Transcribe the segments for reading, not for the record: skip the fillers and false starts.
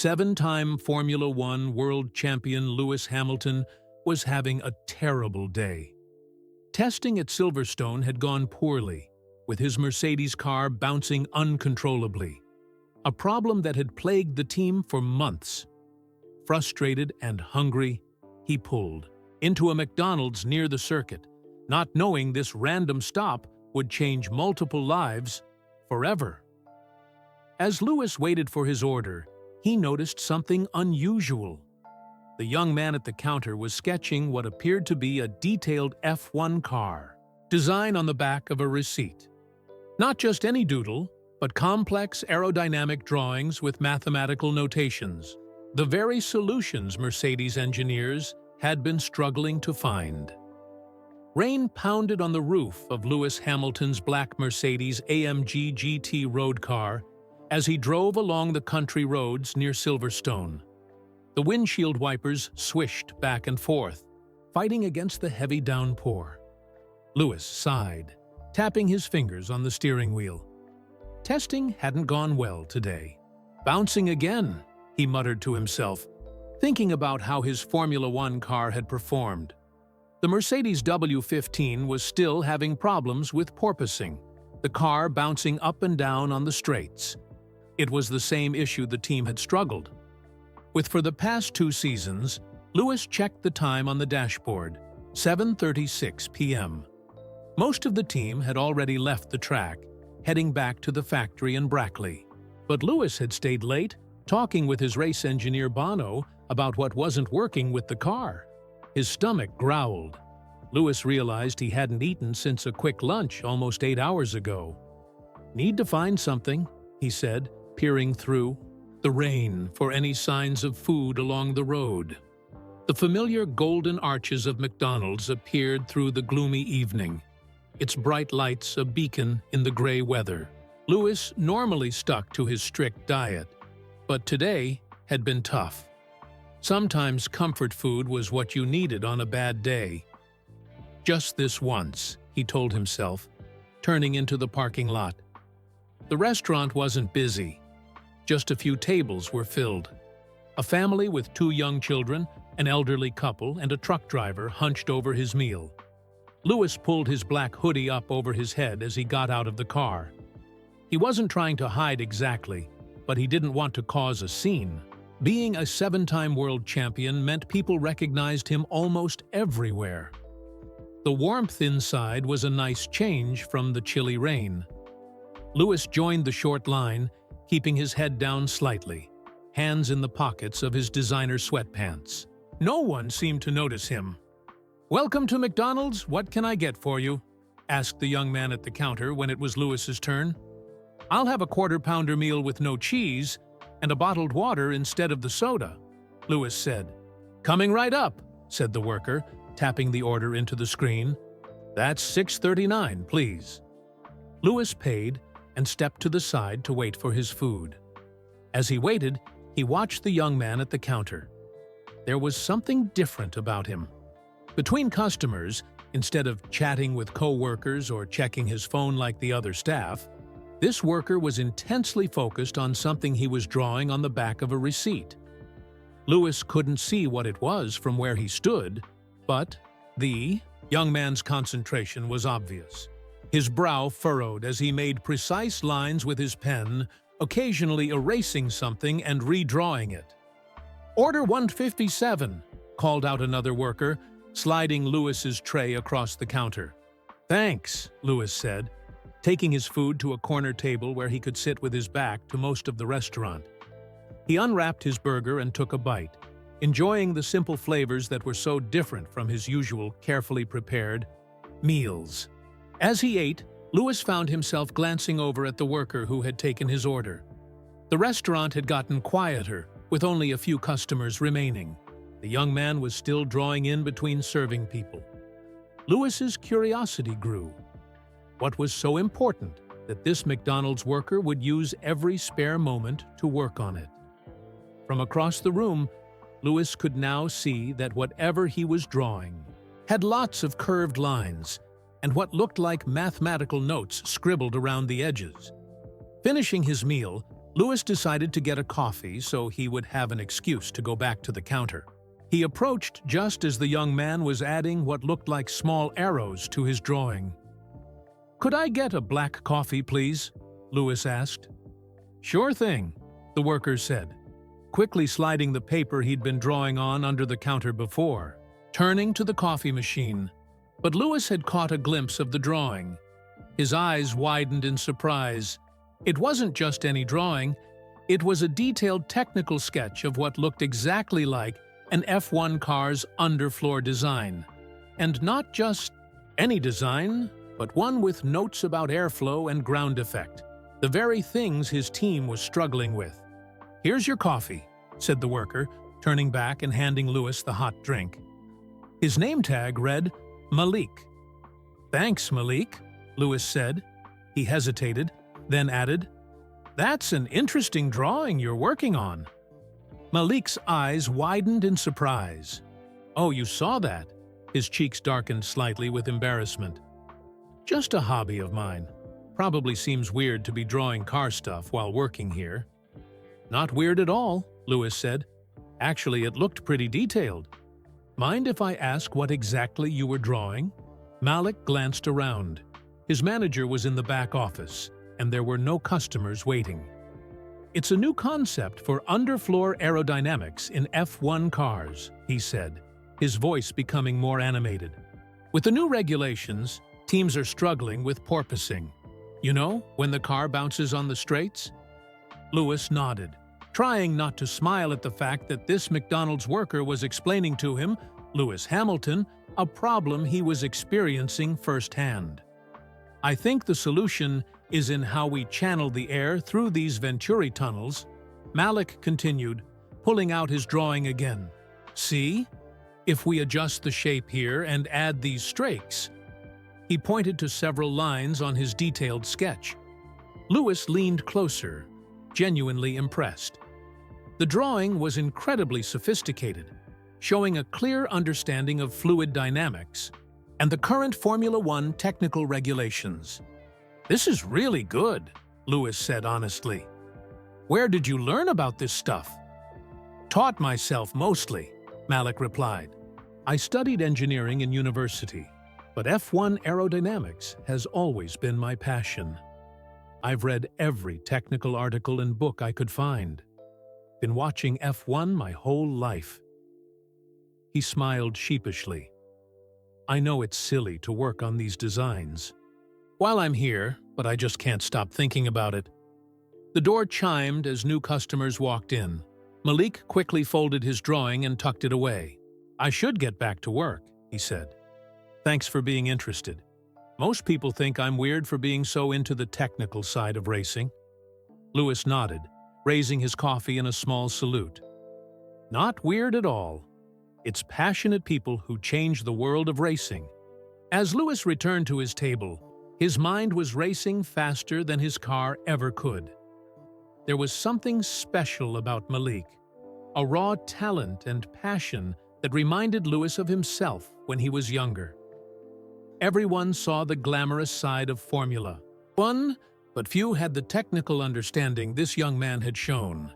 Seven-time Formula One world champion Lewis Hamilton was having a terrible day. Testing at Silverstone had gone poorly, with his Mercedes car bouncing uncontrollably, a problem that had plagued the team for months. Frustrated and hungry, he pulled into a McDonald's near the circuit, not knowing this random stop would change multiple lives forever. As Lewis waited for his order, he noticed something unusual. The young man at the counter was sketching what appeared to be a detailed F1 car, design on the back of a receipt. Not just any doodle, but complex aerodynamic drawings with mathematical notations, the very solutions Mercedes engineers had been struggling to find. Rain pounded on the roof of Lewis Hamilton's black Mercedes AMG GT road car as he drove along the country roads near Silverstone. The windshield wipers swished back and forth, fighting against the heavy downpour. Lewis sighed, tapping his fingers on the steering wheel. Testing hadn't gone well today. Bouncing again, he muttered to himself, thinking about how his Formula One car had performed. The Mercedes W15 was still having problems with porpoising, the car bouncing up and down on the straights. It was the same issue the team had struggled with for the past 2 seasons. Lewis checked the time on the dashboard, 7:36 p.m. Most of the team had already left the track, heading back to the factory in Brackley. But Lewis had stayed late, talking with his race engineer Bono about what wasn't working with the car. His stomach growled. Lewis realized he hadn't eaten since a quick lunch almost 8 hours ago. "Need to find something," he said, peering through the rain for any signs of food along the road. The familiar golden arches of McDonald's appeared through the gloomy evening, its bright lights a beacon in the gray weather. Lewis normally stuck to his strict diet, but today had been tough. Sometimes comfort food was what you needed on a bad day. Just this once, he told himself, turning into the parking lot. The restaurant wasn't busy. Just a few tables were filled. A family with 2 young children, an elderly couple, and a truck driver hunched over his meal. Lewis pulled his black hoodie up over his head as he got out of the car. He wasn't trying to hide exactly, but he didn't want to cause a scene. Being a 7-time world champion meant people recognized him almost everywhere. The warmth inside was a nice change from the chilly rain. Lewis joined the short line, keeping his head down slightly, hands in the pockets of his designer sweatpants. No one seemed to notice him. "Welcome to McDonald's, what can I get for you?" asked the young man at the counter when it was Lewis's turn. "I'll have a quarter-pounder meal with no cheese and a bottled water instead of the soda," Lewis said. "Coming right up," said the worker, tapping the order into the screen. "That's $6.39, please." Lewis paid and stepped to the side to wait for his food. As he waited, he watched the young man at the counter. There was something different about him. Between customers, instead of chatting with co-workers or checking his phone like the other staff, this worker was intensely focused on something he was drawing on the back of a receipt. Lewis couldn't see what it was from where he stood, but the young man's concentration was obvious. His brow furrowed as he made precise lines with his pen, occasionally erasing something and redrawing it. "Order 157, called out another worker, sliding Lewis's tray across the counter. "Thanks," Lewis said, taking his food to a corner table where he could sit with his back to most of the restaurant. He unwrapped his burger and took a bite, enjoying the simple flavors that were so different from his usual carefully prepared meals. As he ate, Lewis found himself glancing over at the worker who had taken his order. The restaurant had gotten quieter, with only a few customers remaining. The young man was still drawing in between serving people. Lewis's curiosity grew. What was so important that this McDonald's worker would use every spare moment to work on it? From across the room, Lewis could now see that whatever he was drawing had lots of curved lines and what looked like mathematical notes scribbled around the edges. Finishing his meal, Lewis decided to get a coffee so he would have an excuse to go back to the counter. He approached just as the young man was adding what looked like small arrows to his drawing. "Could I get a black coffee, please?" Lewis asked. "Sure thing," the worker said, quickly sliding the paper he'd been drawing on under the counter before, turning to the coffee machine. But Lewis had caught a glimpse of the drawing. His eyes widened in surprise. It wasn't just any drawing. It was a detailed technical sketch of what looked exactly like an F1 car's underfloor design. And not just any design, but one with notes about airflow and ground effect, the very things his team was struggling with. "Here's your coffee," said the worker, turning back and handing Lewis the hot drink. His name tag read Malik. "Thanks, Malik," Lewis said. He hesitated, then added, "That's an interesting drawing you're working on." Malik's eyes widened in surprise. "Oh, you saw that?" His cheeks darkened slightly with embarrassment. "Just a hobby of mine. Probably seems weird to be drawing car stuff while working here." "Not weird at all," Lewis said. "Actually, it looked pretty detailed. Mind if I ask what exactly you were drawing?" Malik glanced around. His manager was in the back office, and there were no customers waiting. "It's a new concept for underfloor aerodynamics in F1 cars," he said, his voice becoming more animated. "With the new regulations, teams are struggling with porpoising. You know, when the car bounces on the straights?" Lewis nodded, trying not to smile at the fact that this McDonald's worker was explaining to him, Lewis Hamilton, a problem he was experiencing firsthand. "I think the solution is in how we channel the air through these Venturi tunnels," Malik continued, pulling out his drawing again. "See? If we adjust the shape here and add these strakes." He pointed to several lines on his detailed sketch. Lewis leaned closer, genuinely impressed. The drawing was incredibly sophisticated, showing a clear understanding of fluid dynamics and the current Formula One technical regulations. "This is really good," Lewis said honestly. "Where did you learn about this stuff?" "Taught myself mostly," Malik replied. "I studied engineering in university, but F1 aerodynamics has always been my passion. I've read every technical article and book I could find. Been watching F1 my whole life." He smiled sheepishly. "I know it's silly to work on these designs. While I'm here, but I just can't stop thinking about it." The door chimed as new customers walked in. Malik quickly folded his drawing and tucked it away. "I should get back to work," he said. "Thanks for being interested. Most people think I'm weird for being so into the technical side of racing." Lewis nodded, raising his coffee in a small salute. "Not weird at all. It's passionate people who change the world of racing." As Lewis returned to his table, his mind was racing faster than his car ever could. There was something special about Malik, a raw talent and passion that reminded Lewis of himself when he was younger. Everyone saw the glamorous side of Formula One, but few had the technical understanding this young man had shown.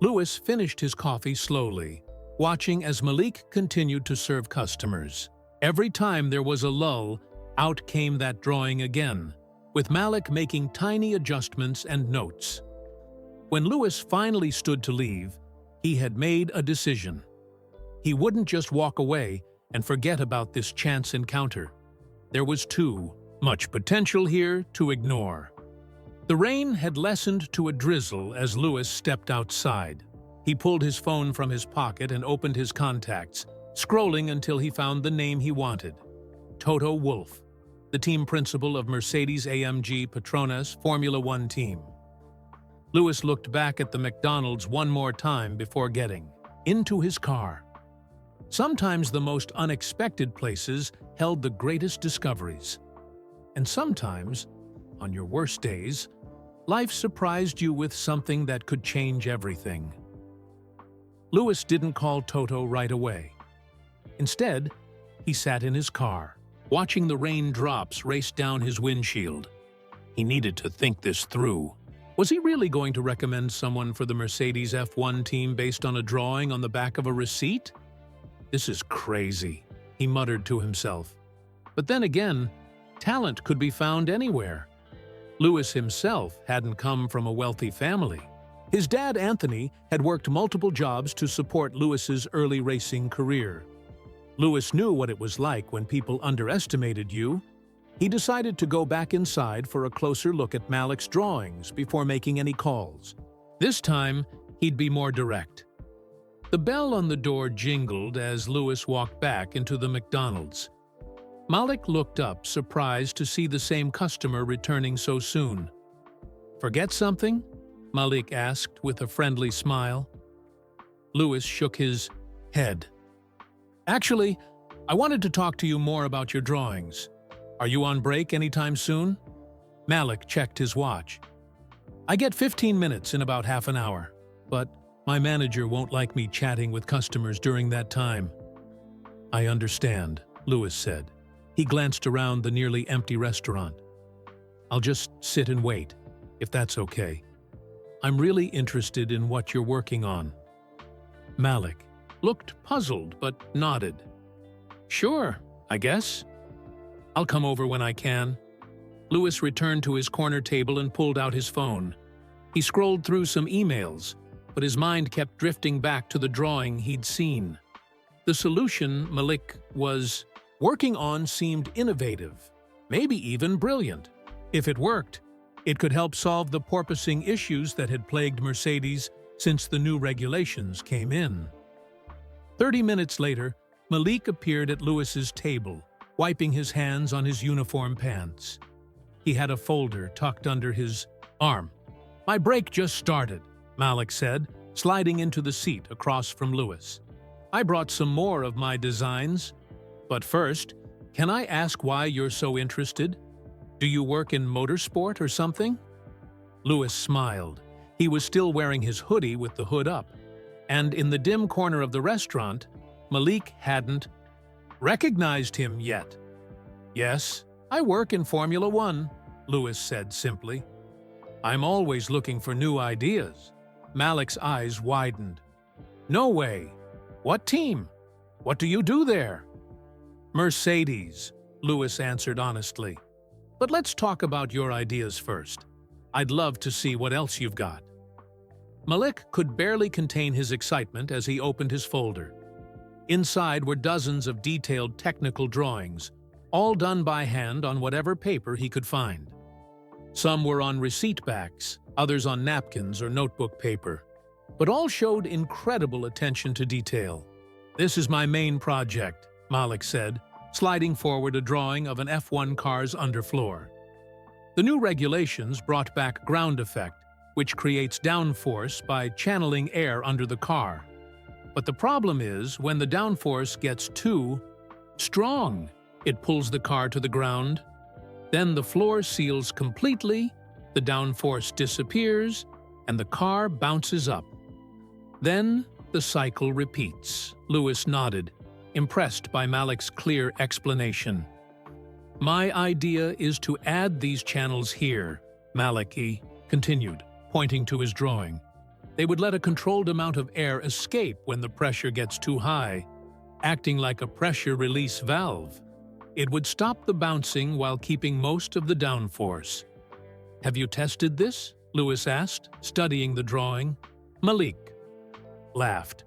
Lewis finished his coffee slowly, watching as Malik continued to serve customers. Every time there was a lull, out came that drawing again, with Malik making tiny adjustments and notes. When Lewis finally stood to leave, he had made a decision. He wouldn't just walk away and forget about this chance encounter. There was too much potential here to ignore. The rain had lessened to a drizzle as Lewis stepped outside. He pulled his phone from his pocket and opened his contacts, scrolling until he found the name he wanted. Toto Wolff, the team principal of Mercedes-AMG Petronas Formula One team. Lewis looked back at the McDonald's one more time before getting into his car. Sometimes the most unexpected places held the greatest discoveries. And sometimes, on your worst days, life surprised you with something that could change everything. Lewis didn't call Toto right away. Instead, he sat in his car, watching the raindrops race down his windshield. He needed to think this through. Was he really going to recommend someone for the Mercedes F1 team based on a drawing on the back of a receipt? This is crazy, he muttered to himself. But then again, talent could be found anywhere. Lewis himself hadn't come from a wealthy family. His dad, Anthony, had worked multiple jobs to support Lewis's early racing career. Lewis knew what it was like when people underestimated you. He decided to go back inside for a closer look at Malik's drawings before making any calls. This time, he'd be more direct. The bell on the door jingled as Lewis walked back into the McDonald's. Malik looked up, surprised to see the same customer returning so soon. "Forget something?" Malik asked with a friendly smile. Lewis shook his head. "Actually, I wanted to talk to you more about your drawings. Are you on break anytime soon?" Malik checked his watch. "I get 15 minutes in about half an hour, but my manager won't like me chatting with customers during that time." "I understand," Lewis said. He glanced around the nearly empty restaurant. "I'll just sit and wait, if that's okay. I'm really interested in what you're working on." Malik looked puzzled but nodded. "Sure, I guess. I'll come over when I can." Lewis returned to his corner table and pulled out his phone. He scrolled through some emails, but his mind kept drifting back to the drawing he'd seen. The solution Malik was working on seemed innovative, maybe even brilliant. If it worked, it could help solve the porpoising issues that had plagued Mercedes since the new regulations came in. 30 minutes later, Malik appeared at Lewis's table, wiping his hands on his uniform pants. He had a folder tucked under his arm. "My break just started," Malik said, sliding into the seat across from Lewis. "I brought some more of my designs. But first, can I ask why you're so interested? Do you work in motorsport or something?" Lewis smiled. He was still wearing his hoodie with the hood up, and in the dim corner of the restaurant, Malik hadn't recognized him yet. "Yes, I work in Formula One," Lewis said simply. "I'm always looking for new ideas." Malik's eyes widened. "No way. What team? What do you do there?" "Mercedes," Lewis answered honestly. "But let's talk about your ideas first. I'd love to see what else you've got." Malik could barely contain his excitement as he opened his folder. Inside were dozens of detailed technical drawings, all done by hand on whatever paper he could find. Some were on receipt backs, others on napkins or notebook paper, but all showed incredible attention to detail. "This is my main project," Malik said, sliding forward a drawing of an F1 car's underfloor. The new regulations brought back ground effect, which creates downforce by channeling air under the car. But the problem is, when the downforce gets too strong, it pulls the car to the ground. Then the floor seals completely, the downforce disappears, and the car bounces up. Then the cycle repeats. Lewis nodded, impressed by Malik's clear explanation. "My idea is to add these channels here," Malik continued, pointing to his drawing. "They would let a controlled amount of air escape when the pressure gets too high, acting like a pressure release valve. It would stop the bouncing while keeping most of the downforce." "Have you tested this?" Lewis asked, studying the drawing. Malik laughed.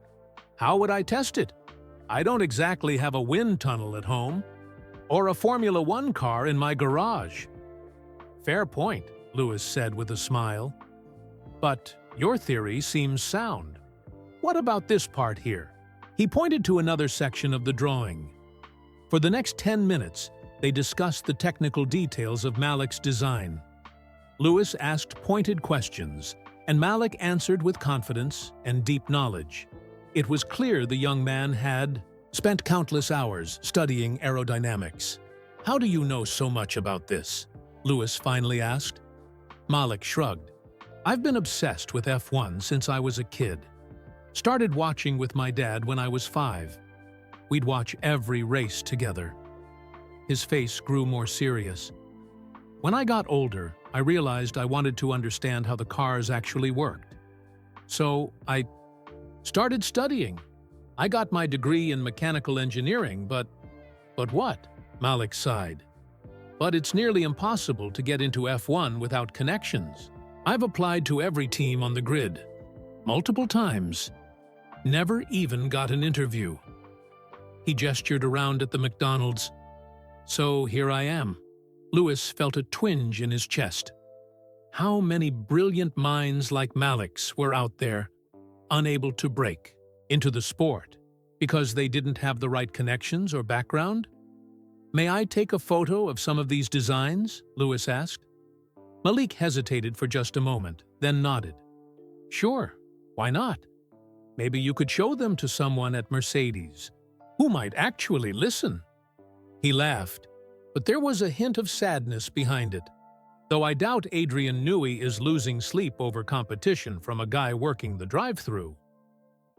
"How would I test it? I don't exactly have a wind tunnel at home, or a Formula One car in my garage." "Fair point," Lewis said with a smile. "But your theory seems sound. What about this part here?" He pointed to another section of the drawing. For the next 10 minutes, they discussed the technical details of Malik's design. Lewis asked pointed questions, and Malik answered with confidence and deep knowledge. It was clear the young man had spent countless hours studying aerodynamics. "How do you know so much about this?" Lewis finally asked. Malik shrugged. "I've been obsessed with F1 since I was a kid. Started watching with my dad when I was 5. We'd watch every race together." His face grew more serious. "When I got older, I realized I wanted to understand how the cars actually worked. So I started studying. I got my degree in mechanical engineering, but what? Malik sighed. But it's nearly impossible to get into F1 without connections. I've applied to every team on the grid. Multiple times. Never even got an interview. He gestured around at the McDonald's. So here I am. Lewis felt a twinge in his chest. How many brilliant minds like Malik's were out there, unable to break into the sport because they didn't have the right connections or background? May I take a photo of some of these designs? Lewis asked. Malik hesitated for just a moment, then nodded. Sure, why not? Maybe you could show them to someone at Mercedes, who might actually listen. He laughed, but there was a hint of sadness behind it. Though I doubt Adrian Newey is losing sleep over competition from a guy working the drive-thru.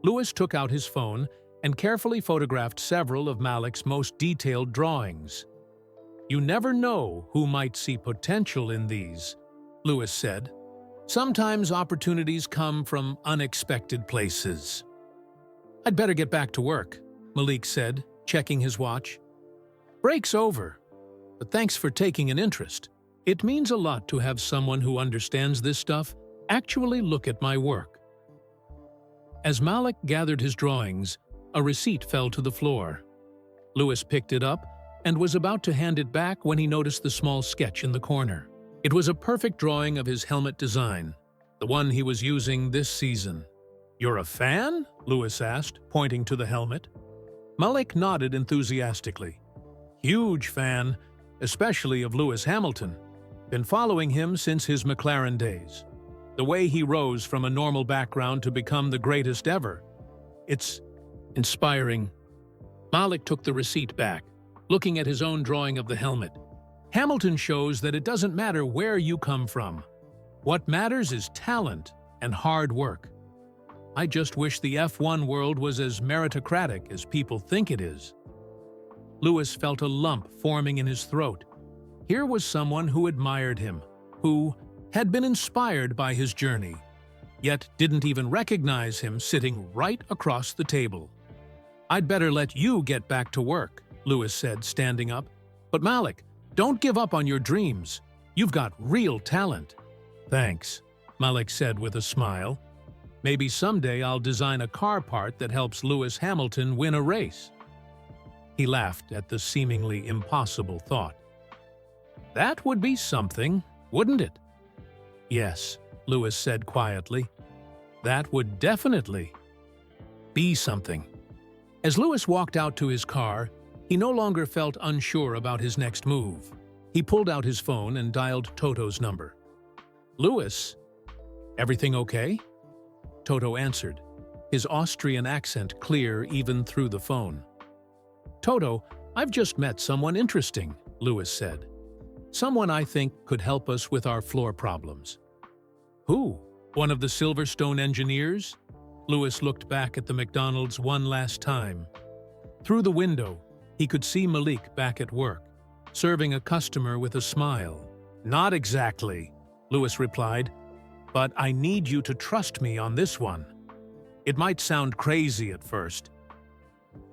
Lewis took out his phone and carefully photographed several of Malik's most detailed drawings. You never know who might see potential in these, Lewis said. Sometimes opportunities come from unexpected places. I'd better get back to work, Malik said, checking his watch. Break's over, but thanks for taking an interest. It means a lot to have someone who understands this stuff actually look at my work. As Malik gathered his drawings, a receipt fell to the floor. Lewis picked it up and was about to hand it back when he noticed the small sketch in the corner. It was a perfect drawing of his helmet design, the one he was using this season. You're a fan? Lewis asked, pointing to the helmet. Malik nodded enthusiastically. Huge fan, especially of Lewis Hamilton. Been following him since his McLaren days. The way he rose from a normal background to become the greatest ever. It's inspiring. Malik took the receipt back, looking at his own drawing of the helmet. Hamilton shows that it doesn't matter where you come from. What matters is talent and hard work. I just wish the F1 world was as meritocratic as people think it is. Lewis felt a lump forming in his throat. Here was someone who admired him, who had been inspired by his journey, yet didn't even recognize him sitting right across the table. I'd better let you get back to work, Lewis said, standing up. But Malik, don't give up on your dreams. You've got real talent. Thanks, Malik said with a smile. Maybe someday I'll design a car part that helps Lewis Hamilton win a race. He laughed at the seemingly impossible thought. That would be something, wouldn't it? Yes, Lewis said quietly. That would definitely be something. As Lewis walked out to his car, he no longer felt unsure about his next move. He pulled out his phone and dialed Toto's number. Lewis, everything okay? Toto answered, his Austrian accent clear even through the phone. Toto, I've just met someone interesting, Lewis said. Someone I think could help us with our floor problems. Who? One of the Silverstone engineers? Lewis looked back at the McDonald's one last time. Through the window, he could see Malik back at work, serving a customer with a smile. Not exactly, Lewis replied, but I need you to trust me on this one. It might sound crazy at first.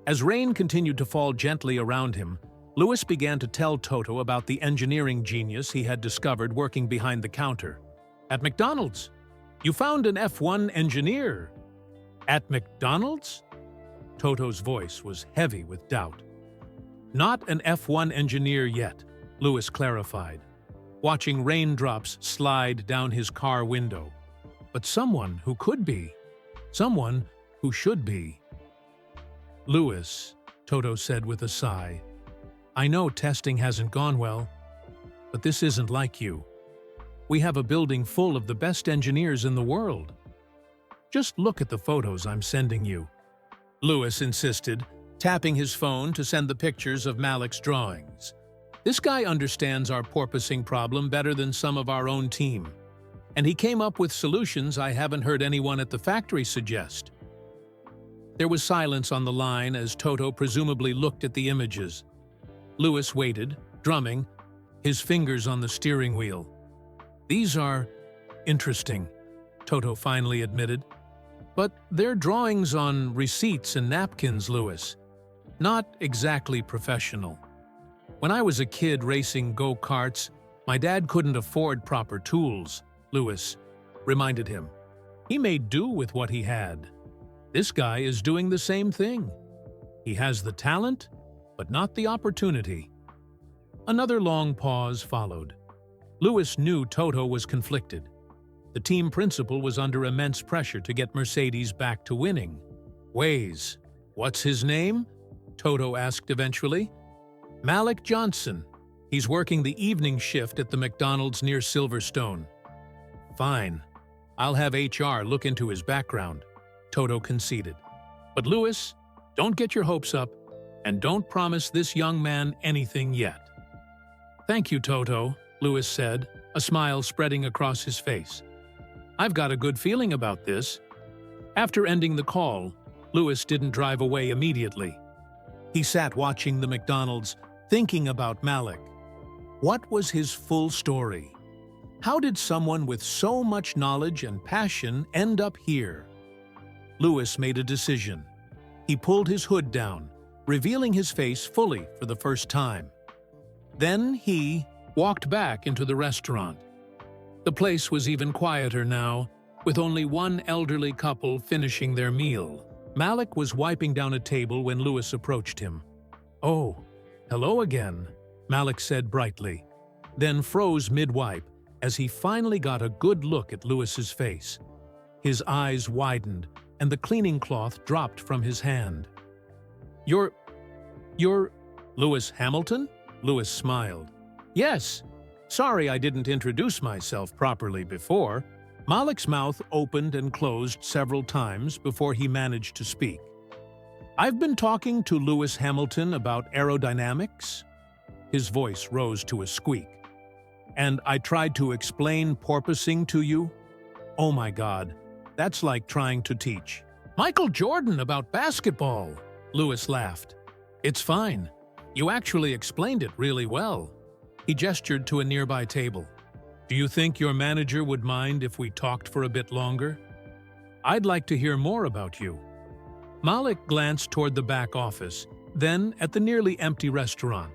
As rain continued to fall gently around him, Lewis began to tell Toto about the engineering genius he had discovered working behind the counter. At McDonald's, you found an F1 engineer. At McDonald's? Toto's voice was heavy with doubt. Not an F1 engineer yet, Lewis clarified, watching raindrops slide down his car window. But someone who could be. Someone who should be. Lewis, Toto said with a sigh, I know testing hasn't gone well, but this isn't like you. We have a building full of the best engineers in the world. Just look at the photos I'm sending you. Lewis insisted, tapping his phone to send the pictures of Malik's drawings. This guy understands our porpoising problem better than some of our own team, and he came up with solutions I haven't heard anyone at the factory suggest. There was silence on the line as Toto presumably looked at the images. Lewis waited, drumming, his fingers on the steering wheel. These are interesting, Toto finally admitted. But they're drawings on receipts and napkins, Lewis. Not exactly professional. When I was a kid racing go-karts, my dad couldn't afford proper tools, Lewis reminded him. He made do with what he had. This guy is doing the same thing. He has the talent, but not the opportunity. Another long pause followed. Lewis knew Toto was conflicted. The team principal was under immense pressure to get Mercedes back to winning. Waze. What's his name? Toto asked eventually. Malik Johnson. He's working the evening shift at the McDonald's near Silverstone. Fine. I'll have HR look into his background, Toto conceded. But Lewis, don't get your hopes up, and don't promise this young man anything yet. Thank you, Toto, Lewis said, a smile spreading across his face. I've got a good feeling about this. After ending the call, Lewis didn't drive away immediately. He sat watching the McDonald's, thinking about Malik. What was his full story? How did someone with so much knowledge and passion end up here? Lewis made a decision. He pulled his hood down, revealing his face fully for the first time. Then he walked back into the restaurant. The place was even quieter now, with only one elderly couple finishing their meal. Malik was wiping down a table when Lewis approached him. "Oh, hello again," Malik said brightly, then froze mid-wipe as he finally got a good look at Lewis's face. His eyes widened, and the cleaning cloth dropped from his hand. You're Lewis Hamilton?" Lewis smiled. "Yes. Sorry I didn't introduce myself properly before." Malik's mouth opened and closed several times before he managed to speak. "I've been talking to Lewis Hamilton about aerodynamics." His voice rose to a squeak. "And I tried to explain porpoising to you. Oh my God, that's like trying to teach Michael Jordan about basketball." Lewis laughed. "It's fine. You actually explained it really well." He gestured to a nearby table. "Do you think your manager would mind if we talked for a bit longer? I'd like to hear more about you." Malik glanced toward the back office, then at the nearly empty restaurant.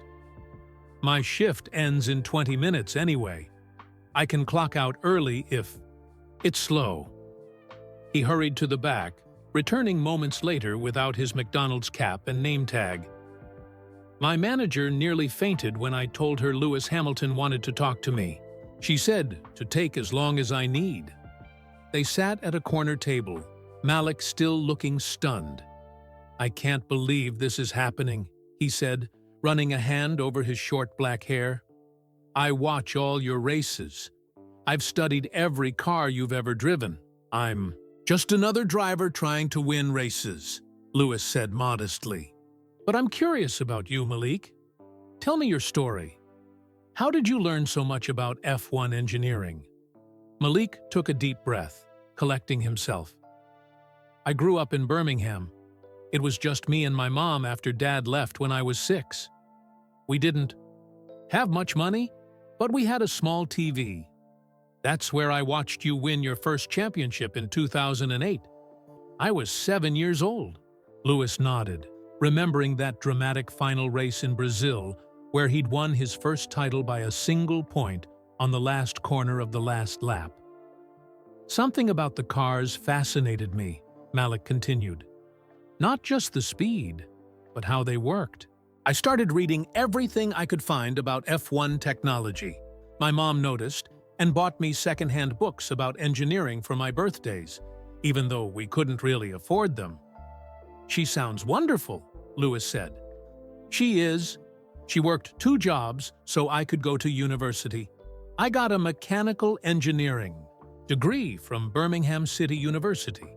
"My shift ends in 20 minutes anyway. I can clock out early if it's slow." He hurried to the back, returning moments later without his McDonald's cap and name tag. "My manager nearly fainted when I told her Lewis Hamilton wanted to talk to me. She said to take as long as I need." They sat at a corner table, Malik still looking stunned. "I can't believe this is happening," he said, running a hand over his short black hair. "I watch all your races. I've studied every car you've ever driven. I'm just another driver trying to win races," Lewis said modestly. "But I'm curious about you, Malik. Tell me your story. How did you learn so much about F1 engineering?" Malik took a deep breath, collecting himself. "I grew up in Birmingham. It was just me and my mom after Dad left when I was 6. We didn't have much money, but we had a small TV. That's where I watched you win your first championship in 2008. I was 7 years old." Lewis nodded, remembering that dramatic final race in Brazil where he'd won his first title by a single point on the last corner of the last lap. "Something about the cars fascinated me," Malik continued. "Not just the speed, but how they worked. I started reading everything I could find about F1 technology. My mom noticed and bought me secondhand books about engineering for my birthdays, even though we couldn't really afford them." "She sounds wonderful," Lewis said. "She is. She worked 2 jobs so I could go to university. I got a mechanical engineering degree from Birmingham City University.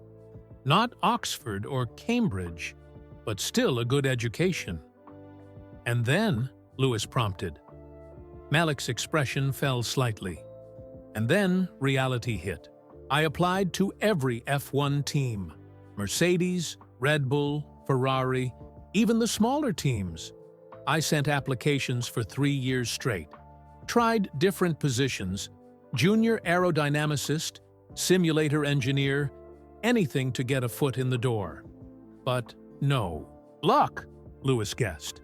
Not Oxford or Cambridge, but still a good education." "And then," Lewis prompted. Malik's expression fell slightly. "And then reality hit. I applied to every F1 team. Mercedes, Red Bull, Ferrari, even the smaller teams. I sent applications for 3 years straight, tried different positions, Junior aerodynamicist, simulator engineer, anything to get a foot in the door. But no. Luck, Lewis guessed.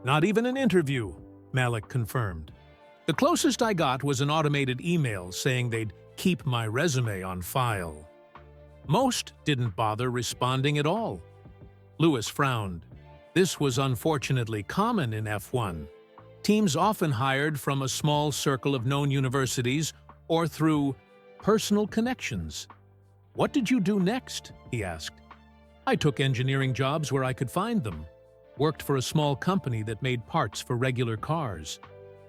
Not even an interview, Malik confirmed. The closest I got was an automated email saying they'd keep my resume on file. Most didn't bother responding at all. Lewis frowned. This was unfortunately common in F1. Teams often hired from a small circle of known universities or through personal connections. "What did you do next?" he asked. "I took engineering jobs where I could find them. Worked for a small company that made parts for regular cars.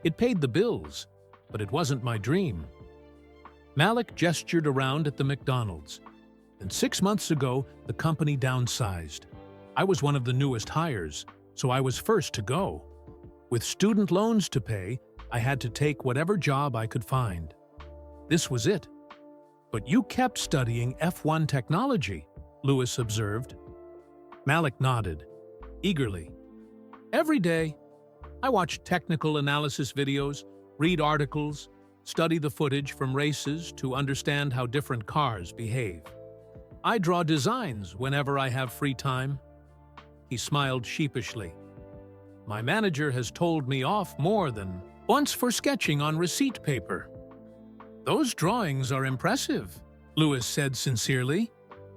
It paid the bills, but it wasn't my dream." Malik gestured around at the McDonald's. "And 6 months ago, the company downsized. I was one of the newest hires, so I was first to go. With student loans to pay, I had to take whatever job I could find. This was it." "But you kept studying F1 technology," Lewis observed. Malik nodded, eagerly. "Every day, I watch technical analysis videos, read articles, study the footage from races to understand how different cars behave. I draw designs whenever I have free time." He smiled sheepishly. "My manager has told me off more than once for sketching on receipt paper." "Those drawings are impressive," Lewis said sincerely,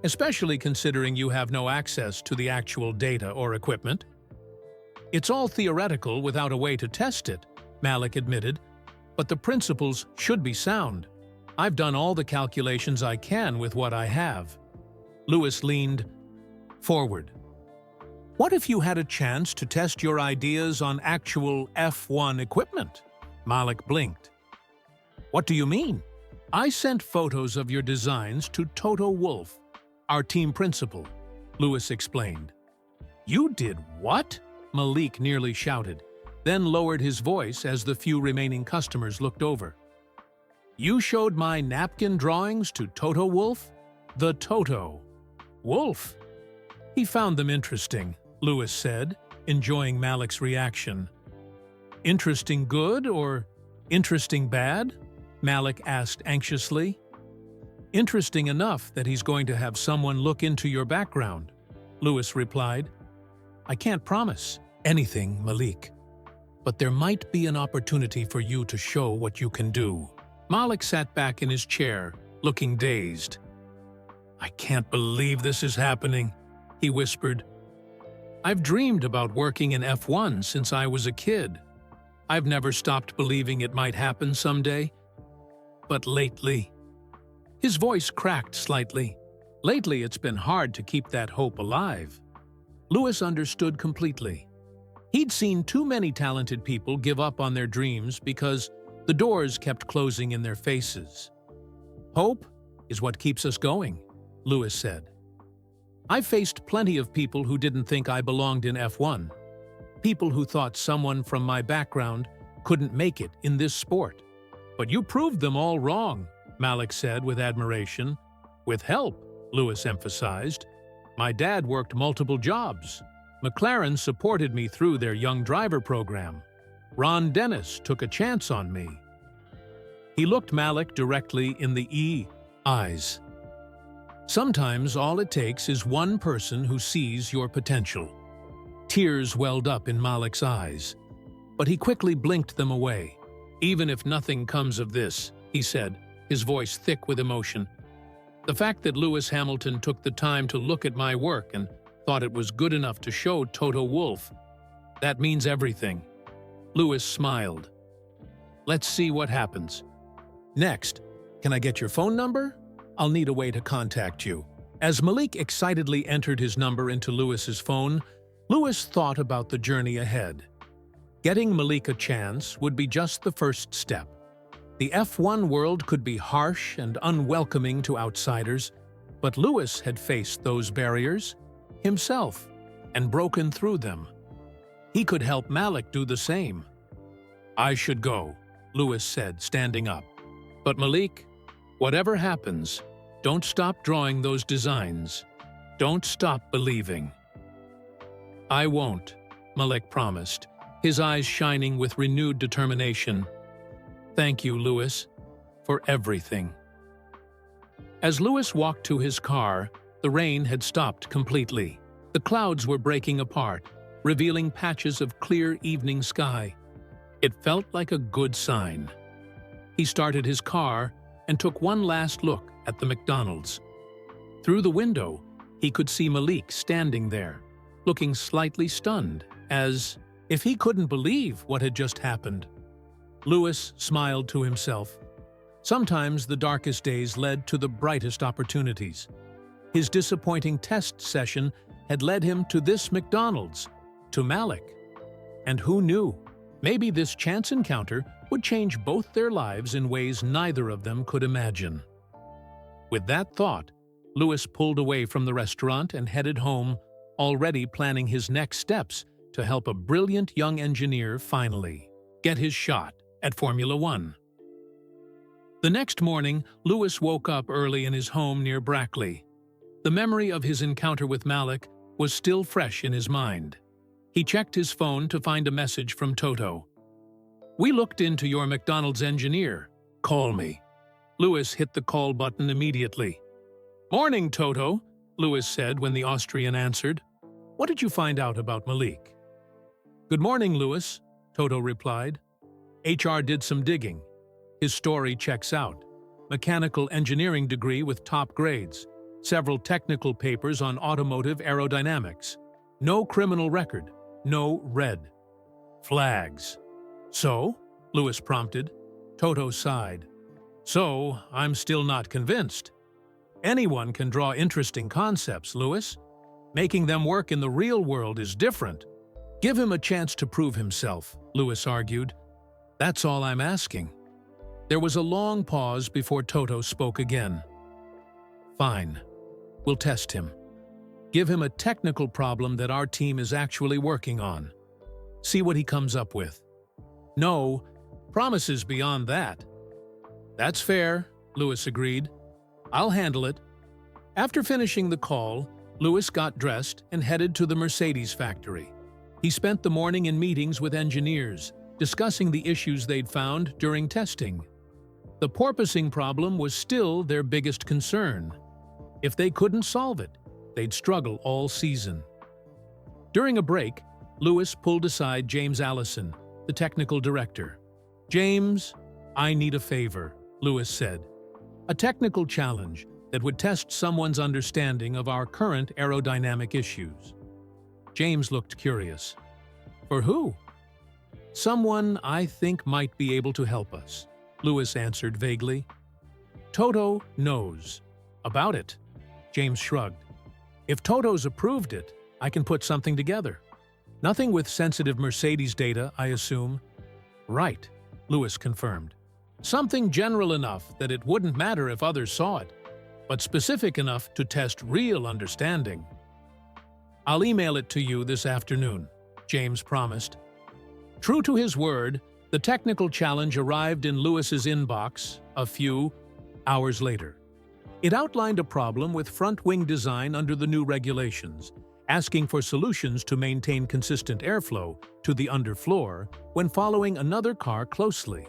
"especially considering you have no access to the actual data or equipment." "It's all theoretical without a way to test it," Malik admitted, "but the principles should be sound. I've done all the calculations I can with what I have." Lewis leaned forward. "What if you had a chance to test your ideas on actual F1 equipment?" Malik blinked. "What do you mean?" "I sent photos of your designs to Toto Wolff, our team principal," Lewis explained. "You did what?" Malik nearly shouted, then lowered his voice as the few remaining customers looked over. "You showed my napkin drawings to Toto Wolff?" "The Toto Wolff." "He found them interesting," Lewis said, enjoying Malik's reaction. "Interesting good or interesting bad?" Malik asked anxiously. "Interesting enough that he's going to have someone look into your background," Lewis replied. "I can't promise anything, Malik, but there might be an opportunity for you to show what you can do." Malik sat back in his chair, looking dazed. "I can't believe this is happening," he whispered. "I've dreamed about working in F1 since I was a kid. I've never stopped believing it might happen someday. But lately..." His voice cracked slightly. "Lately, it's been hard to keep that hope alive." Lewis understood completely. He'd seen too many talented people give up on their dreams because the doors kept closing in their faces. "Hope is what keeps us going," Lewis said. "I've faced plenty of people who didn't think I belonged in F1. People who thought someone from my background couldn't make it in this sport. But you proved them all wrong," Malik said with admiration. "With help," Lewis emphasized. "My dad worked multiple jobs. McLaren supported me through their young driver program. Ron Dennis took a chance on me." He looked Malik directly in the eyes. "Sometimes all it takes is one person who sees your potential." Tears welled up in Malik's eyes, but he quickly blinked them away. "Even if nothing comes of this," he said, his voice thick with emotion, "the fact that Lewis Hamilton took the time to look at my work and thought it was good enough to show Toto Wolff, that means everything." Lewis smiled. "Let's see what happens. Next, can I get your phone number? I'll need a way to contact you." As Malik excitedly entered his number into Lewis's phone, Lewis thought about the journey ahead. Getting Malik a chance would be just the first step. The F1 world could be harsh and unwelcoming to outsiders, but Lewis had faced those barriers himself and broken through them. He could help Malik do the same. "I should go," Lewis said, standing up. "But Malik, whatever happens, don't stop drawing those designs. Don't stop believing." "I won't," Malik promised, his eyes shining with renewed determination. "Thank you, Lewis, for everything. As Louis walked to his car, the rain had stopped completely. The clouds were breaking apart, revealing patches of clear evening sky. It felt like a good sign. He started his car and took one last look at the McDonald's. Through the window, he could see Malik standing there, looking slightly stunned, as if he couldn't believe what had just happened. Louis smiled to himself. Sometimes the darkest days led to the brightest opportunities. His disappointing test session had led him to this McDonald's, to Malik. And who knew? Maybe this chance encounter would change both their lives in ways neither of them could imagine. With that thought, Louis pulled away from the restaurant and headed home, already planning his next steps to help a brilliant young engineer finally get his shot at Formula One. The next morning, Louis woke up early in his home near Brackley. The memory of his encounter with Malik was still fresh in his mind. He checked his phone to find a message from Toto. "We looked into your McDonald's engineer. Call me." Louis hit the call button immediately. "Morning, Toto," Louis said when the Austrian answered. "What did you find out about Malik?" "Good morning, Louis," Toto replied. "HR did some digging. His story checks out. Mechanical engineering degree with top grades. Several technical papers on automotive aerodynamics. No criminal record. No red flags." "So?" Louis prompted. Toto sighed. "So, I'm still not convinced. Anyone can draw interesting concepts, Louis. Making them work in the real world is different. Give him a chance to prove himself," Louis argued. "That's all I'm asking." There was a long pause before Toto spoke again. "Fine. We'll test him. Give him a technical problem that our team is actually working on. See what he comes up with. No promises beyond that." "That's fair," Louis agreed. "I'll handle it." After finishing the call, Louis got dressed and headed to the Mercedes factory. He spent the morning in meetings with engineers, discussing the issues they'd found during testing. The porpoising problem was still their biggest concern. If they couldn't solve it, they'd struggle all season. During a break, Louis pulled aside James Allison, the technical director. "James, I need a favor," Louis said. "A technical challenge that would test someone's understanding of our current aerodynamic issues." James looked curious. "For who?" "Someone I think might be able to help us," Louis answered vaguely. "Toto knows about it," James shrugged. "If Toto's approved it, I can put something together. Nothing with sensitive Mercedes data, I assume." "Right," Louis confirmed. "Something general enough that it wouldn't matter if others saw it, but specific enough to test real understanding." "I'll email it to you this afternoon," James promised. True to his word, the technical challenge arrived in Louis's inbox a few hours later. It outlined a problem with front wing design under the new regulations, asking for solutions to maintain consistent airflow to the underfloor when following another car closely.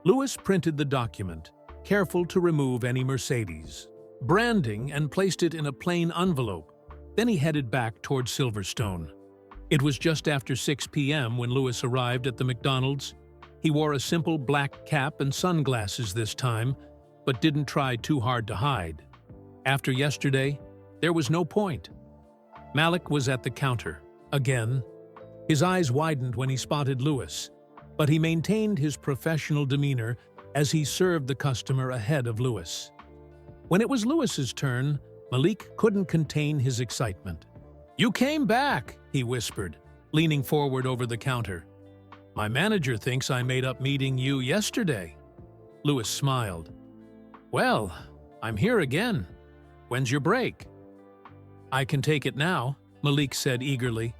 Louis printed the document, careful to remove any Mercedes branding, and placed it in a plain envelope. Then he headed back toward Silverstone. It was just after 6 p.m. when Louis arrived at the McDonald's. He wore a simple black cap and sunglasses this time, but didn't try too hard to hide. After yesterday, there was no point. Malik was at the counter, again. His eyes widened when he spotted Louis, but he maintained his professional demeanor as he served the customer ahead of Louis. When it was Louis's turn, Malik couldn't contain his excitement. "You came back," he whispered, leaning forward over the counter. "My manager thinks I made up meeting you yesterday." Louis smiled. "Well, I'm here again. When's your break?" "I can take it now," Malik said eagerly.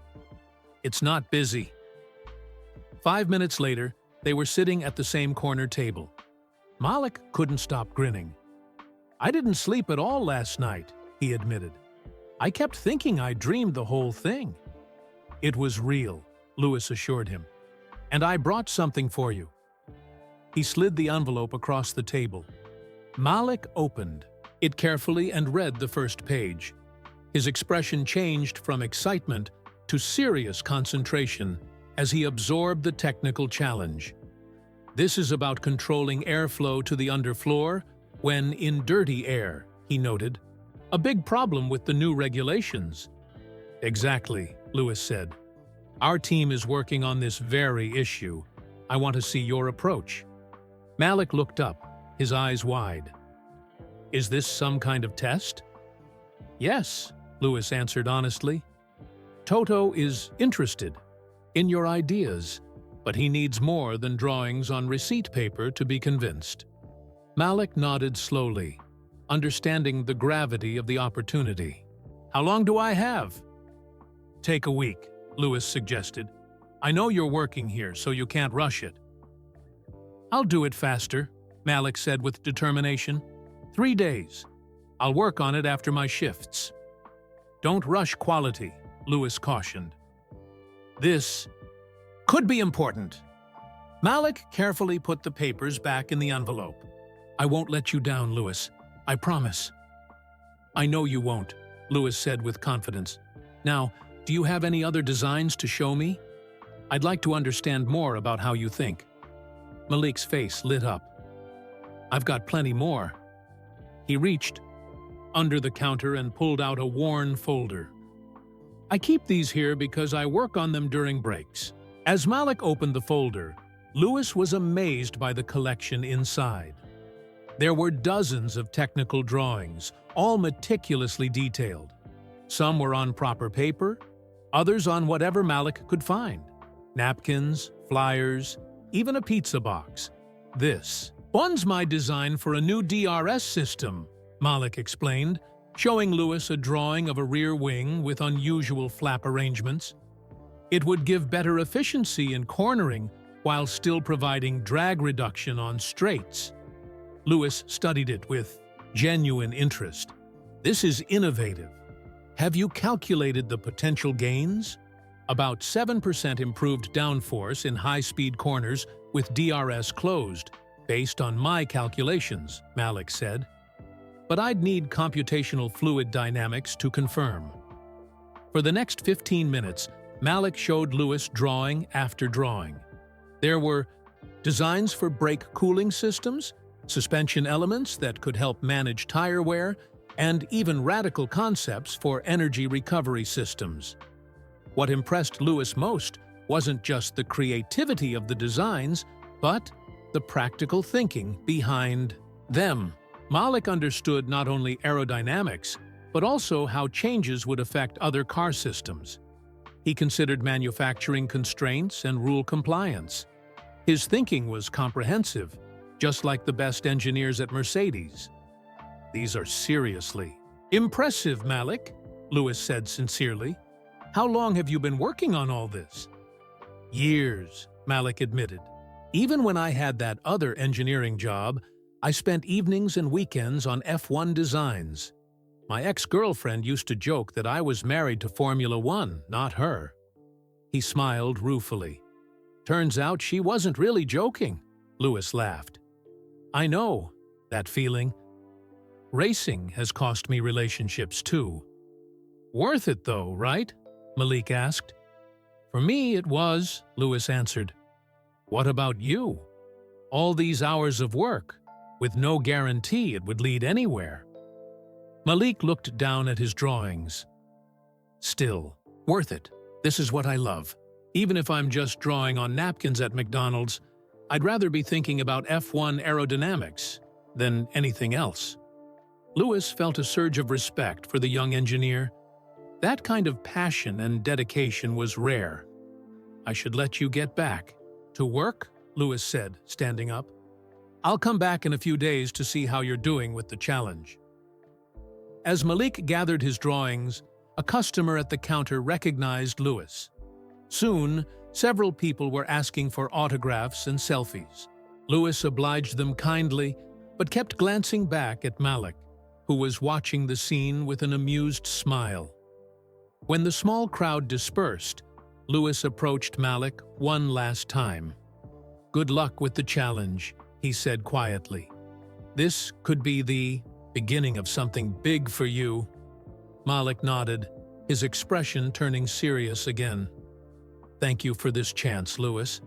"It's not busy." 5 minutes later, they were sitting at the same corner table. Malik couldn't stop grinning. "I didn't sleep at all last night," he admitted. "I kept thinking I dreamed the whole thing." "It was real," Louis assured him. "And I brought something for you." He slid the envelope across the table. Malik opened it carefully and read the first page. His expression changed from excitement to serious concentration as he absorbed the technical challenge. This is about controlling airflow to the underfloor when in dirty air, he noted. A big problem with the new regulations. Exactly, Lewis said. Our team is working on this very issue. I want to see your approach. Malik looked up, his eyes wide. Is this some kind of test? Yes, Lewis answered honestly. Toto is interested in your ideas, but he needs more than drawings on receipt paper to be convinced. Malik nodded slowly, understanding the gravity of the opportunity. How long do I have? Take a week, Lewis suggested. I know you're working here, so you can't rush it. I'll do it faster, Malik said with determination. 3 days. I'll work on it after my shifts. Don't rush quality, Lewis cautioned. This could be important. Malik carefully put the papers back in the envelope. I won't let you down, Lewis. I promise. I know you won't, Lewis said with confidence. Now, do you have any other designs to show me? I'd like to understand more about how you think. Malik's face lit up. I've got plenty more. He reached under the counter and pulled out a worn folder. I keep these here because I work on them during breaks. As Malik opened the folder, Lewis was amazed by the collection inside. There were dozens of technical drawings, all meticulously detailed. Some were on proper paper, others on whatever Malik could find. Napkins, flyers, even a pizza box. This one's my design for a new DRS system, Malik explained, showing Lewis a drawing of a rear wing with unusual flap arrangements. It would give better efficiency in cornering while still providing drag reduction on straights. Lewis studied it with genuine interest. This is innovative. Have you calculated the potential gains? About 7% improved downforce in high-speed corners with DRS closed, based on my calculations, Malik said. But I'd need computational fluid dynamics to confirm. For the next 15 minutes, Malik showed Lewis drawing after drawing. There were designs for brake cooling systems, suspension elements that could help manage tire wear, and even radical concepts for energy recovery systems. What impressed Lewis most wasn't just the creativity of the designs, but the practical thinking behind them. Malik understood not only aerodynamics, but also how changes would affect other car systems. He considered manufacturing constraints and rule compliance. His thinking was comprehensive, just like the best engineers at Mercedes. These are seriously impressive, Malik, Lewis said sincerely. How long have you been working on all this? Years, Malik admitted. Even when I had that other engineering job, I spent evenings and weekends on F1 designs. My ex-girlfriend used to joke that I was married to Formula One, not her. He smiled ruefully. Turns out she wasn't really joking, Lewis laughed. I know that feeling. Racing has cost me relationships too. Worth it though, right? Malik asked. For me it was, Lewis answered. What about you? All these hours of work, with no guarantee it would lead anywhere. Malik looked down at his drawings. Still, worth it. This is what I love. Even if I'm just drawing on napkins at McDonald's, I'd rather be thinking about F1 aerodynamics than anything else. Lewis felt a surge of respect for the young engineer. That kind of passion and dedication was rare. I should let you get back. To work? Lewis said, standing up. I'll come back in a few days to see how you're doing with the challenge. As Malik gathered his drawings, a customer at the counter recognized Lewis. Soon, several people were asking for autographs and selfies. Lewis obliged them kindly, but kept glancing back at Malik, who was watching the scene with an amused smile. When the small crowd dispersed, Lewis approached Malik one last time. "Good luck with the challenge," he said quietly. "This could be the beginning of something big for you." Malik nodded, his expression turning serious again. "Thank you for this chance, Lewis.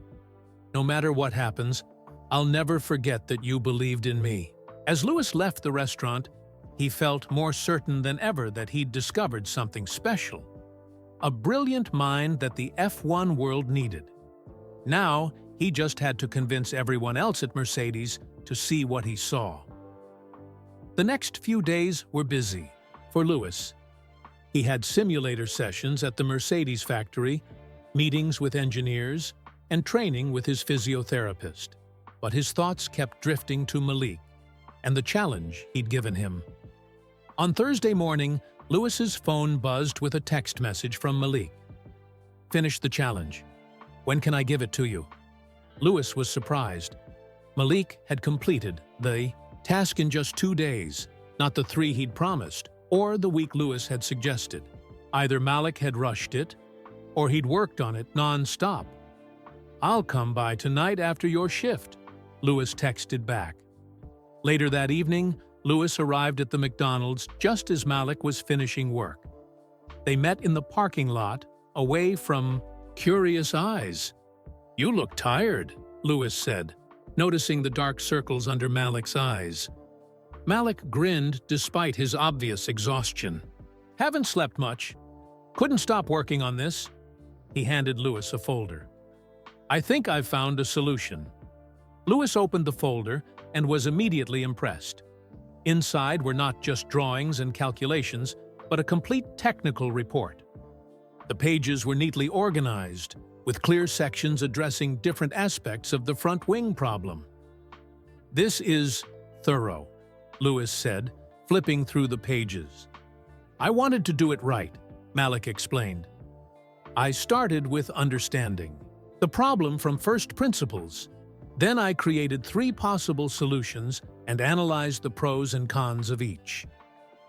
No matter what happens, I'll never forget that you believed in me." As Lewis left the restaurant, he felt more certain than ever that he'd discovered something special. A brilliant mind that the F1 world needed. Now, he just had to convince everyone else at Mercedes to see what he saw. The next few days were busy for Lewis. He had simulator sessions at the Mercedes factory, meetings with engineers, and training with his physiotherapist. But his thoughts kept drifting to Malik and the challenge he'd given him. On Thursday morning, Lewis's phone buzzed with a text message from Malik. "Finish the challenge. When can I give it to you?" Lewis was surprised. Malik had completed the task in just 2 days, not the 3 he'd promised, or the week Lewis had suggested. Either Malik had rushed it, or he'd worked on it non-stop. "I'll come by tonight after your shift," Lewis texted back. Later that evening, Lewis arrived at the McDonald's just as Malik was finishing work. They met in the parking lot, away from curious eyes. "You look tired," Lewis said, noticing the dark circles under Malik's eyes. Malik grinned despite his obvious exhaustion. "Haven't slept much. Couldn't stop working on this." He handed Lewis a folder. "I think I've found a solution." Lewis opened the folder and was immediately impressed. Inside were not just drawings and calculations, but a complete technical report. The pages were neatly organized, with clear sections addressing different aspects of the front wing problem. "This is thorough," Lewis said, flipping through the pages. "I wanted to do it right," Malik explained. "I started with understanding the problem from first principles. Then I created 3 possible solutions and analyzed the pros and cons of each.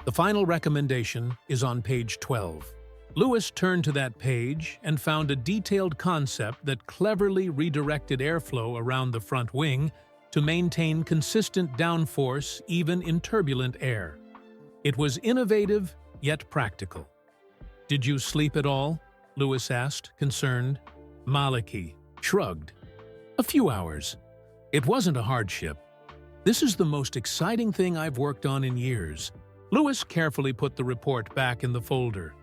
The final recommendation is on page 12. Lewis turned to that page and found a detailed concept that cleverly redirected airflow around the front wing to maintain consistent downforce even in turbulent air. It was innovative, yet practical. "Did you sleep at all?" Lewis asked, concerned. Maliki shrugged. "A few hours. It wasn't a hardship. This is the most exciting thing I've worked on in years." Lewis carefully put the report back in the folder.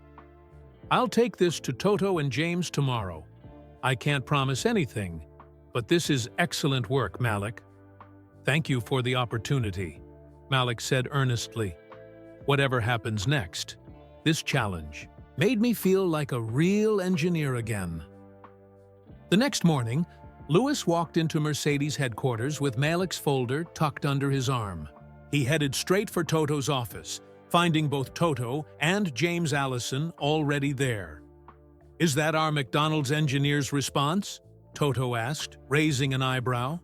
"I'll take this to Toto and James tomorrow. I can't promise anything, but this is excellent work, Malik." "Thank you for the opportunity," Malik said earnestly. "Whatever happens next, this challenge made me feel like a real engineer again." The next morning, Lewis walked into Mercedes headquarters with Malik's folder tucked under his arm. He headed straight for Toto's office, finding both Toto and James Allison already there. "Is that our McDonald's engineer's response?" Toto asked, raising an eyebrow.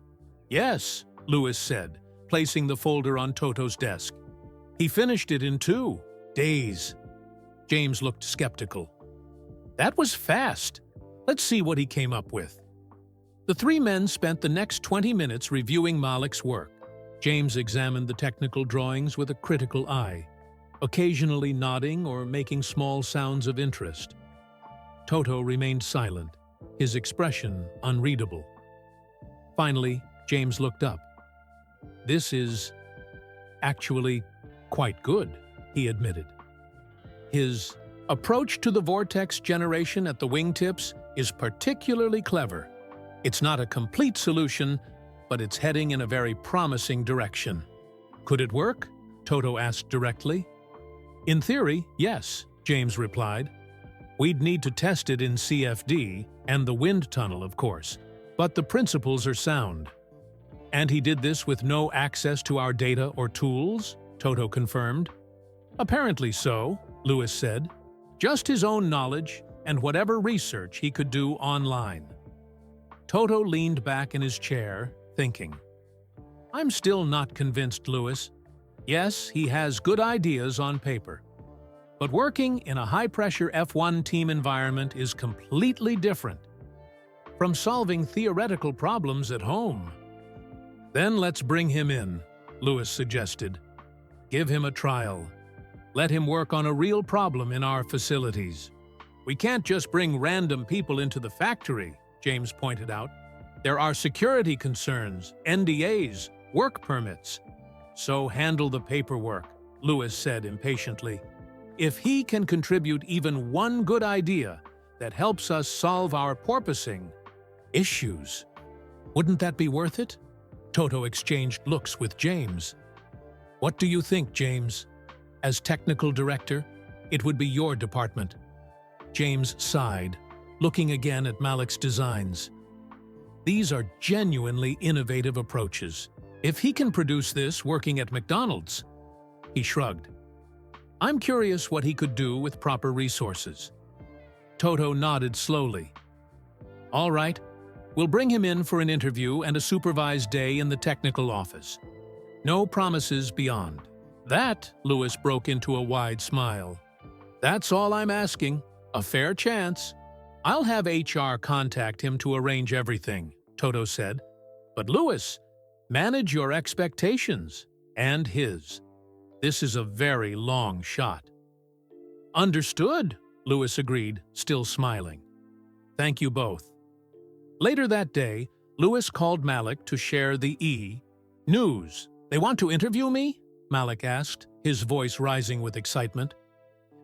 "Yes," Lewis said, placing the folder on Toto's desk. "He finished it in 2 days. James looked skeptical. "That was fast. Let's see what he came up with." The 3 men spent the next 20 minutes reviewing Malik's work. James examined the technical drawings with a critical eye, occasionally nodding or making small sounds of interest. Toto remained silent, his expression unreadable. Finally, James looked up. "This is actually quite good," he admitted. "His approach to the vortex generation at the wingtips is particularly clever. It's not a complete solution, but it's heading in a very promising direction." "Could it work?" Toto asked directly. "In theory, yes," James replied. "We'd need to test it in CFD and the wind tunnel, of course, but the principles are sound." "And he did this with no access to our data or tools?" Toto confirmed. "Apparently so," Lewis said. "Just his own knowledge and whatever research he could do online." Toto leaned back in his chair, thinking. "I'm still not convinced, Lewis. Yes, he has good ideas on paper. But working in a high-pressure F1 team environment is completely different. from solving theoretical problems at home. Then let's bring him in, Lewis suggested. Give him a trial. Let him work on a real problem in our facilities. We can't just bring random people into the factory, James pointed out. There are security concerns, NDAs, work permits. So handle the paperwork, Lewis said impatiently. If he can contribute even one good idea that helps us solve our porpoising issues, wouldn't that be worth it? Toto exchanged looks with James. What do you think, James? As technical director, it would be your department. James sighed, looking again at Malik's designs. These are genuinely innovative approaches. If he can produce this working at McDonald's, he shrugged. I'm curious what he could do with proper resources. Toto nodded slowly. All right, we'll bring him in for an interview and a supervised day in the technical office. No promises beyond. That, Lewis broke into a wide smile. That's all I'm asking. A fair chance. I'll have HR contact him to arrange everything, Toto said. But Lewis, manage your expectations and his. This is a very long shot. Understood, Lewis agreed, still smiling. Thank you both. Later that day, Lewis called Malik to share the news. They want to interview me? Malik asked, his voice rising with excitement.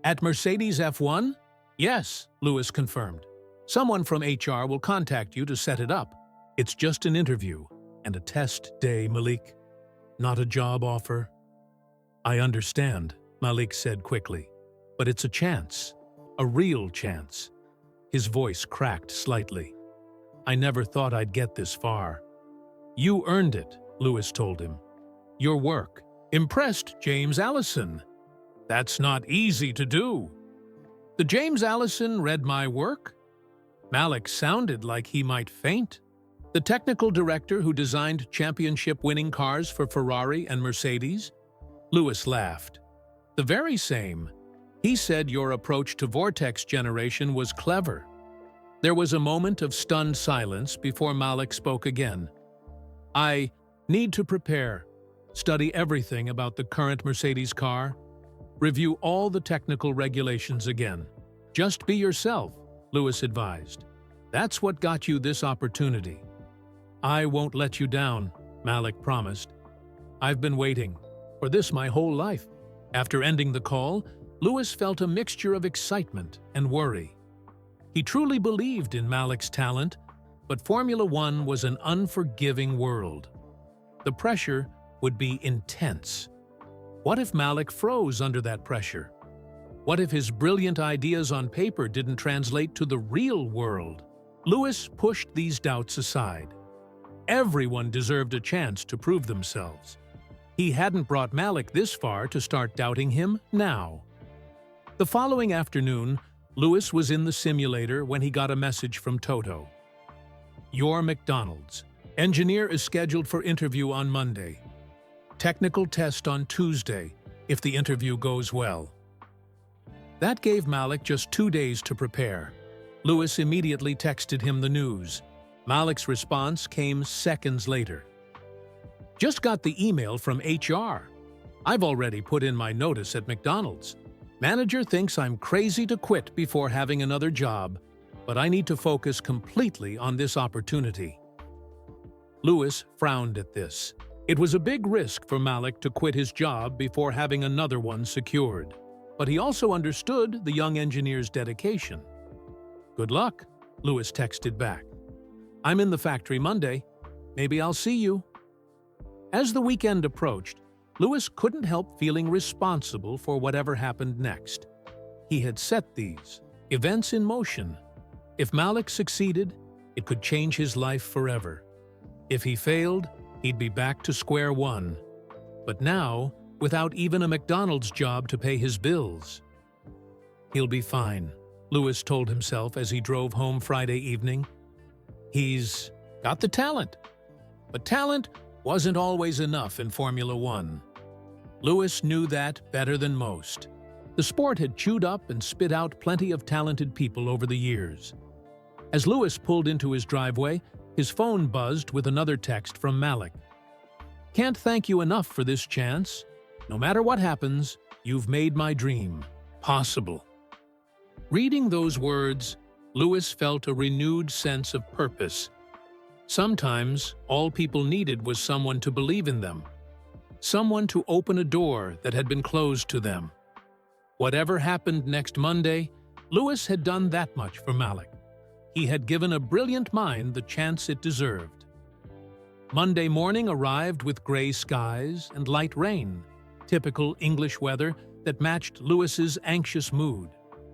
At Mercedes F1? Yes, Lewis confirmed. Someone from HR will contact you to set it up. It's just an interview and a test day, Malik. Not a job offer. I understand, Malik said quickly. But it's a chance. A real chance. His voice cracked slightly. I never thought I'd get this far. You earned it, Lewis told him. Your work impressed James Allison. That's not easy to do. The James Allison read my work? Malik sounded like he might faint. The technical director who designed championship-winning cars for Ferrari and Mercedes? Lewis laughed. The very same. He said your approach to vortex generation was clever. There was a moment of stunned silence before Malik spoke again. I need to prepare, study everything about the current Mercedes car, review all the technical regulations again. Just be yourself, Lewis advised. That's what got you this opportunity. I won't let you down, Malik promised. I've been waiting for this my whole life. After ending the call, Lewis felt a mixture of excitement and worry. He truly believed in Malik's talent, but Formula One was an unforgiving world. The pressure would be intense. What if Malik froze under that pressure? What if his brilliant ideas on paper didn't translate to the real world? Lewis pushed these doubts aside. Everyone deserved a chance to prove themselves. He hadn't brought Malik this far to start doubting him now. The following afternoon, Lewis was in the simulator when he got a message from Toto. Your McDonald's. Engineer is scheduled for interview on Monday. Technical test on Tuesday, if the interview goes well. That gave Malik just 2 days to prepare. Lewis immediately texted him the news. Malik's response came seconds later. Just got the email from HR. I've already put in my notice at McDonald's. Manager thinks I'm crazy to quit before having another job, but I need to focus completely on this opportunity. Lewis frowned at this. It was a big risk for Malik to quit his job before having another one secured. But he also understood the young engineer's dedication. Good luck, Lewis texted back. I'm in the factory Monday. Maybe I'll see you. As the weekend approached, Lewis couldn't help feeling responsible for whatever happened next. He had set these events in motion. If Malik succeeded, it could change his life forever. If he failed, he'd be back to square one. But now, without even a McDonald's job to pay his bills. He'll be fine, Lewis told himself as he drove home Friday evening. He's got the talent. But talent wasn't always enough in Formula One. Lewis knew that better than most. The sport had chewed up and spit out plenty of talented people over the years. As Lewis pulled into his driveway, his phone buzzed with another text from Malik. "Can't thank you enough for this chance. No matter what happens, you've made my dream possible." Reading those words, Lewis felt a renewed sense of purpose. Sometimes, all people needed was someone to believe in them, someone to open a door that had been closed to them. Whatever happened next Monday, Lewis had done that much for Malik. He had given a brilliant mind the chance it deserved. Monday morning arrived with gray skies and light rain, typical English weather that matched Lewis's anxious mood.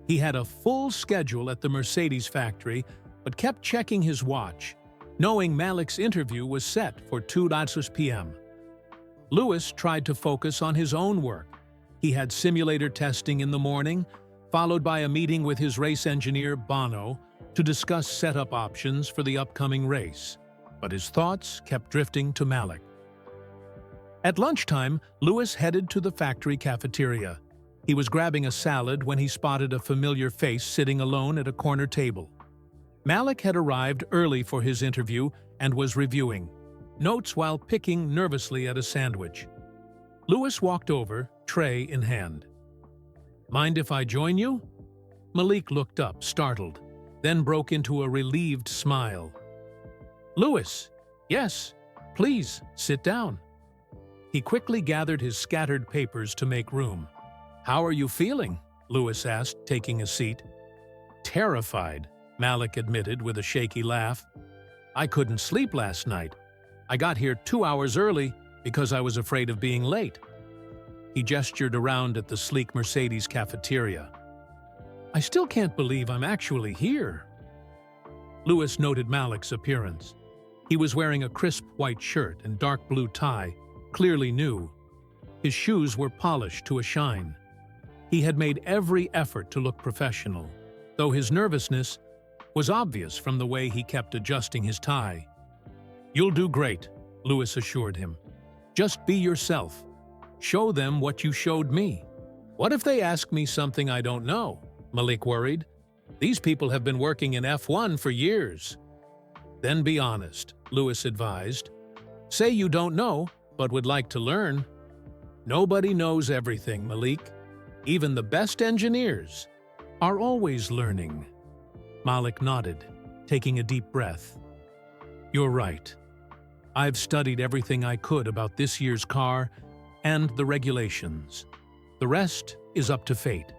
He had a full schedule at the Mercedes factory, but kept checking his watch, knowing Malik's interview was set for 2 p.m. Lewis tried to focus on his own work. He had simulator testing in the morning, followed by a meeting with his race engineer, Bono, to discuss setup options for the upcoming race. But his thoughts kept drifting to Malik. At lunchtime, Lewis headed to the factory cafeteria. He was grabbing a salad when he spotted a familiar face sitting alone at a corner table. Malik had arrived early for his interview and was reviewing notes while picking nervously at a sandwich. Lewis walked over, tray in hand. "Mind if I join you?" Malik looked up, startled, then broke into a relieved smile. "Lewis, yes, please, sit down." He quickly gathered his scattered papers to make room. "How are you feeling?" Lewis asked, taking a seat. "Terrified," Malik admitted with a shaky laugh. "I couldn't sleep last night. I got here 2 hours early because I was afraid of being late." He gestured around at the sleek Mercedes cafeteria. "I still can't believe I'm actually here." Lewis noted Malik's appearance. He was wearing a crisp white shirt and dark blue tie, clearly new. His shoes were polished to a shine. He had made every effort to look professional, though his nervousness was obvious from the way he kept adjusting his tie. "You'll do great," Lewis assured him. "Just be yourself. Show them what you showed me." "What if they ask me something I don't know?" Malik worried. "These people have been working in F1 for years." "Then be honest," Lewis advised. "Say you don't know, but would like to learn." "Nobody knows everything, Malik. Even the best engineers are always learning." Malik nodded, taking a deep breath. "You're right. I've studied everything I could about this year's car and the regulations. The rest is up to fate."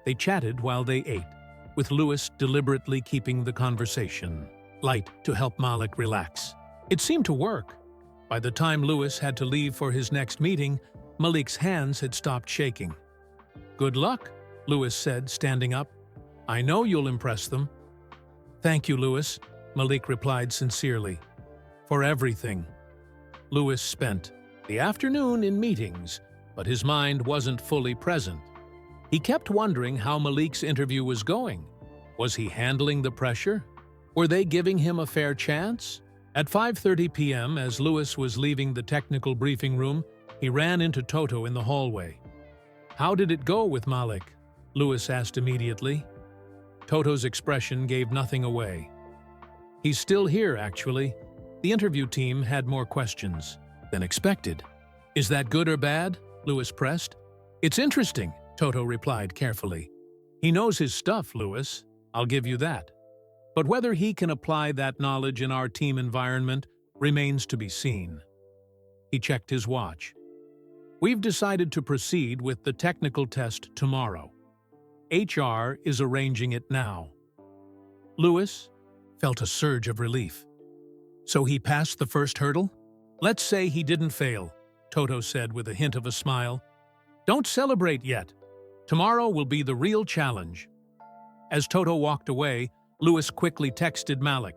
They chatted while they ate, with Lewis deliberately keeping the conversation light to help Malik relax. It seemed to work. By the time Lewis had to leave for his next meeting, Malik's hands had stopped shaking. "Good luck," Lewis said, standing up. "I know you'll impress them." "Thank you, Lewis," Malik replied sincerely. "For everything." Lewis spent the afternoon in meetings, but his mind wasn't fully present. He kept wondering how Malik's interview was going. Was he handling the pressure? Were they giving him a fair chance? At 5:30 p.m., as Lewis was leaving the technical briefing room, he ran into Toto in the hallway. "How did it go with Malik?" Lewis asked immediately. Toto's expression gave nothing away. "He's still here, actually. The interview team had more questions than expected." "Is that good or bad?" Lewis pressed. "It's interesting," Toto replied carefully. "He knows his stuff, Lewis. I'll give you that. But whether he can apply that knowledge in our team environment remains to be seen." He checked his watch. "We've decided to proceed with the technical test tomorrow. HR is arranging it now." Lewis felt a surge of relief. "So he passed the first hurdle?" "Let's say he didn't fail," Toto said with a hint of a smile. "Don't celebrate yet. Tomorrow will be the real challenge." As Toto walked away, Lewis quickly texted Malik.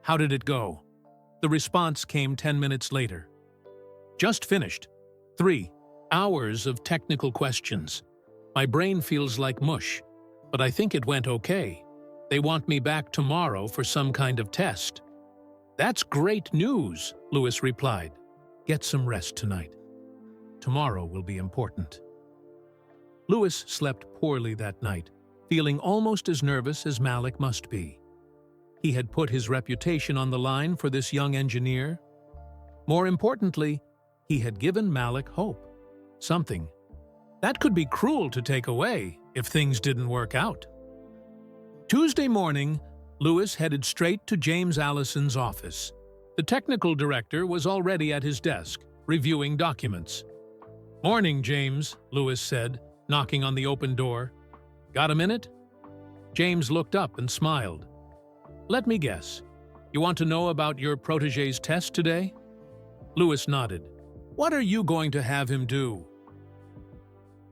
"How did it go?" The response came 10 minutes later. "Just finished. 3 hours of technical questions. My brain feels like mush, but I think it went okay. They want me back tomorrow for some kind of test." "That's great news," Lewis replied. "Get some rest tonight. Tomorrow will be important." Lewis slept poorly that night, feeling almost as nervous as Malik must be. he had put his reputation on the line for this young engineer. More importantly, he had given Malik hope. Something that could be cruel to take away if things didn't work out. Tuesday morning, Lewis headed straight to James Allison's office. The technical director was already at his desk, reviewing documents. "Morning, James," Lewis said, knocking on the open door. "Got a minute?" James looked up and smiled. "Let me guess. You want to know about your protégé's test today?" Lewis nodded. "What are you going to have him do?"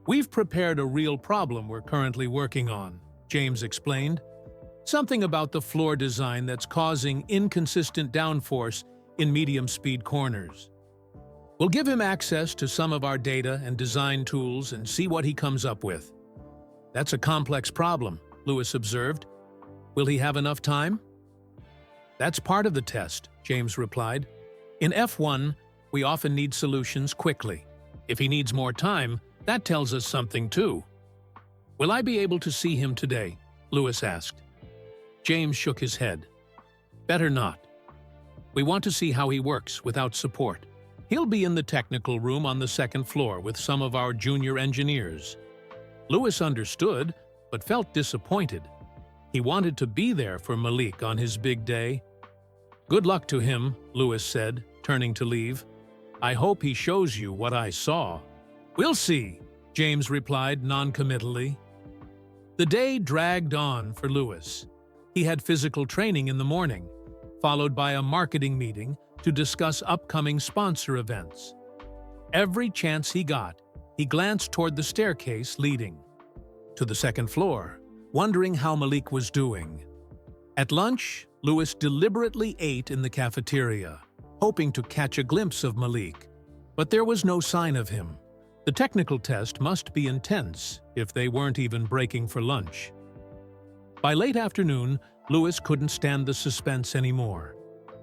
"We've prepared a real problem we're currently working on," James explained. "Something about the floor design that's causing inconsistent downforce in medium-speed corners. We'll give him access to some of our data and design tools and see what he comes up with." "That's a complex problem," Lewis observed. "Will he have enough time?" "That's part of the test," James replied. "In F1, we often need solutions quickly. If he needs more time, that tells us something too." "Will I be able to see him today?" Lewis asked. James shook his head. "Better not. We want to see how he works without support. He'll be in the technical room on the second floor with some of our junior engineers." Lewis understood, but felt disappointed. He wanted to be there for Malik on his big day. "Good luck to him," Lewis said, turning to leave. "I hope he shows you what I saw." "We'll see," James replied noncommittally. The day dragged on for Lewis. He had physical training in the morning, followed by a marketing meeting to discuss upcoming sponsor events. Every chance he got, he glanced toward the staircase leading to the second floor, wondering how Malik was doing. At lunch, Lewis deliberately ate in the cafeteria, hoping to catch a glimpse of Malik, but there was no sign of him. The technical test must be intense if they weren't even breaking for lunch. By late afternoon, Lewis couldn't stand the suspense anymore.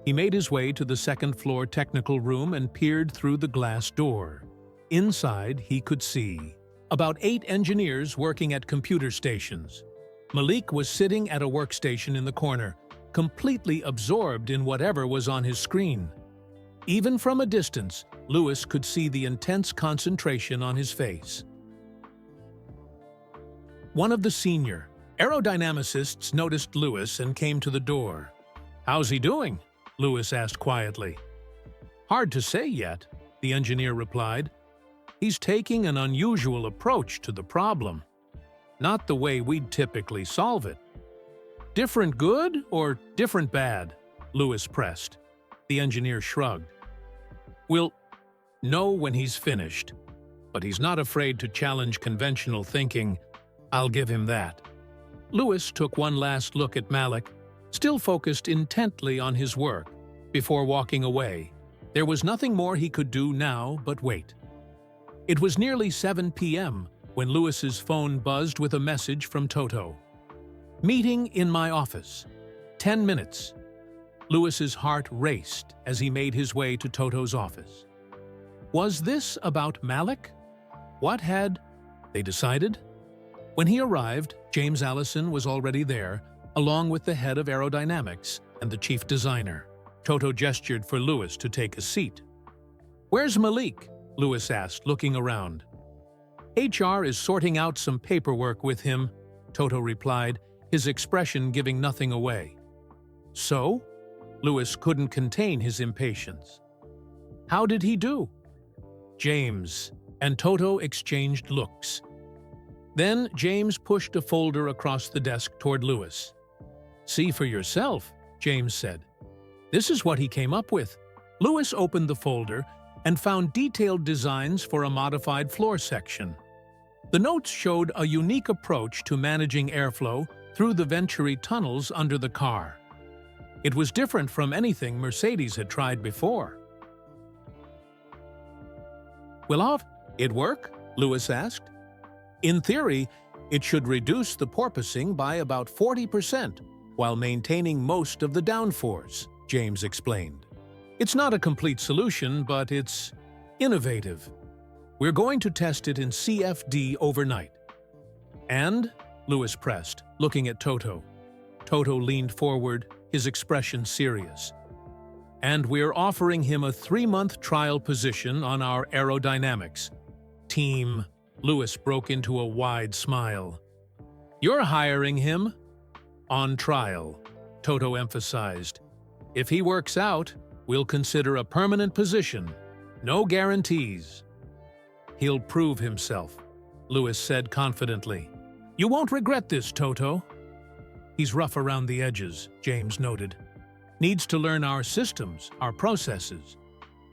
He made his way to the second-floor technical room and peered through the glass door. Inside, he could see about 8 engineers working at computer stations. Malik was sitting at a workstation in the corner, completely absorbed in whatever was on his screen. Even from a distance, Lewis could see the intense concentration on his face. One of the senior aerodynamicists noticed Lewis and came to the door. "How's he doing?" Lewis asked quietly. "Hard to say yet," the engineer replied. "He's taking an unusual approach to the problem. Not the way we'd typically solve it." "Different good or different bad?" Lewis pressed. The engineer shrugged. "We'll know when he's finished, but he's not afraid to challenge conventional thinking. I'll give him that." Lewis took one last look at Malik, still focused intently on his work, before walking away. There was nothing more he could do now but wait. It was nearly 7 p.m. when Lewis's phone buzzed with a message from Toto. "Meeting in my office. 10 minutes." Lewis's heart raced as he made his way to Toto's office. Was this about Malik? What had they decided? When he arrived, James Allison was already there, along with the head of aerodynamics and the chief designer. Toto gestured for Lewis to take a seat. "Where's Malik?" Lewis asked, looking around. "HR is sorting out some paperwork with him," Toto replied, his expression giving nothing away. "So?" Lewis couldn't contain his impatience. "How did he do?" James and Toto exchanged looks. Then James pushed a folder across the desk toward Lewis. "See for yourself," James said. "This is what he came up with." Lewis opened the folder and found detailed designs for a modified floor section. The notes showed a unique approach to managing airflow through the Venturi tunnels under the car. It was different from anything Mercedes had tried before. "Will it work?" Lewis asked. "In theory, it should reduce the porpoising by about 40% while maintaining most of the downforce," James explained. "It's not a complete solution, but it's innovative. We're going to test it in CFD overnight." "And?" Lewis pressed, looking at Toto. Toto leaned forward, his expression serious. "And we're offering him a 3-month trial position on our aerodynamics team." Lewis broke into a wide smile. "You're hiring him?" "On trial," Toto emphasized. "If he works out, we'll consider a permanent position. No guarantees." "He'll prove himself," Lewis said confidently. "You won't regret this, Toto." "He's rough around the edges," James noted. "Needs to learn our systems, our processes.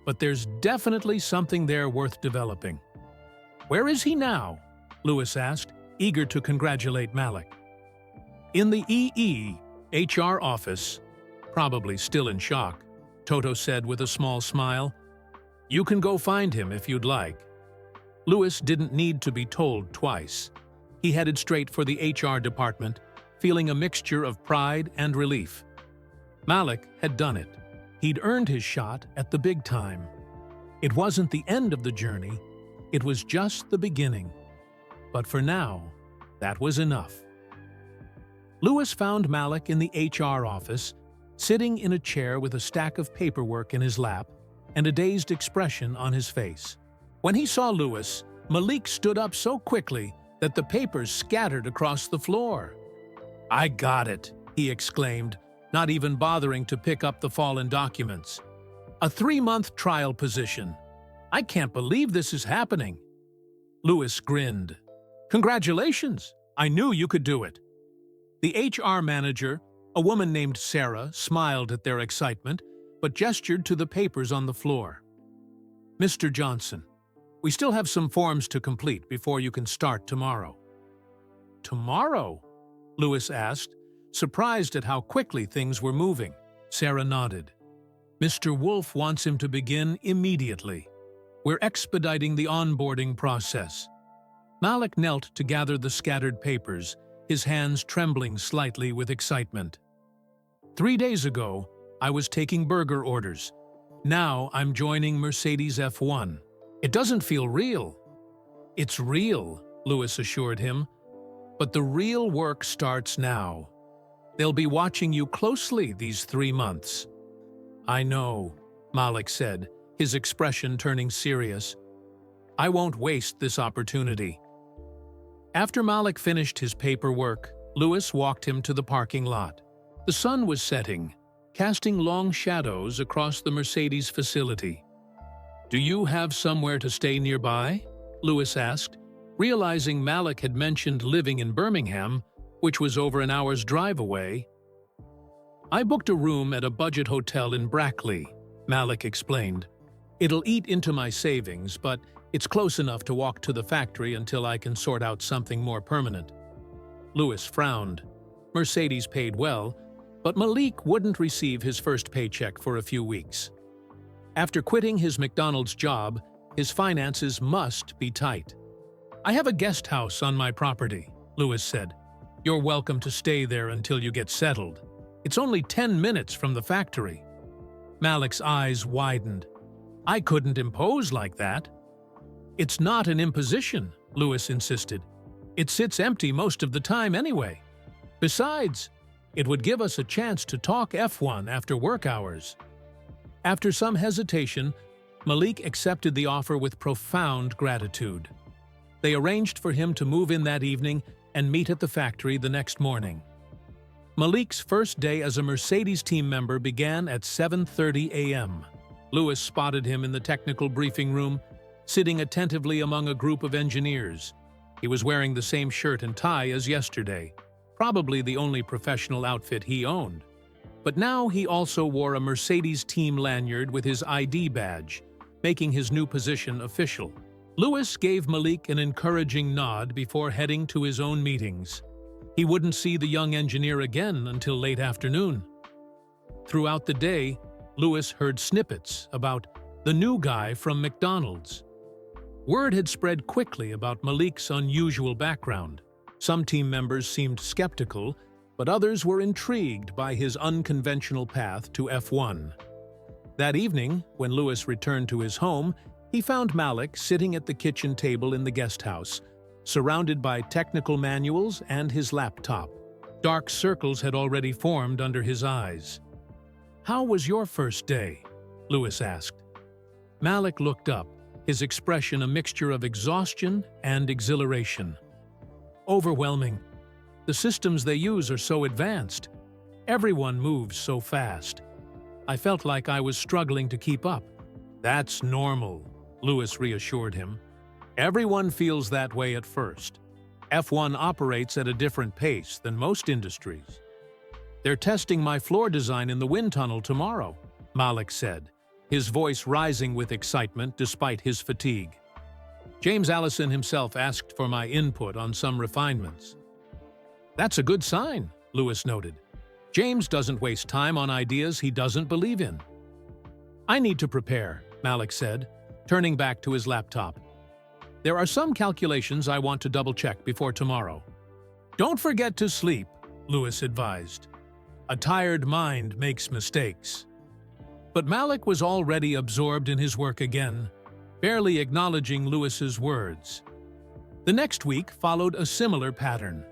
But there's definitely something there worth developing." "Where is he now?" Lewis asked, eager to congratulate Malik. "In the HR office, probably still in shock," Toto said with a small smile. "You can go find him if you'd like." Lewis didn't need to be told twice. He headed straight for the HR department, feeling a mixture of pride and relief. Malik had done it. He'd earned his shot at the big time. It wasn't the end of the journey, it was just the beginning. But for now, that was enough. Lewis found Malik in the HR office, sitting in a chair with a stack of paperwork in his lap and a dazed expression on his face. When he saw Lewis, Malik stood up so quickly that the papers scattered across the floor. "I got it," he exclaimed, not even bothering to pick up the fallen documents. "A 3-month trial position. I can't believe this is happening." Lewis grinned. "Congratulations! I knew you could do it." The HR manager, a woman named Sarah, smiled at their excitement, but gestured to the papers on the floor. "Mr. Johnson, we still have some forms to complete before you can start tomorrow." "Tomorrow?" Lewis asked, surprised at how quickly things were moving. Sarah nodded. "Mr. Wolf wants him to begin immediately. We're expediting the onboarding process." Malik knelt to gather the scattered papers, his hands trembling slightly with excitement. "3 days ago, I was taking burger orders. Now I'm joining Mercedes F1. It doesn't feel real." "It's real," Lewis assured him. "But the real work starts now. They'll be watching you closely these 3 months." "I know," Malik said, his expression turning serious. "I won't waste this opportunity." After Malik finished his paperwork, Lewis walked him to the parking lot. The sun was setting, casting long shadows across the Mercedes facility. "Do you have somewhere to stay nearby?" Lewis asked, realizing Malik had mentioned living in Birmingham, which was over an hour's drive away. "I booked a room at a budget hotel in Brackley," Malik explained. "It'll eat into my savings, but it's close enough to walk to the factory until I can sort out something more permanent." Lewis frowned. Mercedes paid well, but Malik wouldn't receive his first paycheck for a few weeks. After quitting his McDonald's job, his finances must be tight. "I have a guest house on my property," Lewis said. "You're welcome to stay there until you get settled. It's only 10 minutes from the factory." Malik's eyes widened. "I couldn't impose like that." "It's not an imposition," Lewis insisted. "It sits empty most of the time anyway. Besides, it would give us a chance to talk F1 after work hours." After some hesitation, Malik accepted the offer with profound gratitude. They arranged for him to move in that evening and meet at the factory the next morning. Malik's first day as a Mercedes team member began at 7:30 a.m. Lewis spotted him in the technical briefing room, sitting attentively among a group of engineers. He was wearing the same shirt and tie as yesterday, probably the only professional outfit he owned. But now he also wore a Mercedes team lanyard with his ID badge, making his new position official. Lewis gave Malik an encouraging nod before heading to his own meetings. He wouldn't see the young engineer again until late afternoon. Throughout the day, Lewis heard snippets about the new guy from McDonald's. Word had spread quickly about Malik's unusual background. Some team members seemed skeptical, but others were intrigued by his unconventional path to F1. That evening, when Lewis returned to his home, he found Malik sitting at the kitchen table in the guest house, surrounded by technical manuals and his laptop. Dark circles had already formed under his eyes. "How was your first day?" Lewis asked. Malik looked up, his expression a mixture of exhaustion and exhilaration. "Overwhelming. The systems they use are so advanced. Everyone moves so fast. I felt like I was struggling to keep up." "That's normal," Lewis reassured him. "Everyone feels that way at first. F1 operates at a different pace than most industries." "They're testing my floor design in the wind tunnel tomorrow," Malik said, his voice rising with excitement despite his fatigue. "James Allison himself asked for my input on some refinements." "That's a good sign," Lewis noted. "James doesn't waste time on ideas he doesn't believe in." "I need to prepare," Malik said, turning back to his laptop. "There are some calculations I want to double-check before tomorrow." "Don't forget to sleep," Lewis advised. "A tired mind makes mistakes." But Malik was already absorbed in his work again, barely acknowledging Lewis's words. The next week followed a similar pattern.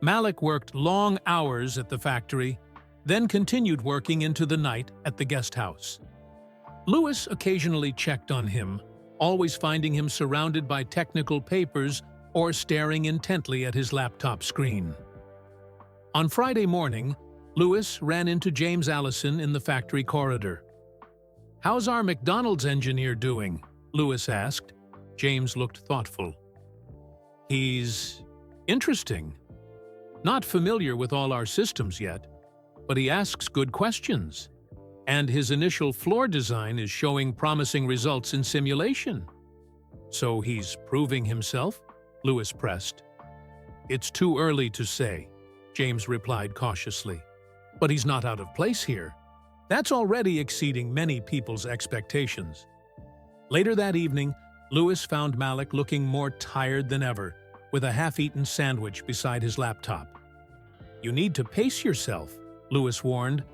Malik worked long hours at the factory, then continued working into the night at the guest house. Lewis occasionally checked on him, always finding him surrounded by technical papers or staring intently at his laptop screen. On Friday morning, Lewis ran into James Allison in the factory corridor. "How's our McDonald's engineer doing?" Lewis asked. James looked thoughtful. "He's interesting. Not familiar with all our systems yet, but he asks good questions. And his initial floor design is showing promising results in simulation." "So he's proving himself?" Lewis pressed. "It's too early to say," James replied cautiously. "But he's not out of place here. That's already exceeding many people's expectations." Later that evening, Lewis found Malik looking more tired than ever, with a half-eaten sandwich beside his laptop. "You need to pace yourself," Lewis warned.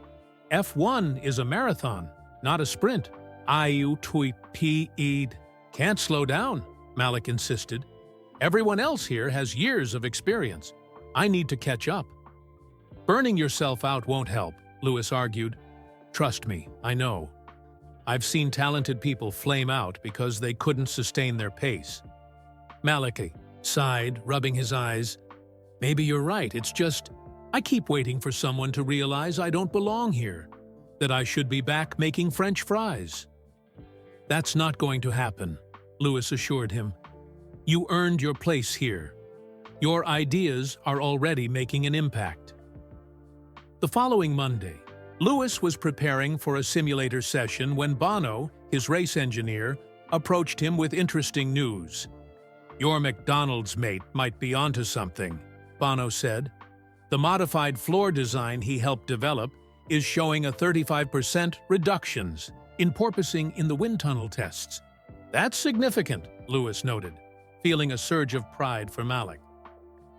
"F1 is a marathon, not a sprint." "Can't slow down," Malik insisted. "Everyone else here has years of experience. I need to catch up." "Burning yourself out won't help," Lewis argued. "Trust me, I know. I've seen talented people flame out because they couldn't sustain their pace." Malik sighed, rubbing his eyes. "Maybe you're right, it's just I keep waiting for someone to realize I don't belong here, that I should be back making French fries." "That's not going to happen," Lewis assured him. "You earned your place here. Your ideas are already making an impact." The following Monday, Lewis was preparing for a simulator session when Bono, his race engineer, approached him with interesting news. "Your McDonald's mate might be onto something," Bono said. "The modified floor design he helped develop is showing a 35% reductions in porpoising in the wind tunnel tests." "That's significant," Lewis noted, feeling a surge of pride for Malik.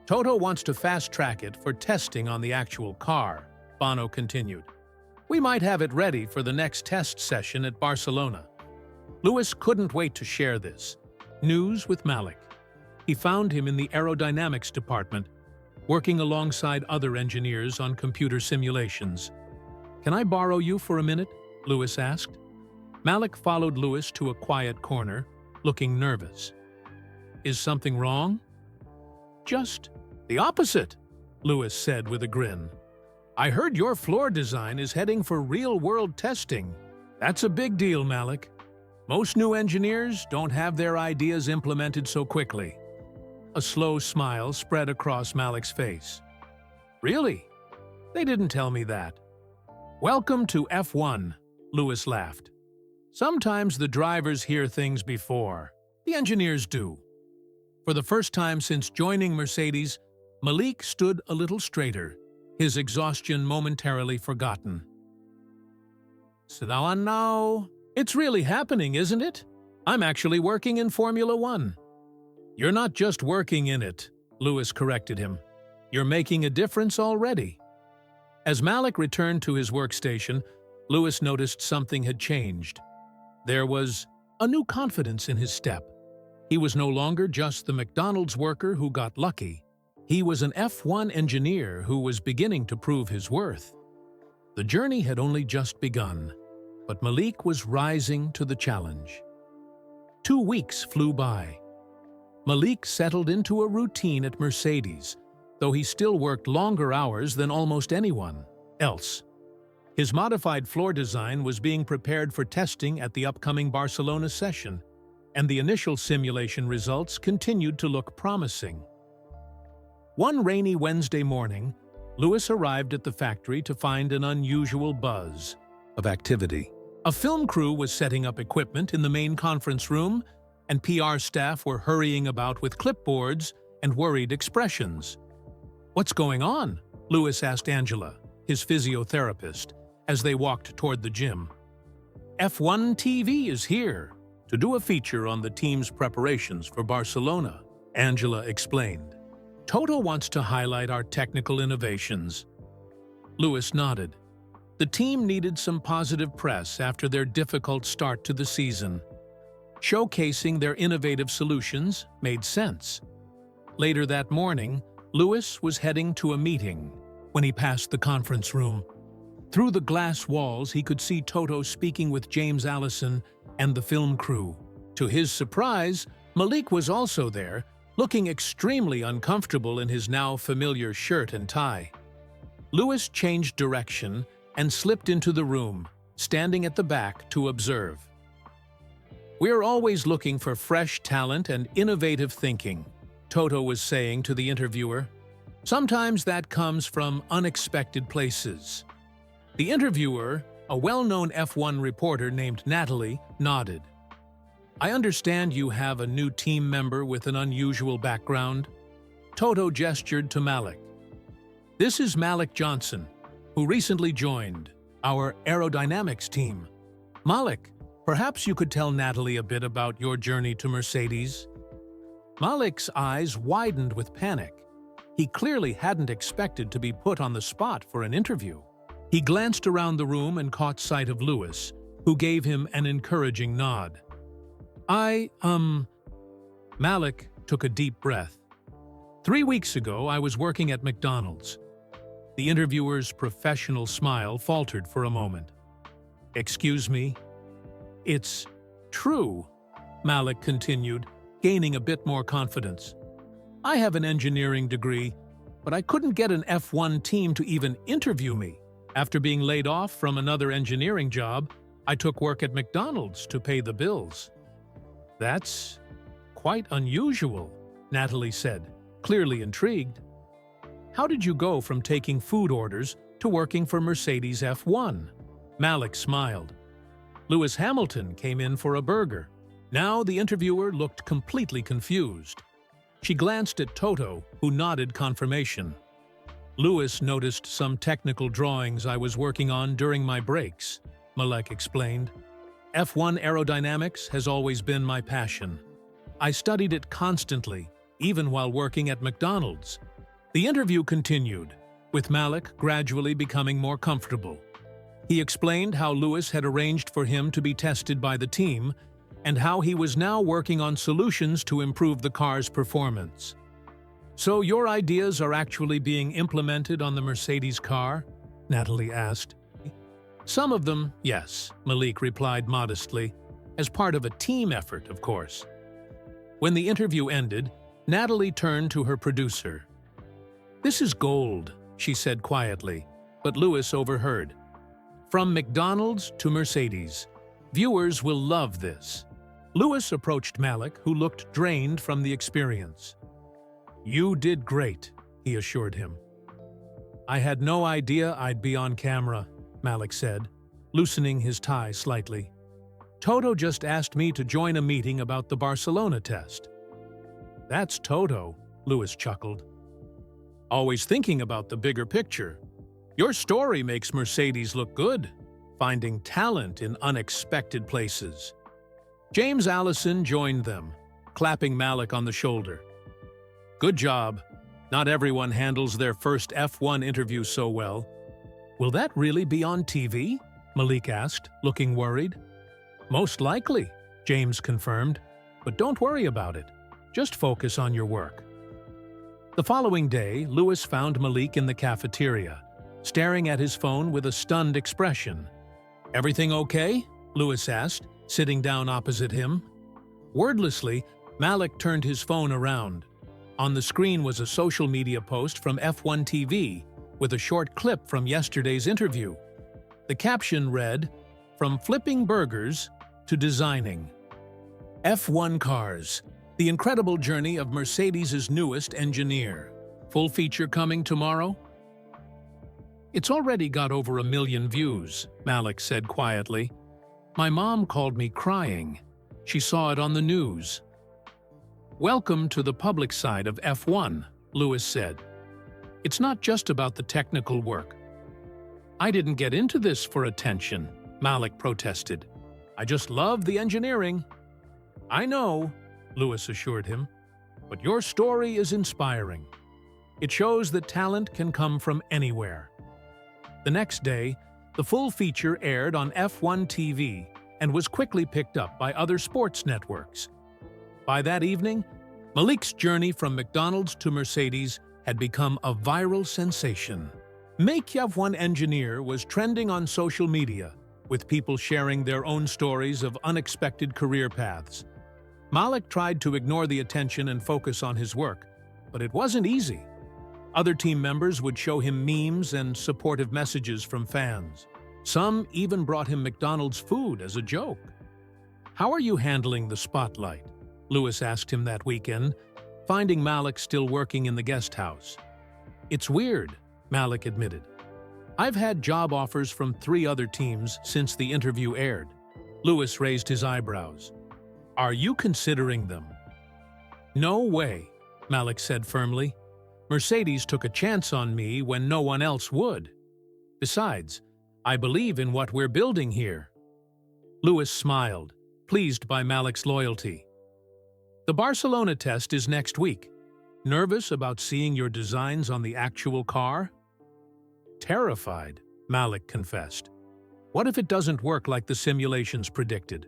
"Toto wants to fast-track it for testing on the actual car," Bono continued. "We might have it ready for the next test session at Barcelona." Lewis couldn't wait to share this news with Malik. He found him in the aerodynamics department, working alongside other engineers on computer simulations. "Can I borrow you for a minute?" Lewis asked. Malik followed Lewis to a quiet corner, looking nervous. "Is something wrong?" "Just the opposite," Lewis said with a grin. "I heard your floor design is heading for real-world testing. That's a big deal, Malik. Most new engineers don't have their ideas implemented so quickly." A slow smile spread across Malik's face. "Really? They didn't tell me that." "Welcome to F1, Lewis laughed. "Sometimes the drivers hear things before the engineers do." For the first time since joining Mercedes, Malik stood a little straighter, his exhaustion momentarily forgotten. "So now, it's really happening, isn't it? I'm actually working in Formula One." "You're not just working in it," Lewis corrected him. "You're making a difference already." As Malik returned to his workstation, Lewis noticed something had changed. There was a new confidence in his step. He was no longer just the McDonald's worker who got lucky. He was an F1 engineer who was beginning to prove his worth. The journey had only just begun, but Malik was rising to the challenge. 2 weeks flew by. Malik settled into a routine at Mercedes, though he still worked longer hours than almost anyone else. His modified floor design was being prepared for testing at the upcoming Barcelona session, and the initial simulation results continued to look promising. One rainy Wednesday morning, Lewis arrived at the factory to find an unusual buzz of activity. A film crew was setting up equipment in the main conference room, and PR staff were hurrying about with clipboards and worried expressions. "What's going on?" Lewis asked Angela, his physiotherapist, as they walked toward the gym. "F1 TV is here to do a feature on the team's preparations for Barcelona," Angela explained. "Toto wants to highlight our technical innovations." Lewis nodded. The team needed some positive press after their difficult start to the season. Showcasing their innovative solutions made sense. Later that morning, Lewis was heading to a meeting when he passed the conference room. Through the glass walls, he could see Toto speaking with James Allison and the film crew. To his surprise, Malik was also there, looking extremely uncomfortable in his now familiar shirt and tie. Lewis changed direction and slipped into the room, standing at the back to observe. "We're always looking for fresh talent and innovative thinking," Toto was saying to the interviewer. "Sometimes that comes from unexpected places." The interviewer, a well-known F1 reporter named Natalie, nodded. "I understand you have a new team member with an unusual background." Toto gestured to Malik. "This is Malik Johnson, who recently joined our aerodynamics team. Malik, perhaps you could tell Natalie a bit about your journey to Mercedes?" Malik's eyes widened with panic. He clearly hadn't expected to be put on the spot for an interview. He glanced around the room and caught sight of Lewis, who gave him an encouraging nod. Malik took a deep breath. 3 weeks ago, I was working at McDonald's." The interviewer's professional smile faltered for a moment. "Excuse me?" "It's true," Malik continued, gaining a bit more confidence. "I have an engineering degree, but I couldn't get an F1 team to even interview me. After being laid off from another engineering job, I took work at McDonald's to pay the bills." "That's quite unusual," Natalie said, clearly intrigued. "How did you go from taking food orders to working for Mercedes F1? Malik smiled. "Lewis Hamilton came in for a burger." Now the interviewer looked completely confused. She glanced at Toto, who nodded confirmation. "Lewis noticed some technical drawings I was working on during my breaks," Malik explained. "F1 aerodynamics has always been my passion. I studied it constantly, even while working at McDonald's." The interview continued, with Malik gradually becoming more comfortable. He explained how Lewis had arranged for him to be tested by the team and how he was now working on solutions to improve the car's performance. "So your ideas are actually being implemented on the Mercedes car?" Natalie asked. "Some of them, yes," Malik replied modestly, "as part of a team effort, of course." When the interview ended, Natalie turned to her producer. "This is gold," she said quietly, but Lewis overheard. "From McDonald's to Mercedes. Viewers will love this." Lewis approached Malik, who looked drained from the experience. "You did great," he assured him. "I had no idea I'd be on camera," Malik said, loosening his tie slightly. "Toto just asked me to join a meeting about the Barcelona test." "That's Toto," Lewis chuckled. "Always thinking about the bigger picture. Your story makes Mercedes look good, finding talent in unexpected places." James Allison joined them, clapping Malik on the shoulder. "Good job. Not everyone handles their first F1 interview so well." "Will that really be on TV?" Malik asked, looking worried. "Most likely," James confirmed, "but don't worry about it. Just focus on your work." The following day, Lewis found Malik in the cafeteria, staring at his phone with a stunned expression. "Everything okay?" Lewis asked, sitting down opposite him. Wordlessly, Malik turned his phone around. On the screen was a social media post from F1 TV with a short clip from yesterday's interview. The caption read, "From flipping burgers to designing." F1 cars, the incredible journey of Mercedes' newest engineer. Full feature coming tomorrow? "It's already got over 1 million views," Malik said quietly. "My mom called me crying. She saw it on the news." "Welcome to the public side of F1, Lewis said. "It's not just about the technical work." "I didn't get into this for attention," Malik protested. "I just love the engineering." "I know," Lewis assured him, "but your story is inspiring. It shows that talent can come from anywhere." The next day, the full feature aired on F1 TV and was quickly picked up by other sports networks. By that evening, Malik's journey from McDonald's to Mercedes had become a viral sensation. Make F1 Engineer was trending on social media, with people sharing their own stories of unexpected career paths. Malik tried to ignore the attention and focus on his work, but it wasn't easy. Other team members would show him memes and supportive messages from fans. Some even brought him McDonald's food as a joke. "How are you handling the spotlight?" Lewis asked him that weekend, finding Malik still working in the guest house. "It's weird," Malik admitted. "I've had job offers from 3 other teams since the interview aired." Lewis raised his eyebrows. "Are you considering them?" "No way," Malik said firmly. "Mercedes took a chance on me when no one else would. Besides, I believe in what we're building here." Lewis smiled, pleased by Malik's loyalty. "The Barcelona test is next week. Nervous about seeing your designs on the actual car?" "Terrified," Malik confessed. "What if it doesn't work like the simulations predicted?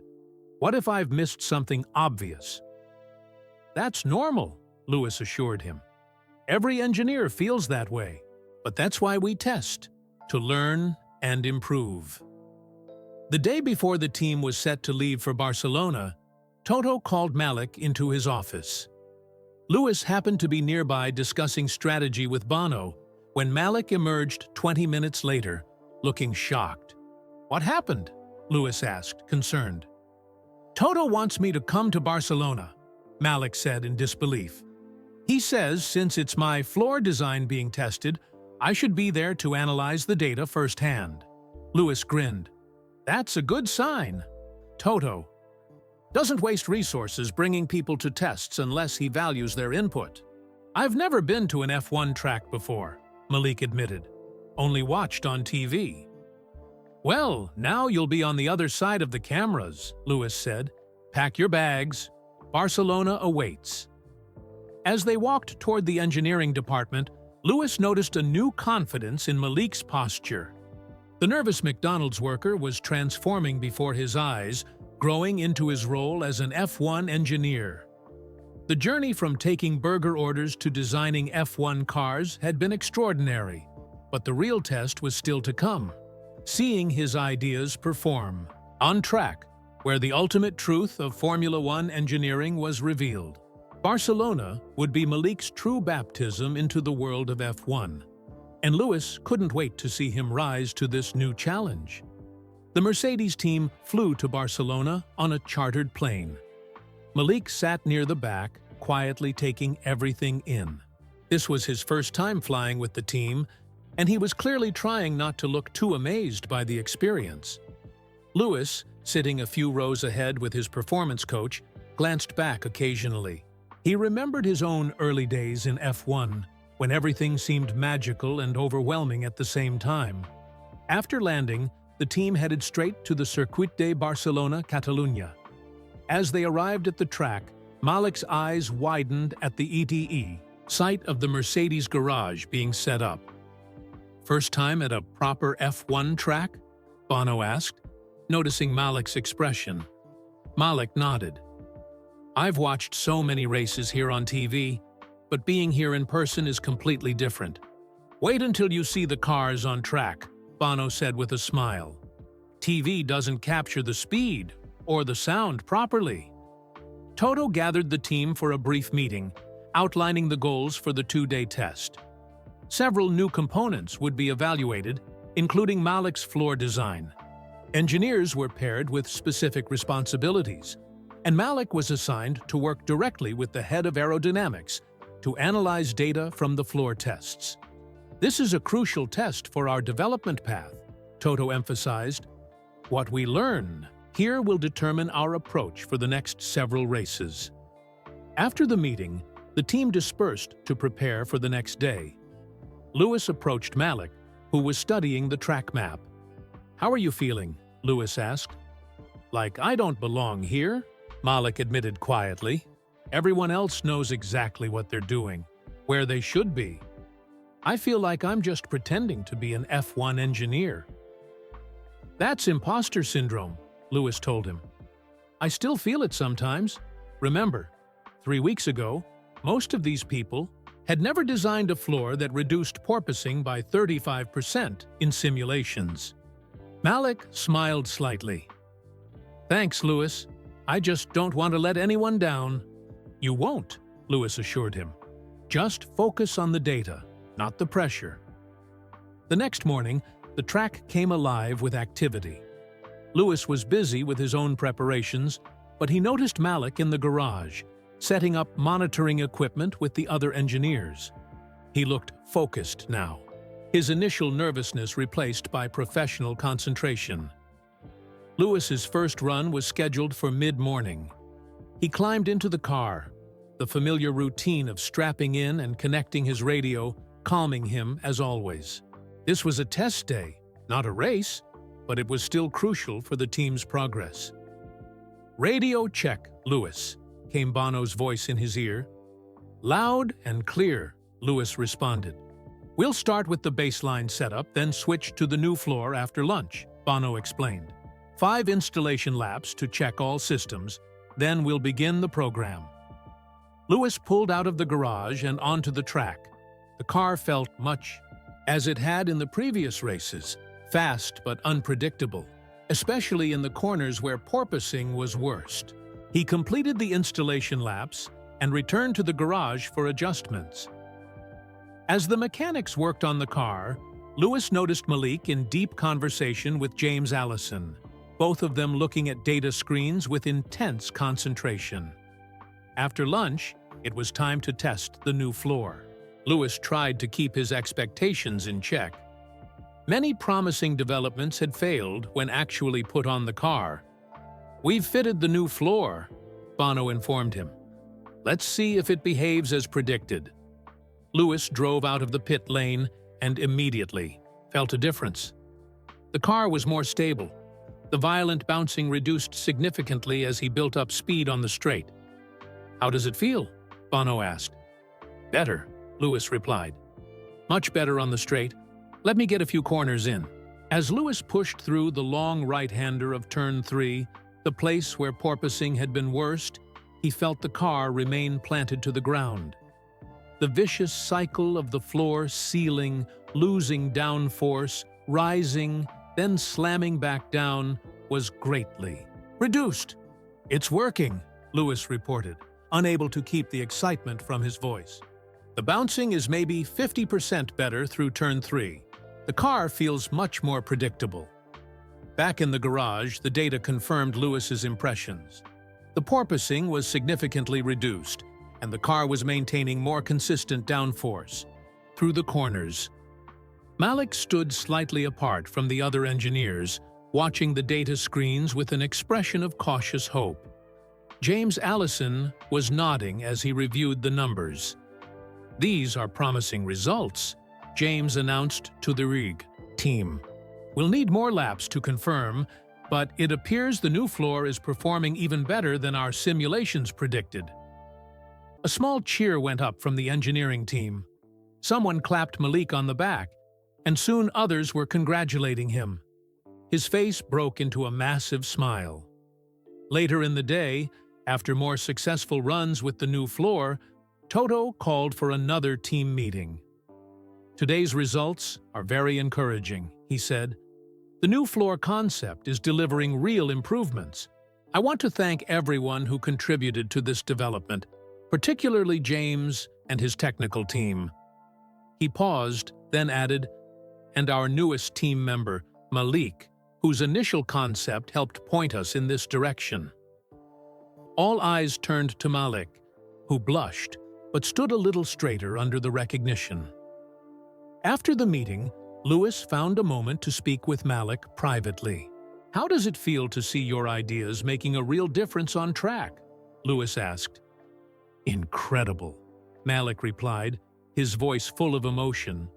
What if I've missed something obvious?" "That's normal," Lewis assured him. "Every engineer feels that way, but that's why we test, to learn and improve." The day before the team was set to leave for Barcelona, Toto called Malik into his office. Lewis happened to be nearby discussing strategy with Bono when Malik emerged 20 minutes later, looking shocked. "What happened?" Lewis asked, concerned. "Toto wants me to come to Barcelona," Malik said in disbelief. "He says since it's my floor design being tested, I should be there to analyze the data firsthand." Lewis grinned. "That's a good sign. Toto doesn't waste resources bringing people to tests unless he values their input." "I've never been to an F1 track before," Malik admitted. "Only watched on TV." "Well, now you'll be on the other side of the cameras," Lewis said. "Pack your bags. Barcelona awaits." As they walked toward the engineering department, Lewis noticed a new confidence in Malik's posture. The nervous McDonald's worker was transforming before his eyes, growing into his role as an F1 engineer. The journey from taking burger orders to designing F1 cars had been extraordinary, but the real test was still to come. Seeing his ideas perform on track, where the ultimate truth of Formula One engineering was revealed. Barcelona would be Malik's true baptism into the world of F1, and Lewis couldn't wait to see him rise to this new challenge. The Mercedes team flew to Barcelona on a chartered plane. Malik sat near the back, quietly taking everything in. This was his first time flying with the team, and he was clearly trying not to look too amazed by the experience. Lewis, sitting a few rows ahead with his performance coach, glanced back occasionally. He remembered his own early days in F1, when everything seemed magical and overwhelming at the same time. After landing, the team headed straight to the Circuit de Barcelona, Catalunya. As they arrived at the track, Malik's eyes widened at the ETE, site of the Mercedes garage being set up. "First time at a proper F1 track?" Bono asked, noticing Malik's expression. Malik nodded. "I've watched so many races here on TV. but being here in person is completely different. Wait until you see the cars on track, Bono said with a smile. TV doesn't capture the speed or the sound properly. Toto gathered the team for a brief meeting, outlining the goals for the two-day test. Several new components would be evaluated, including Malik's floor design. Engineers were paired with specific responsibilities, and Malik was assigned to work directly with the head of aerodynamics to analyze data from the floor tests. This is a crucial test for our development path, Toto emphasized. What we learn here will determine our approach for the next several races. After the meeting, the team dispersed to prepare for the next day. Lewis approached Malik, who was studying the track map. "How are you feeling?" Lewis asked. "Like I don't belong here," Malik admitted quietly. "Everyone else knows exactly what they're doing, where they should be. I feel like I'm just pretending to be an F1 engineer." "That's imposter syndrome," Lewis told him. "I still feel it sometimes. Remember, 3 weeks ago, most of these people had never designed a floor that reduced porpoising by 35% in simulations." Malik smiled slightly. "Thanks, Lewis. I just don't want to let anyone down." "You won't," Lewis assured him. "Just focus on the data, not the pressure." The next morning, the track came alive with activity. Lewis was busy with his own preparations, but he noticed Malik in the garage, setting up monitoring equipment with the other engineers. He looked focused now, his initial nervousness replaced by professional concentration. Lewis's first run was scheduled for mid-morning. He climbed into the car, the familiar routine of strapping in and connecting his radio, calming him as always. This was a test day, not a race, but it was still crucial for the team's progress. "Radio check, Lewis," came Bono's voice in his ear. "Loud and clear," Lewis responded. "We'll start with the baseline setup, then switch to the new floor after lunch," Bono explained. 5 installation laps to check all systems, then we'll begin the program." Lewis pulled out of the garage and onto the track. The car felt much as it had in the previous races, fast but unpredictable, especially in the corners where porpoising was worst. He completed the installation laps and returned to the garage for adjustments. As the mechanics worked on the car, Lewis noticed Malik in deep conversation with James Allison, both of them looking at data screens with intense concentration. After lunch, it was time to test the new floor. Lewis tried to keep his expectations in check. Many promising developments had failed when actually put on the car. "We've fitted the new floor," Bono informed him. "Let's see if it behaves as predicted." Lewis drove out of the pit lane and immediately felt a difference. The car was more stable. The violent bouncing reduced significantly as he built up speed on the straight. "How does it feel?" Bono asked. "Better," Lewis replied. "Much better on the straight. Let me get a few corners in." As Lewis pushed through the long right-hander of Turn 3, the place where porpoising had been worst, he felt the car remain planted to the ground. The vicious cycle of the floor sealing, losing downforce, rising, then slamming back down, was greatly reduced. "It's working," Lewis reported, unable to keep the excitement from his voice. "The bouncing is maybe 50% better through Turn 3. The car feels much more predictable." Back in the garage, the data confirmed Lewis's impressions. The porpoising was significantly reduced, and the car was maintaining more consistent downforce through the corners. Malik stood slightly apart from the other engineers, watching the data screens with an expression of cautious hope. James Allison was nodding as he reviewed the numbers. "These are promising results," James announced to the rig team. "We'll need more laps to confirm, but it appears the new floor is performing even better than our simulations predicted." A small cheer went up from the engineering team. Someone clapped Malik on the back, and soon others were congratulating him. His face broke into a massive smile. Later in the day, after more successful runs with the new floor, Toto called for another team meeting. "Today's results are very encouraging," he said. "The new floor concept is delivering real improvements. I want to thank everyone who contributed to this development, particularly James and his technical team." He paused, then added, "And our newest team member, Malik, whose initial concept helped point us in this direction." All eyes turned to Malik, who blushed, but stood a little straighter under the recognition. After the meeting, Lewis found a moment to speak with Malik privately. "How does it feel to see your ideas making a real difference on track?" Lewis asked. "Incredible," Malik replied, his voice full of emotion.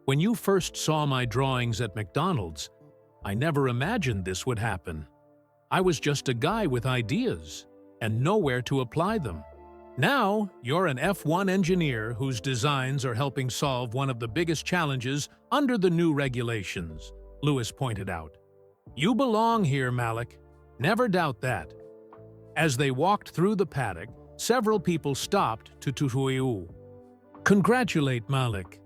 "When you first saw my drawings at McDonald's, I never imagined this would happen. I was just a guy with ideas and nowhere to apply them. Now, you're an F1 engineer whose designs are helping solve one of the biggest challenges under the new regulations," Lewis pointed out. "You belong here, Malik. Never doubt that." As they walked through the paddock, several people stopped to congratulate Malik.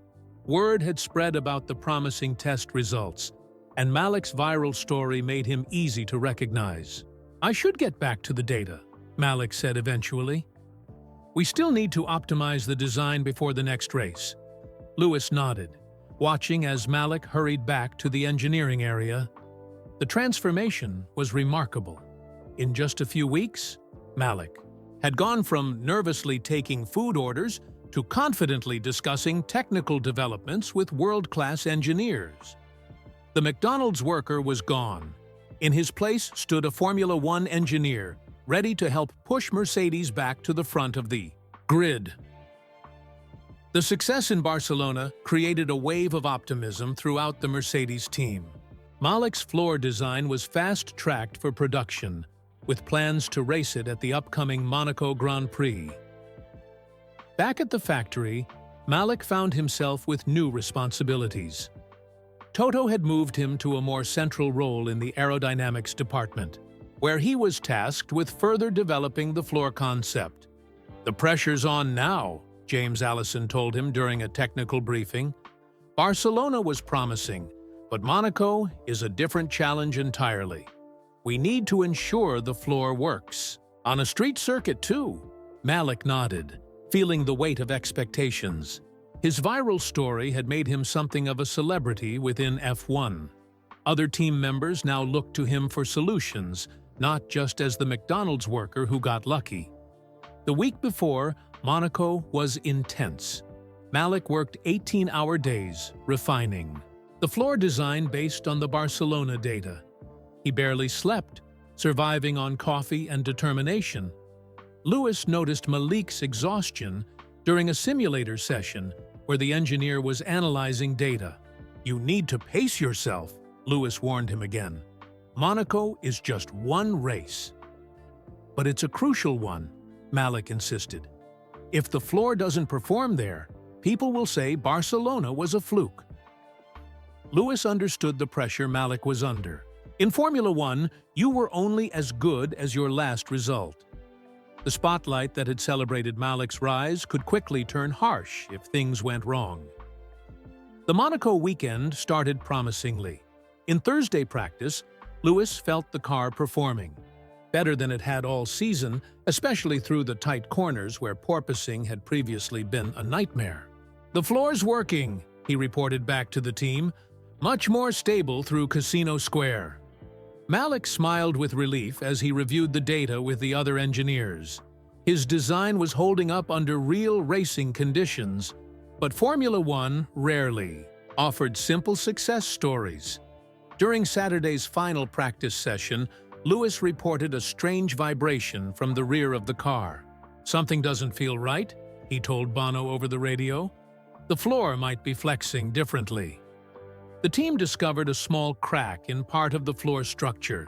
Word had spread about the promising test results, and Malik's viral story made him easy to recognize. "I should get back to the data," Malik said eventually. "We still need to optimize the design before the next race." Lewis nodded, watching as Malik hurried back to the engineering area. The transformation was remarkable. In just a few weeks, Malik had gone from nervously taking food orders to confidently discussing technical developments with world-class engineers. The McDonald's worker was gone. In his place stood a Formula One engineer, ready to help push Mercedes back to the front of the grid. The success in Barcelona created a wave of optimism throughout the Mercedes team. Malik's floor design was fast-tracked for production, with plans to race it at the upcoming Monaco Grand Prix. Back at the factory, Malik found himself with new responsibilities. Toto had moved him to a more central role in the aerodynamics department, where he was tasked with further developing the floor concept. "The pressure's on now," James Allison told him during a technical briefing. "Barcelona was promising, but Monaco is a different challenge entirely. We need to ensure the floor works. On a street circuit, too." Malik nodded, feeling the weight of expectations. His viral story had made him something of a celebrity within F1. Other team members now looked to him for solutions, not just as the McDonald's worker who got lucky. The week before, Monaco was intense. Malik worked 18-hour days, refining the floor design based on the Barcelona data. He barely slept, surviving on coffee and determination. Lewis noticed Malik's exhaustion during a simulator session where the engineer was analyzing data. "You need to pace yourself," Lewis warned him again. "Monaco is just one race." "But it's a crucial one," Malik insisted. "If the floor doesn't perform there, people will say Barcelona was a fluke." Lewis understood the pressure Malik was under. In Formula One, you were only as good as your last result. The spotlight that had celebrated Malik's rise could quickly turn harsh if things went wrong. The Monaco weekend started promisingly. In Thursday practice, Lewis felt the car performing better than it had all season, especially through the tight corners where porpoising had previously been a nightmare. "The floor's working," he reported back to the team, "much more stable through Casino Square." Malik smiled with relief as he reviewed the data with the other engineers. His design was holding up under real racing conditions, but Formula One rarely offered simple success stories. During Saturday's final practice session, Lewis reported a strange vibration from the rear of the car. "Something doesn't feel right," he told Bono over the radio. "The floor might be flexing differently." The team discovered a small crack in part of the floor structure.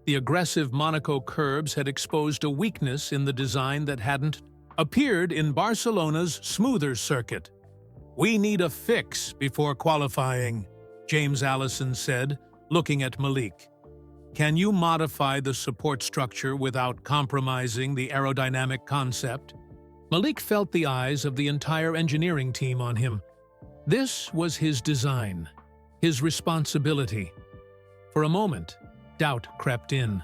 The aggressive Monaco curbs had exposed a weakness in the design that hadn't appeared in Barcelona's smoother circuit. "We need a fix before qualifying," James Allison said, looking at Malik. "Can you modify the support structure without compromising the aerodynamic concept?" Malik felt the eyes of the entire engineering team on him. This was his design, his responsibility. For a moment, doubt crept in.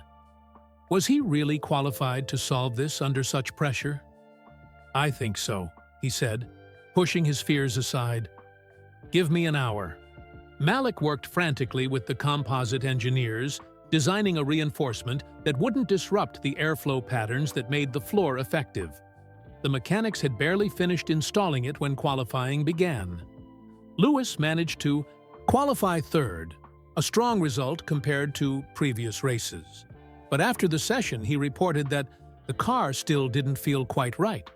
Was he really qualified to solve this under such pressure? "I think so," he said, pushing his fears aside. "Give me an hour." Malik worked frantically with the composite engineers, designing a reinforcement that wouldn't disrupt the airflow patterns that made the floor effective. The mechanics had barely finished installing it when qualifying began. Lewis managed to qualify third, a strong result compared to previous races. But after the session, he reported that the car still didn't feel quite right.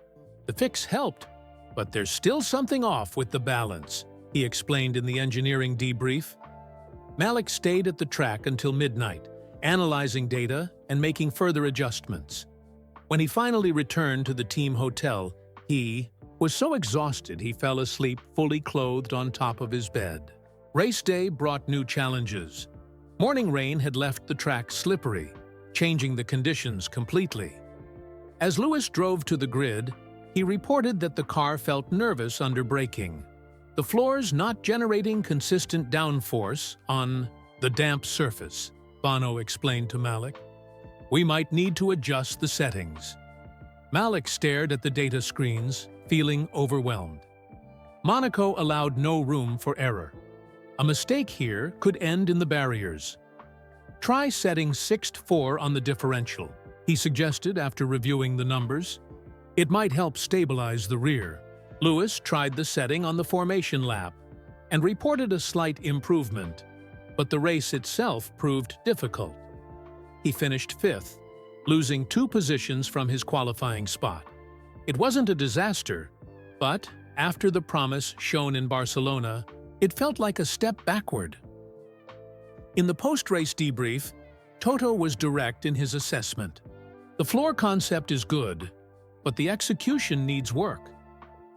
"The fix helped, but there's still something off with the balance," he explained in the engineering debrief. Malik stayed at the track until midnight, analyzing data and making further adjustments. When he finally returned to the team hotel, he was so exhausted he fell asleep fully clothed on top of his bed. Race day brought new challenges. Morning rain had left the track slippery, changing the conditions completely. As Lewis drove to the grid, he reported that the car felt nervous under braking. The floors not generating consistent downforce on the damp surface, Bono explained to Malik. "We might need to adjust the settings." Malik stared at the data screens, feeling overwhelmed. Monaco allowed no room for error. A mistake here could end in the barriers. "Try setting 6-4 on the differential," he suggested after reviewing the numbers. "It might help stabilize the rear." Lewis tried the setting on the formation lap and reported a slight improvement, but the race itself proved difficult. He finished fifth, losing 2 positions from his qualifying spot. It wasn't a disaster, but after the promise shown in Barcelona, it felt like a step backward. In the post-race debrief, Toto was direct in his assessment. "The floor concept is good, but the execution needs work.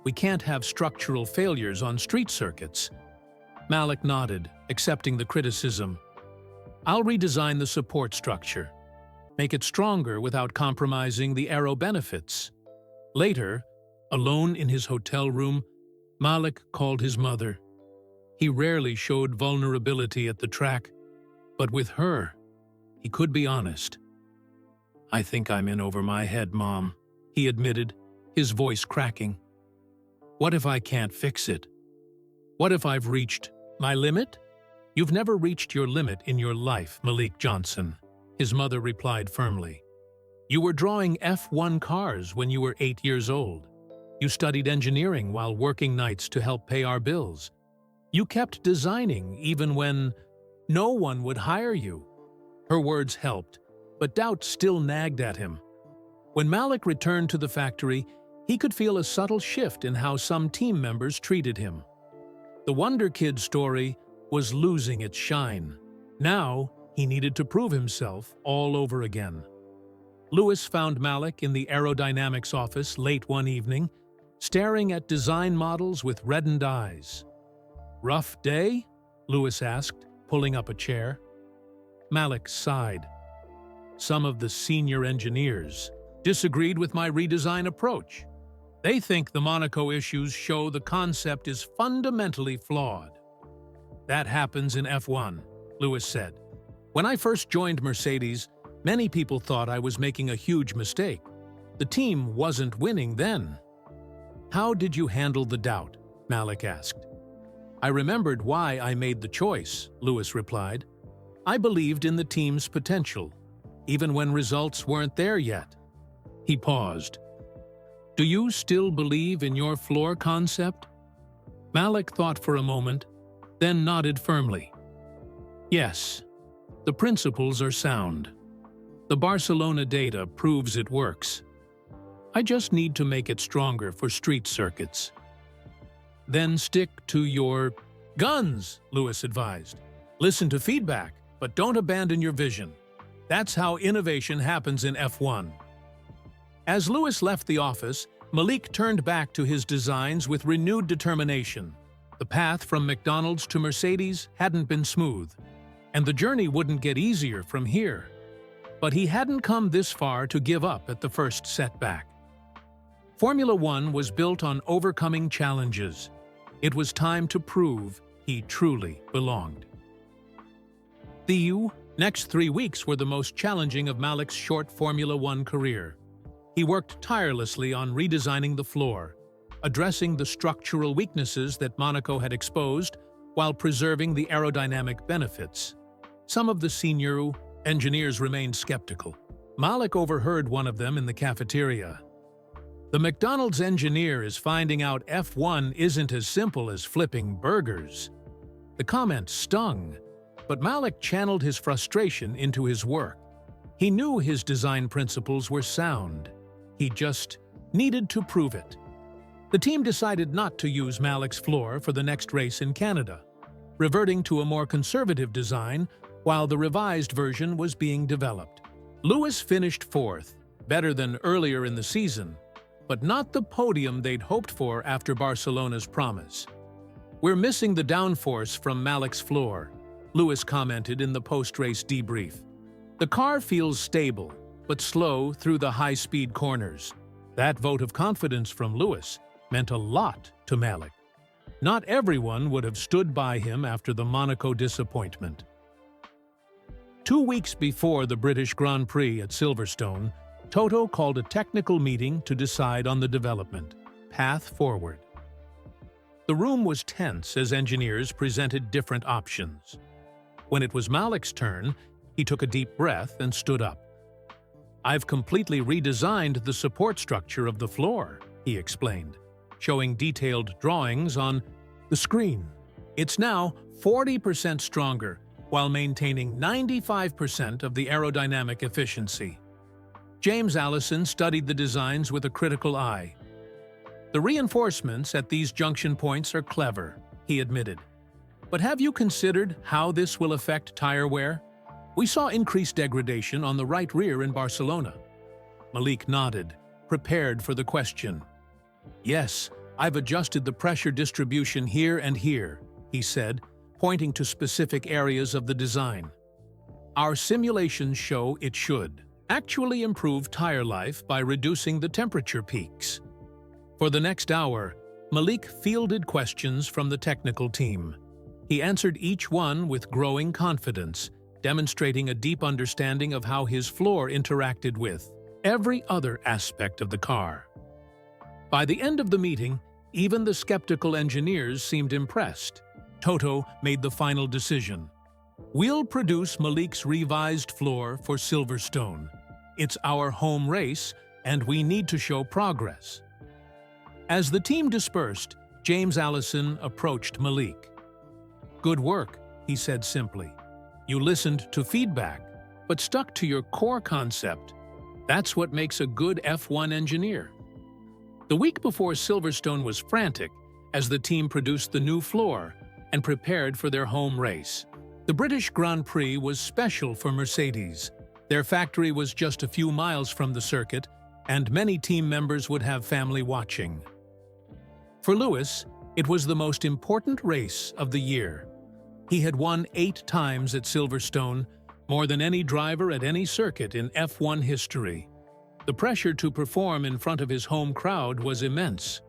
We can't have structural failures on street circuits." Malik nodded, accepting the criticism. "I'll redesign the support structure, make it stronger without compromising the aero benefits." Later, alone in his hotel room, Malik called his mother. He rarely showed vulnerability at the track, but with her, he could be honest. "I think I'm in over my head, Mom," he admitted, his voice cracking. "What if I can't fix it? What if I've reached my limit?" "You've never reached your limit in your life, Malik Johnson," his mother replied firmly. "You were drawing F1 cars when you were 8 years old. You studied engineering while working nights to help pay our bills. You kept designing even when no one would hire you." Her words helped, but doubt still nagged at him. When Malik returned to the factory, he could feel a subtle shift in how some team members treated him. The Wonder Kid story was losing its shine. Now, he needed to prove himself all over again. Lewis found Malik in the aerodynamics office late one evening, staring at design models with reddened eyes. "Rough day?" Lewis asked, pulling up a chair. Malik sighed. "Some of the senior engineers disagreed with my redesign approach. They think the Monaco issues show the concept is fundamentally flawed." "That happens in F1, Lewis said. "When I first joined Mercedes, many people thought I was making a huge mistake. The team wasn't winning then." "How did you handle the doubt?" Malik asked. "I remembered why I made the choice," Lewis replied. "I believed in the team's potential, even when results weren't there yet." He paused. "Do you still believe in your floor concept?" Malik thought for a moment, then nodded firmly. "Yes, the principles are sound. The Barcelona data proves it works. I just need to make it stronger for street circuits." "Then stick to your guns," Lewis advised. "Listen to feedback, but don't abandon your vision. That's how innovation happens in F1. As Lewis left the office, Malik turned back to his designs with renewed determination. The path from McDonald's to Mercedes hadn't been smooth, and the journey wouldn't get easier from here. But he hadn't come this far to give up at the first setback. Formula One was built on overcoming challenges. It was time to prove he truly belonged. The next 3 weeks were the most challenging of Malik's short Formula One career. He worked tirelessly on redesigning the floor, addressing the structural weaknesses that Monaco had exposed while preserving the aerodynamic benefits. Some of the senior engineers remained skeptical. Malik overheard one of them in the cafeteria. "The McDonald's engineer is finding out F1 isn't as simple as flipping burgers." The comment stung, but Malik channeled his frustration into his work. He knew his design principles were sound. He just needed to prove it. The team decided not to use Malik's floor for the next race in Canada, reverting to a more conservative design while the revised version was being developed. Lewis finished fourth, better than earlier in the season, but not the podium they'd hoped for after Barcelona's promise. "We're missing the downforce from Malik's floor," Lewis commented in the post-race debrief. "The car feels stable, but slow through the high-speed corners." That vote of confidence from Lewis meant a lot to Malik. Not everyone would have stood by him after the Monaco disappointment. 2 weeks before the British Grand Prix at Silverstone, Toto called a technical meeting to decide on the development path forward. The room was tense as engineers presented different options. When it was Malik's turn, he took a deep breath and stood up. "I've completely redesigned the support structure of the floor," he explained, showing detailed drawings on the screen. "It's now 40% stronger, while maintaining 95% of the aerodynamic efficiency." James Allison studied the designs with a critical eye. "The reinforcements at these junction points are clever," he admitted. "But have you considered how this will affect tire wear? We saw increased degradation on the right rear in Barcelona." Malik nodded, prepared for the question. "Yes, I've adjusted the pressure distribution here and here," he said, pointing to specific areas of the design. "Our simulations show it should actually improve tire life by reducing the temperature peaks." For the next hour, Malik fielded questions from the technical team. He answered each one with growing confidence, demonstrating a deep understanding of how his floor interacted with every other aspect of the car. By the end of the meeting, even the skeptical engineers seemed impressed. Toto made the final decision. "We'll produce Malik's revised floor for Silverstone. It's our home race, and we need to show progress." As the team dispersed, James Allison approached Malik. "Good work," he said simply. "You listened to feedback, but stuck to your core concept. That's what makes a good F1 engineer." The week before Silverstone was frantic as the team produced the new floor and prepared for their home race. The British Grand Prix was special for Mercedes. Their factory was just a few miles from the circuit, and many team members would have family watching. For Lewis, it was the most important race of the year. He had won 8 times at Silverstone, more than any driver at any circuit in F1 history. The pressure to perform in front of his home crowd was immense.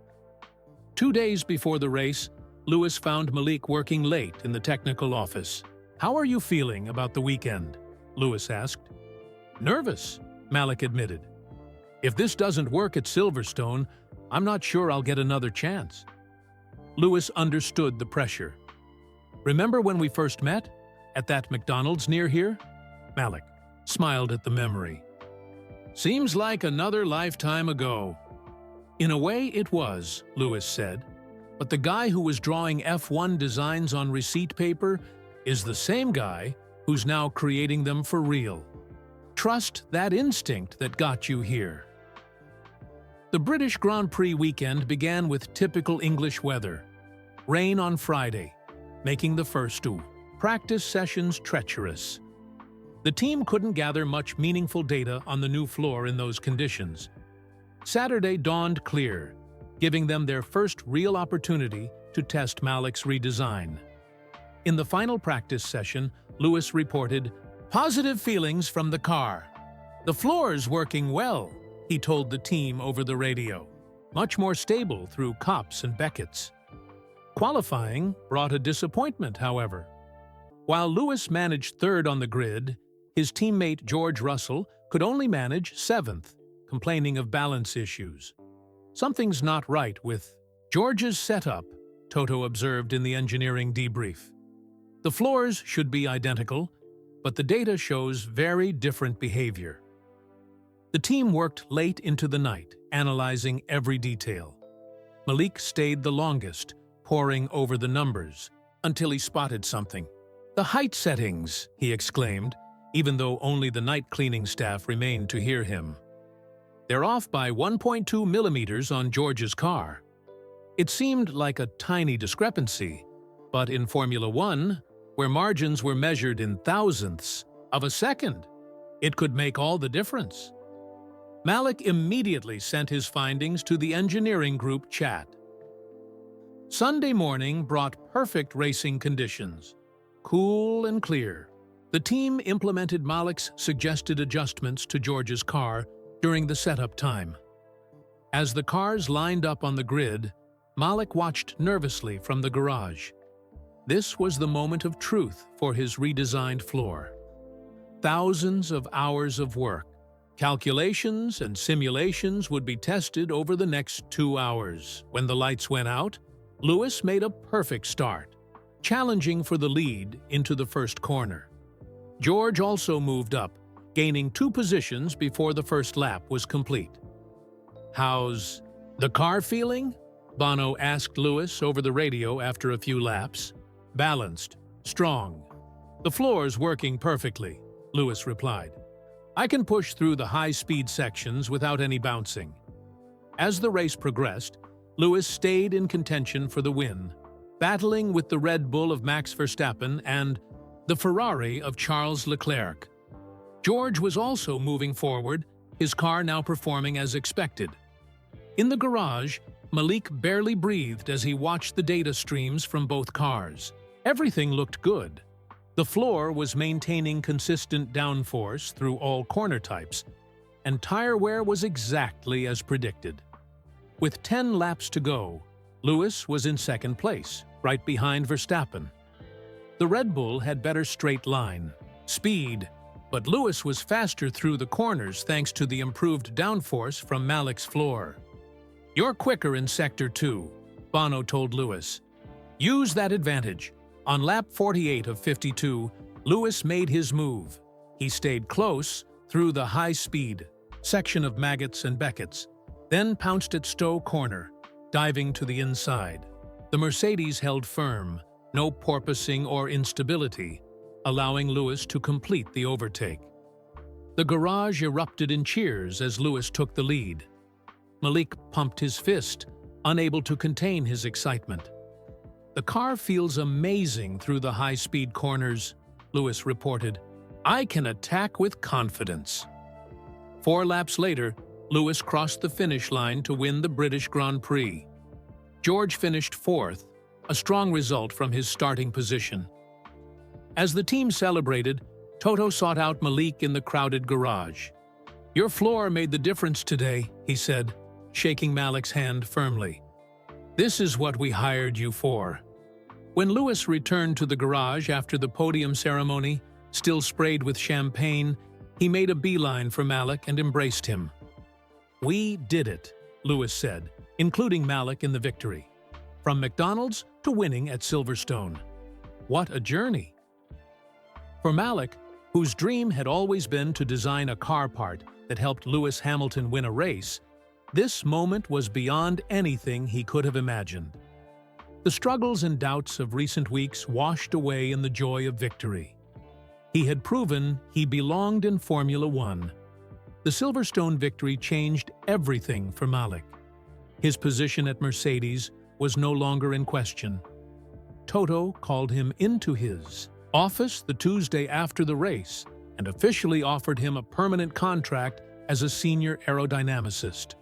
2 days before the race, Lewis found Malik working late in the technical office. "How are you feeling about the weekend?" Lewis asked. "Nervous," Malik admitted. "If this doesn't work at Silverstone, I'm not sure I'll get another chance." Lewis understood the pressure. "Remember when we first met? At that McDonald's near here?" Malik smiled at the memory. "Seems like another lifetime ago." "In a way it was," Lewis said. "But the guy who was drawing F1 designs on receipt paper is the same guy who's now creating them for real. Trust that instinct that got you here." The British Grand Prix weekend began with typical English weather. Rain on Friday, making the first practice sessions treacherous. The team couldn't gather much meaningful data on the new floor in those conditions. Saturday dawned clear, giving them their first real opportunity to test Malik's redesign. In the final practice session, Lewis reported, "Positive feelings from the car. The floor's working well," he told the team over the radio. much more stable through Copse and Beckett's. Qualifying brought a disappointment, however. While Lewis managed third on the grid, his teammate George Russell could only manage seventh, complaining of balance issues. "Something's not right with George's setup," Toto observed in the engineering debrief. "The floors should be identical, but the data shows very different behavior." The team worked late into the night, analyzing every detail. Malik stayed the longest, poring over the numbers, until he spotted something. "The height settings!" he exclaimed, even though only the night cleaning staff remained to hear him. "They're off by 1.2 millimeters on George's car." It seemed like a tiny discrepancy, but in Formula One, where margins were measured in thousandths of a second, it could make all the difference. Malik immediately sent his findings to the engineering group chat. Sunday morning brought perfect racing conditions, cool and clear. The team implemented Malik's suggested adjustments to George's car during the setup time. As the cars lined up on the grid, Malik watched nervously from the garage. This was the moment of truth for his redesigned floor. Thousands of hours of work, calculations and simulations would be tested over the next 2 hours. When the lights went out, Lewis made a perfect start, challenging for the lead into the first corner. George also moved up, gaining 2 positions before the first lap was complete. "How's the car feeling?" Bono asked Lewis over the radio after a few laps. "Balanced, strong. The floor's working perfectly," Lewis replied. "I can push through the high-speed sections without any bouncing." As the race progressed, Lewis stayed in contention for the win, battling with the Red Bull of Max Verstappen and the Ferrari of Charles Leclerc. George was also moving forward, his car now performing as expected. In the garage, Malik barely breathed as he watched the data streams from both cars. Everything looked good. The floor was maintaining consistent downforce through all corner types, and tire wear was exactly as predicted. With 10 laps to go, Lewis was in second place, right behind Verstappen. The Red Bull had better straight line, speed, but Lewis was faster through the corners thanks to the improved downforce from Malik's floor. "You're quicker in Sector 2, Bono told Lewis. "Use that advantage." On lap 48 of 52, Lewis made his move. He stayed close through the high-speed section of Maggots and Beckett's, then pounced at Stowe Corner, diving to the inside. The Mercedes held firm, no porpoising or instability, allowing Lewis to complete the overtake. The garage erupted in cheers as Lewis took the lead. Malik pumped his fist, unable to contain his excitement. "The car feels amazing through the high-speed corners," Lewis reported. "I can attack with confidence." 4 laps later, Lewis crossed the finish line to win the British Grand Prix. George finished 4th, a strong result from his starting position. As the team celebrated, Toto sought out Malik in the crowded garage. "Your floor made the difference today," he said, shaking Malik's hand firmly. "This is what we hired you for." When Lewis returned to the garage after the podium ceremony, still sprayed with champagne, he made a beeline for Malik and embraced him. "We did it," Lewis said, including Malik in the victory. "From McDonald's to winning at Silverstone. What a journey!" For Malik, whose dream had always been to design a car part that helped Lewis Hamilton win a race, this moment was beyond anything he could have imagined. The struggles and doubts of recent weeks washed away in the joy of victory. He had proven he belonged in Formula One. The Silverstone victory changed everything for Malik. His position at Mercedes was no longer in question. Toto called him into his office the Tuesday after the race and officially offered him a permanent contract as a senior aerodynamicist.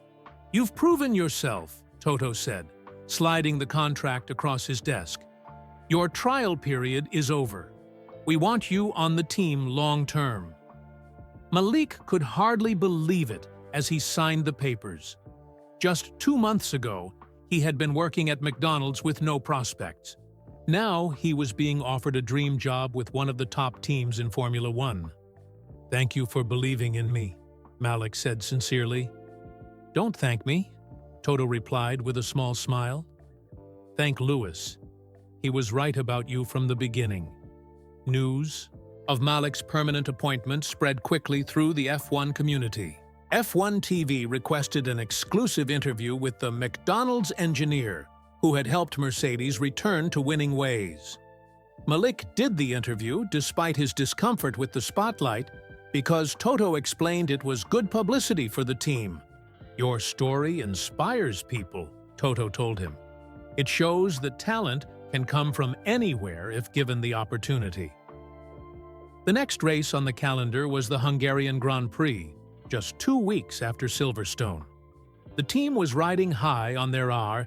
"You've proven yourself," Toto said, sliding the contract across his desk. "Your trial period is over. We want you on the team long-term." Malik could hardly believe it as he signed the papers. Just 2 months ago, he had been working at McDonald's with no prospects. Now he was being offered a dream job with one of the top teams in Formula One. "Thank you for believing in me," Malik said sincerely. "Don't thank me," Toto replied with a small smile. "Thank Lewis. He was right about you from the beginning." News of Malik's permanent appointment spread quickly through the F1 community. F1 TV requested an exclusive interview with the McDonald's engineer who had helped Mercedes return to winning ways. Malik did the interview despite his discomfort with the spotlight because Toto explained it was good publicity for the team. "Your story inspires people," Toto told him. "It shows that talent can come from anywhere if given the opportunity." The next race on the calendar was the Hungarian Grand Prix, just 2 weeks after Silverstone. The team was riding high on their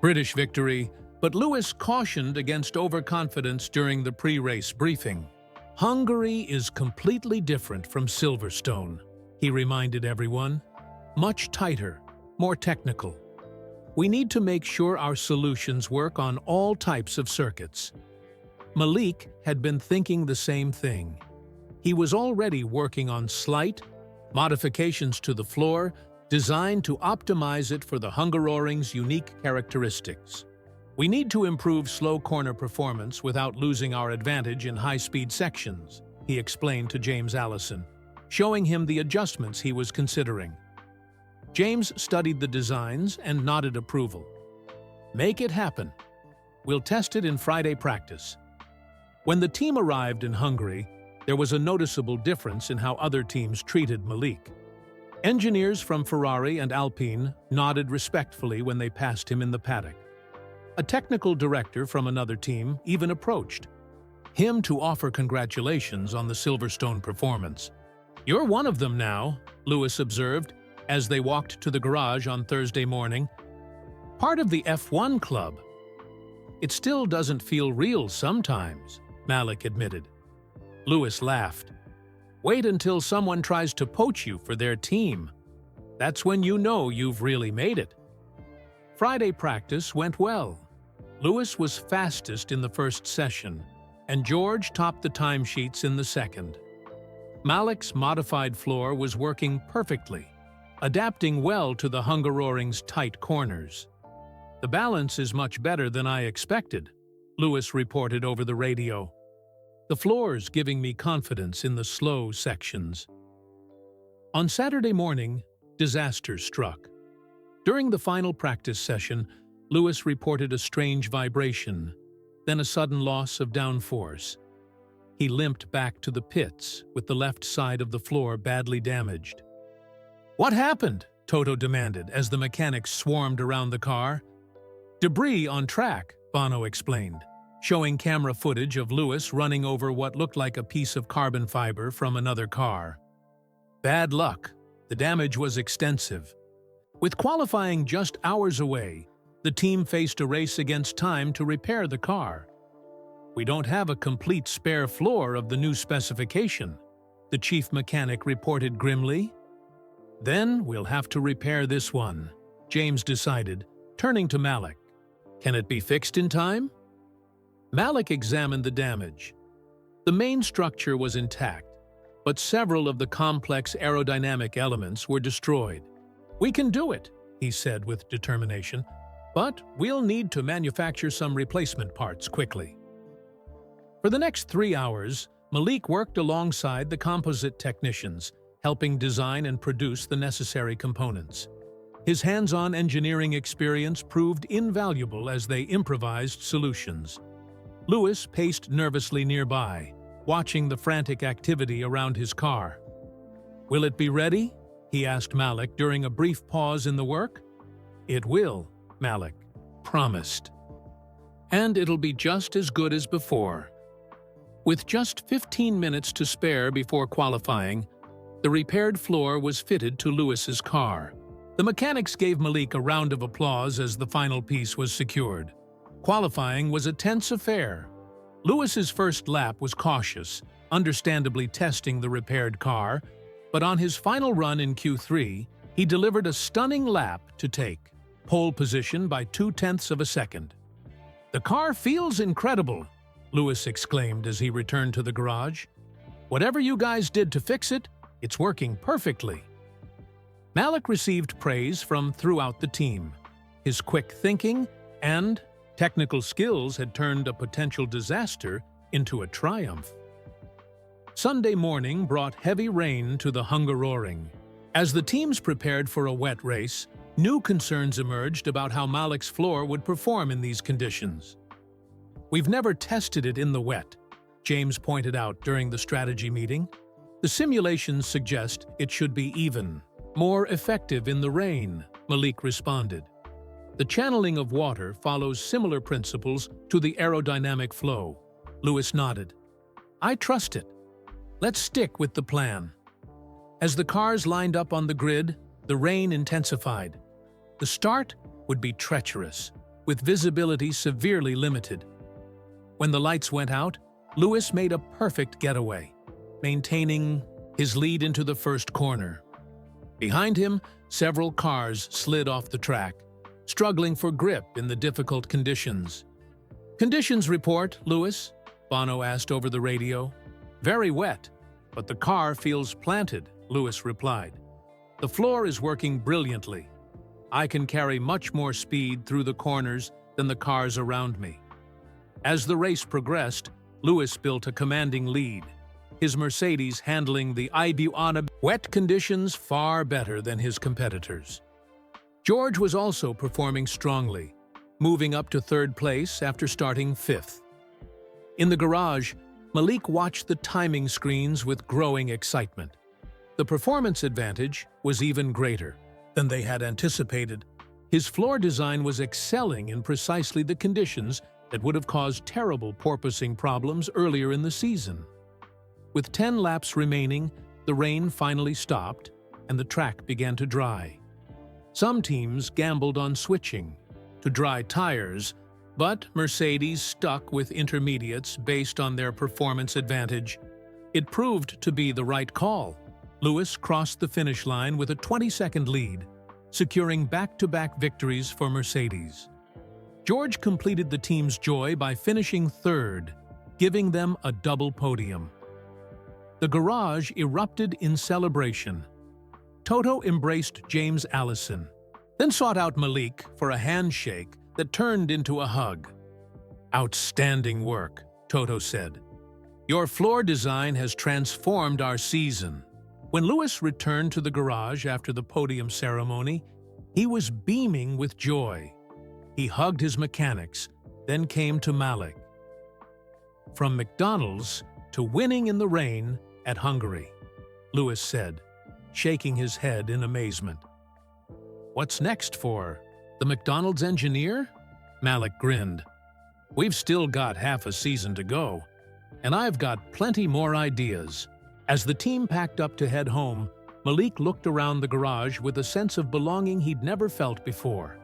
British victory, but Lewis cautioned against overconfidence during the pre-race briefing. "Hungary is completely different from Silverstone," he reminded everyone. "Much tighter, more technical. We need to make sure our solutions work on all types of circuits." Malik had been thinking the same thing. He was already working on slight modifications to the floor designed to optimize it for the Hungaroring's unique characteristics. "We need to improve slow corner performance without losing our advantage in high-speed sections," he explained to James Allison, showing him the adjustments he was considering. James studied the designs and nodded approval. "Make it happen. We'll test it in Friday practice." When the team arrived in Hungary, there was a noticeable difference in how other teams treated Malik. Engineers from Ferrari and Alpine nodded respectfully when they passed him in the paddock. A technical director from another team even approached him to offer congratulations on the Silverstone performance. "You're one of them now," Lewis observed as they walked to the garage on Thursday morning. "Part of the F1 club." "It still doesn't feel real sometimes," Malik admitted. Lewis laughed. "Wait until someone tries to poach you for their team. That's when you know you've really made it." Friday practice went well. Lewis was fastest in the first session, and George topped the timesheets in the second. Malik's modified floor was working perfectly, adapting well to the Hungaroring's tight corners. "The balance is much better than I expected," Lewis reported over the radio. "The floor's giving me confidence in the slow sections." On Saturday morning, disaster struck. During the final practice session, Lewis reported a strange vibration, then a sudden loss of downforce. He limped back to the pits with the left side of the floor badly damaged. "What happened?" Toto demanded as the mechanics swarmed around the car. "Debris on track," Bono explained, showing camera footage of Lewis running over what looked like a piece of carbon fiber from another car. "Bad luck. The damage was extensive." With qualifying just hours away, the team faced a race against time to repair the car. "We don't have a complete spare floor of the new specification," the chief mechanic reported grimly. "Then we'll have to repair this one," James decided, turning to Malik. "Can it be fixed in time?" Malik examined the damage. The main structure was intact, but several of the complex aerodynamic elements were destroyed. "We can do it," he said with determination, "but we'll need to manufacture some replacement parts quickly." For the next 3 hours, Malik worked alongside the composite technicians, helping design and produce the necessary components. His hands-on engineering experience proved invaluable as they improvised solutions. Lewis paced nervously nearby, watching the frantic activity around his car. "Will it be ready?" he asked Malik during a brief pause in the work. "It will," Malik promised. "And it'll be just as good as before." With just 15 minutes to spare before qualifying, the repaired floor was fitted to Lewis's car. The mechanics gave Malik a round of applause as the final piece was secured. Qualifying was a tense affair. Lewis's first lap was cautious, understandably testing the repaired car, but on his final run in Q3, He delivered a stunning lap to take pole position by 0.2 of a second. "The car feels incredible," Lewis exclaimed as he returned to the garage. "Whatever you guys did to fix it, it's working perfectly." Malik received praise from throughout the team. His quick thinking and technical skills had turned a potential disaster into a triumph. Sunday morning brought heavy rain to the Hungaroring. As the teams prepared for a wet race, new concerns emerged about how Malik's floor would perform in these conditions. "We've never tested it in the wet," James pointed out during the strategy meeting. "The simulations suggest it should be even, more effective in the rain," Malik responded. "The channeling of water follows similar principles to the aerodynamic flow." Lewis nodded. "I trust it. Let's stick with the plan." As the cars lined up on the grid, the rain intensified. The start would be treacherous, with visibility severely limited. When the lights went out, Lewis made a perfect getaway, maintaining his lead into the first corner. Behind him, several cars slid off the track, struggling for grip in the difficult conditions. "Conditions report, Lewis?" Bono asked over the radio. "Very wet, but the car feels planted," Lewis replied. "The floor is working brilliantly. I can carry much more speed through the corners than the cars around me." As the race progressed, Lewis built a commanding lead, his Mercedes handling the Ibuana wet conditions far better than his competitors. George was also performing strongly, moving up to third place after starting fifth. In the garage, Malik watched the timing screens with growing excitement. The performance advantage was even greater than they had anticipated. His floor design was excelling in precisely the conditions that would have caused terrible porpoising problems earlier in the season. With 10 laps remaining, the rain finally stopped and the track began to dry. Some teams gambled on switching to dry tires, but Mercedes stuck with intermediates based on their performance advantage. It proved to be the right call. Lewis crossed the finish line with a 20-second lead, securing back-to-back victories for Mercedes. George completed the team's joy by finishing third, giving them a double podium. The garage erupted in celebration. Toto embraced James Allison, then sought out Malik for a handshake that turned into a hug. "Outstanding work," Toto said. "Your floor design has transformed our season." When Lewis returned to the garage after the podium ceremony, he was beaming with joy. He hugged his mechanics, then came to Malik. "From McDonald's to winning in the rain at Hungary," Lewis said, shaking his head in amazement. "What's next for the McDonald's engineer?" Malik grinned. "We've still got half a season to go, and I've got plenty more ideas." As the team packed up to head home, Malik looked around the garage with a sense of belonging he'd never felt before.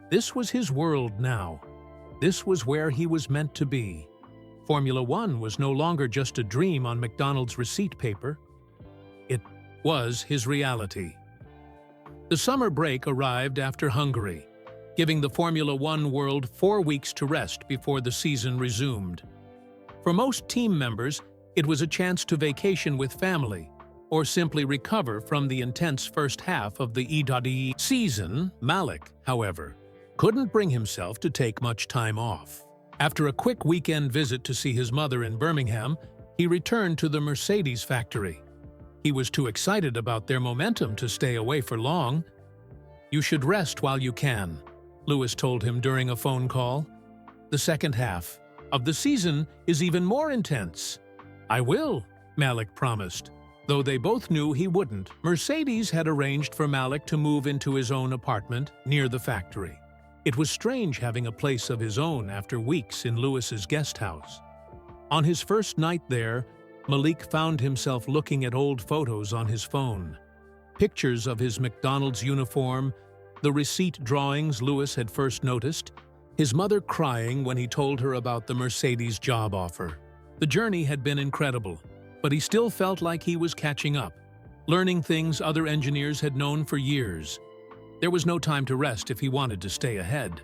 This was his world now. This was where he was meant to be. Formula One was no longer just a dream on McDonald's receipt paper. It was his reality. The summer break arrived after Hungary, giving the Formula One world 4 weeks to rest before the season resumed. For most team members, it was a chance to vacation with family, or simply recover from the intense first half of the E.E. season. Malik, however, couldn't bring himself to take much time off. After a quick weekend visit to see his mother in Birmingham, he returned to the Mercedes factory. He was too excited about their momentum to stay away for long. "You should rest while you can," Lewis told him during a phone call. "The second half of the season is even more intense." "I will," Malik promised, though they both knew he wouldn't. Mercedes had arranged for Malik to move into his own apartment near the factory. It was strange having a place of his own after weeks in Lewis's guest house. On his first night there, Malik found himself looking at old photos on his phone. Pictures of his McDonald's uniform, the receipt drawings Lewis had first noticed, his mother crying when he told her about the Mercedes job offer. The journey had been incredible, but he still felt like he was catching up. learning things other engineers had known for years. There was no time to rest if he wanted to stay ahead.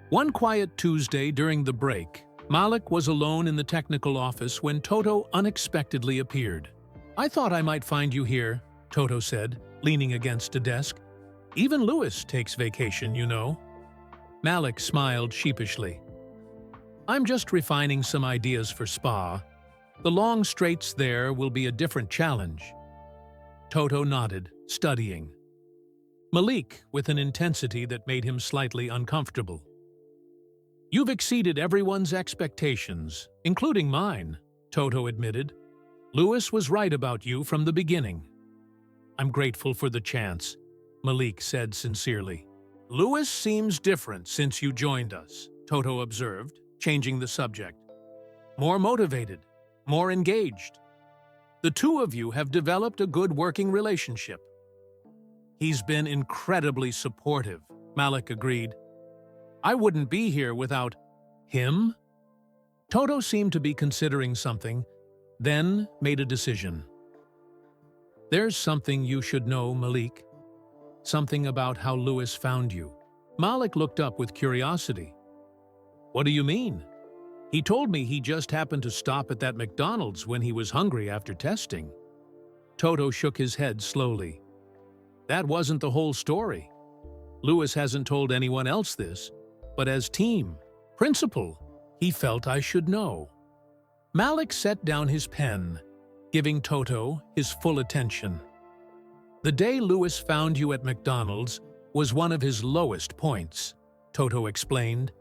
One quiet Tuesday during the break, Malik was alone in the technical office when Toto unexpectedly appeared. "I thought I might find you here," Toto said, leaning against a desk. "Even Lewis takes vacation, you know." Malik smiled sheepishly. "I'm just refining some ideas for Spa. The long straights there will be a different challenge." Toto nodded, studying. Malik, with an intensity that made him slightly uncomfortable. "You've exceeded everyone's expectations, including mine," Toto admitted. "Lewis was right about you from the beginning." "I'm grateful for the chance," Malik said sincerely. "Lewis seems different since you joined us," Toto observed, changing the subject. "More motivated, more engaged. The two of you have developed a good working relationship." "He's been incredibly supportive," Malik agreed. "I wouldn't be here without him." Toto seemed to be considering something, then made a decision. "There's something you should know, Malik. Something about how Lewis found you." Malik looked up with curiosity. "What do you mean?" "He told me he just happened to stop at that McDonald's when he was hungry after testing." Toto shook his head slowly. "That wasn't the whole story. Lewis hasn't told anyone else this, but as team principal, he felt I should know." Malik set down his pen, giving Toto his full attention. "The day Lewis found you at McDonald's was one of his lowest points," Toto explained.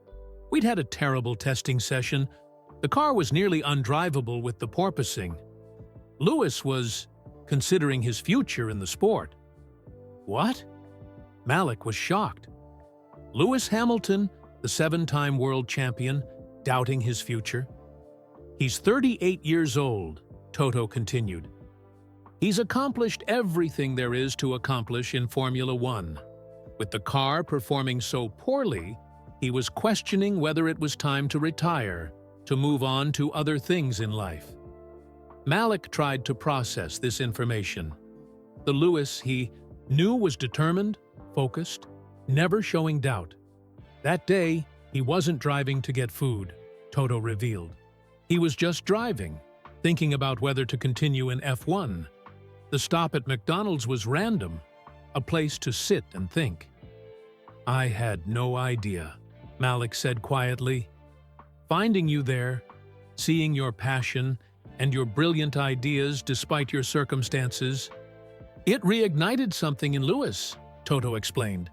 "We'd had a terrible testing session. The car was nearly undrivable with the porpoising. Lewis was considering his future in the sport." "What?" Malik was shocked. Lewis Hamilton, the 7-time world champion, doubting his future. "He's 38 years old," Toto continued. "He's accomplished everything there is to accomplish in Formula One. With the car performing so poorly, he was questioning whether it was time to retire, to move on to other things in life." Malik tried to process this information. The Lewis he knew was determined, focused, never showing doubt. That day, he wasn't driving to get food, Toto revealed. He was just driving, thinking about whether to continue in F1. The stop at McDonald's was random, a place to sit and think. "I had no idea," Malik said quietly. "Finding you there, seeing your passion and your brilliant ideas despite your circumstances, it reignited something in Lewis," Toto explained.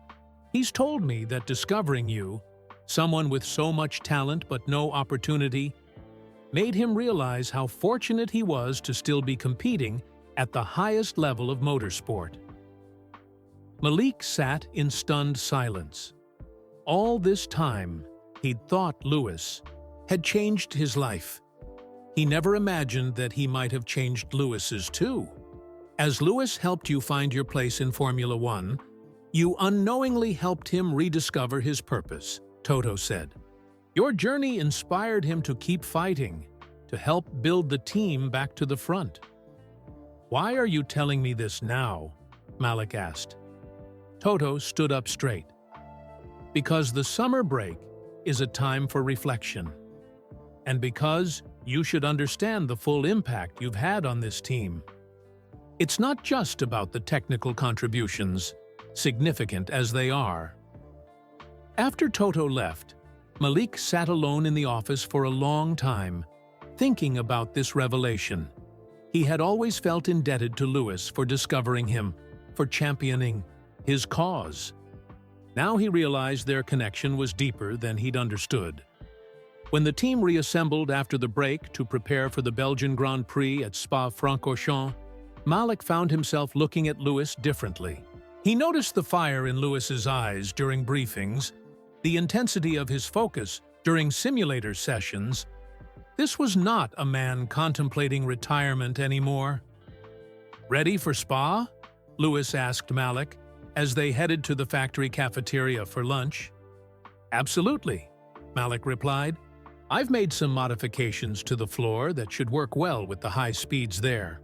"He's told me that discovering you, someone with so much talent but no opportunity, made him realize how fortunate he was to still be competing at the highest level of motorsport." Malik sat in stunned silence. All this time, he'd thought Lewis had changed his life. He never imagined that he might have changed Lewis's too. As Lewis helped you find your place in Formula One, you unknowingly helped him rediscover his purpose, Toto said. Your journey inspired him to keep fighting, to help build the team back to the front. "Why are you telling me this now?" Malik asked. Toto stood up straight. "Because the summer break is a time for reflection. And because you should understand the full impact you've had on this team. It's not just about the technical contributions, significant as they are." After Toto left, Malik sat alone in the office for a long time, thinking about this revelation. He had always felt indebted to Lewis for discovering him, for championing his cause. Now he realized their connection was deeper than he'd understood. When the team reassembled after the break to prepare for the Belgian Grand Prix at Spa-Francorchamps, Malik found himself looking at Lewis differently. He noticed the fire in Lewis's eyes during briefings, the intensity of his focus during simulator sessions. This was not a man contemplating retirement anymore. "Ready for Spa?" Lewis asked Malik as they headed to the factory cafeteria for lunch. "Absolutely," Malik replied. I've made some modifications to the floor that should work well with the high speeds there.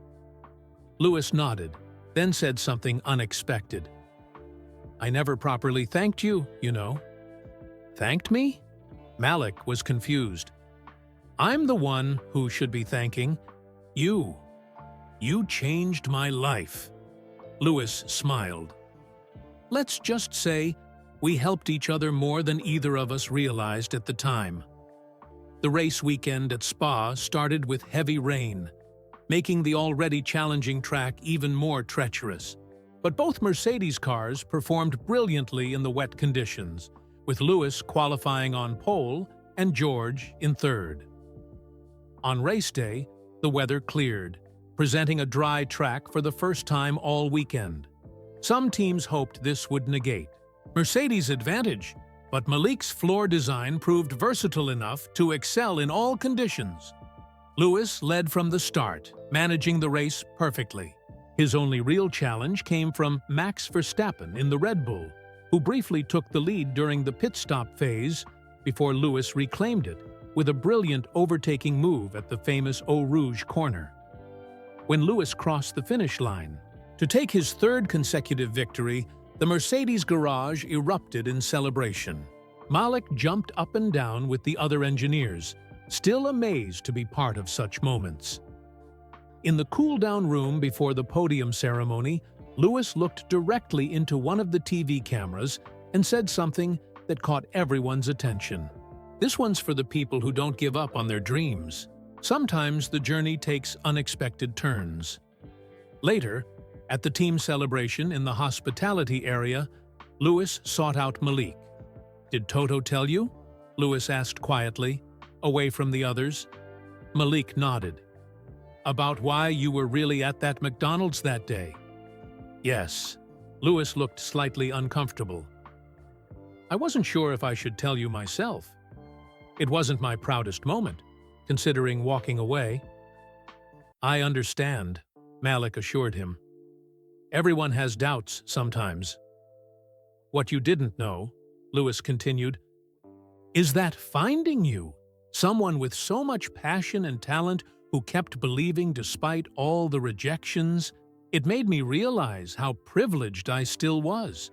Lewis nodded, then said something unexpected. I never properly thanked you, you know. Thanked me? Malik was confused. I'm the one who should be thanking you. You changed my life. Lewis smiled. Let's just say we helped each other more than either of us realized at the time. The race weekend at Spa started with heavy rain, making the already challenging track even more treacherous. But both Mercedes cars performed brilliantly in the wet conditions, with Lewis qualifying on pole and George in third. On race day, the weather cleared, presenting a dry track for the first time all weekend. Some teams hoped this would negate Mercedes' advantage, but Malik's floor design proved versatile enough to excel in all conditions. Lewis led from the start, managing the race perfectly. His only real challenge came from Max Verstappen in the Red Bull, who briefly took the lead during the pit stop phase before Lewis reclaimed it with a brilliant overtaking move at the famous Eau Rouge corner. When Lewis crossed the finish line, to take his third consecutive victory, the Mercedes garage erupted in celebration. Malik jumped up and down with the other engineers, still amazed to be part of such moments. In the cool-down room before the podium ceremony, Lewis looked directly into one of the TV cameras and said something that caught everyone's attention. This one's for the people who don't give up on their dreams. Sometimes the journey takes unexpected turns. Later, at the team celebration in the hospitality area, Lewis sought out Malik. Did Toto tell you? Lewis asked quietly, away from the others. Malik nodded. About why you were really at that McDonald's that day? Yes. Lewis looked slightly uncomfortable. I wasn't sure if I should tell you myself. It wasn't my proudest moment, considering walking away. I understand, Malik assured him. Everyone has doubts sometimes. What you didn't know, Lewis continued, is that finding you, someone with so much passion and talent who kept believing despite all the rejections, it made me realize how privileged I still was.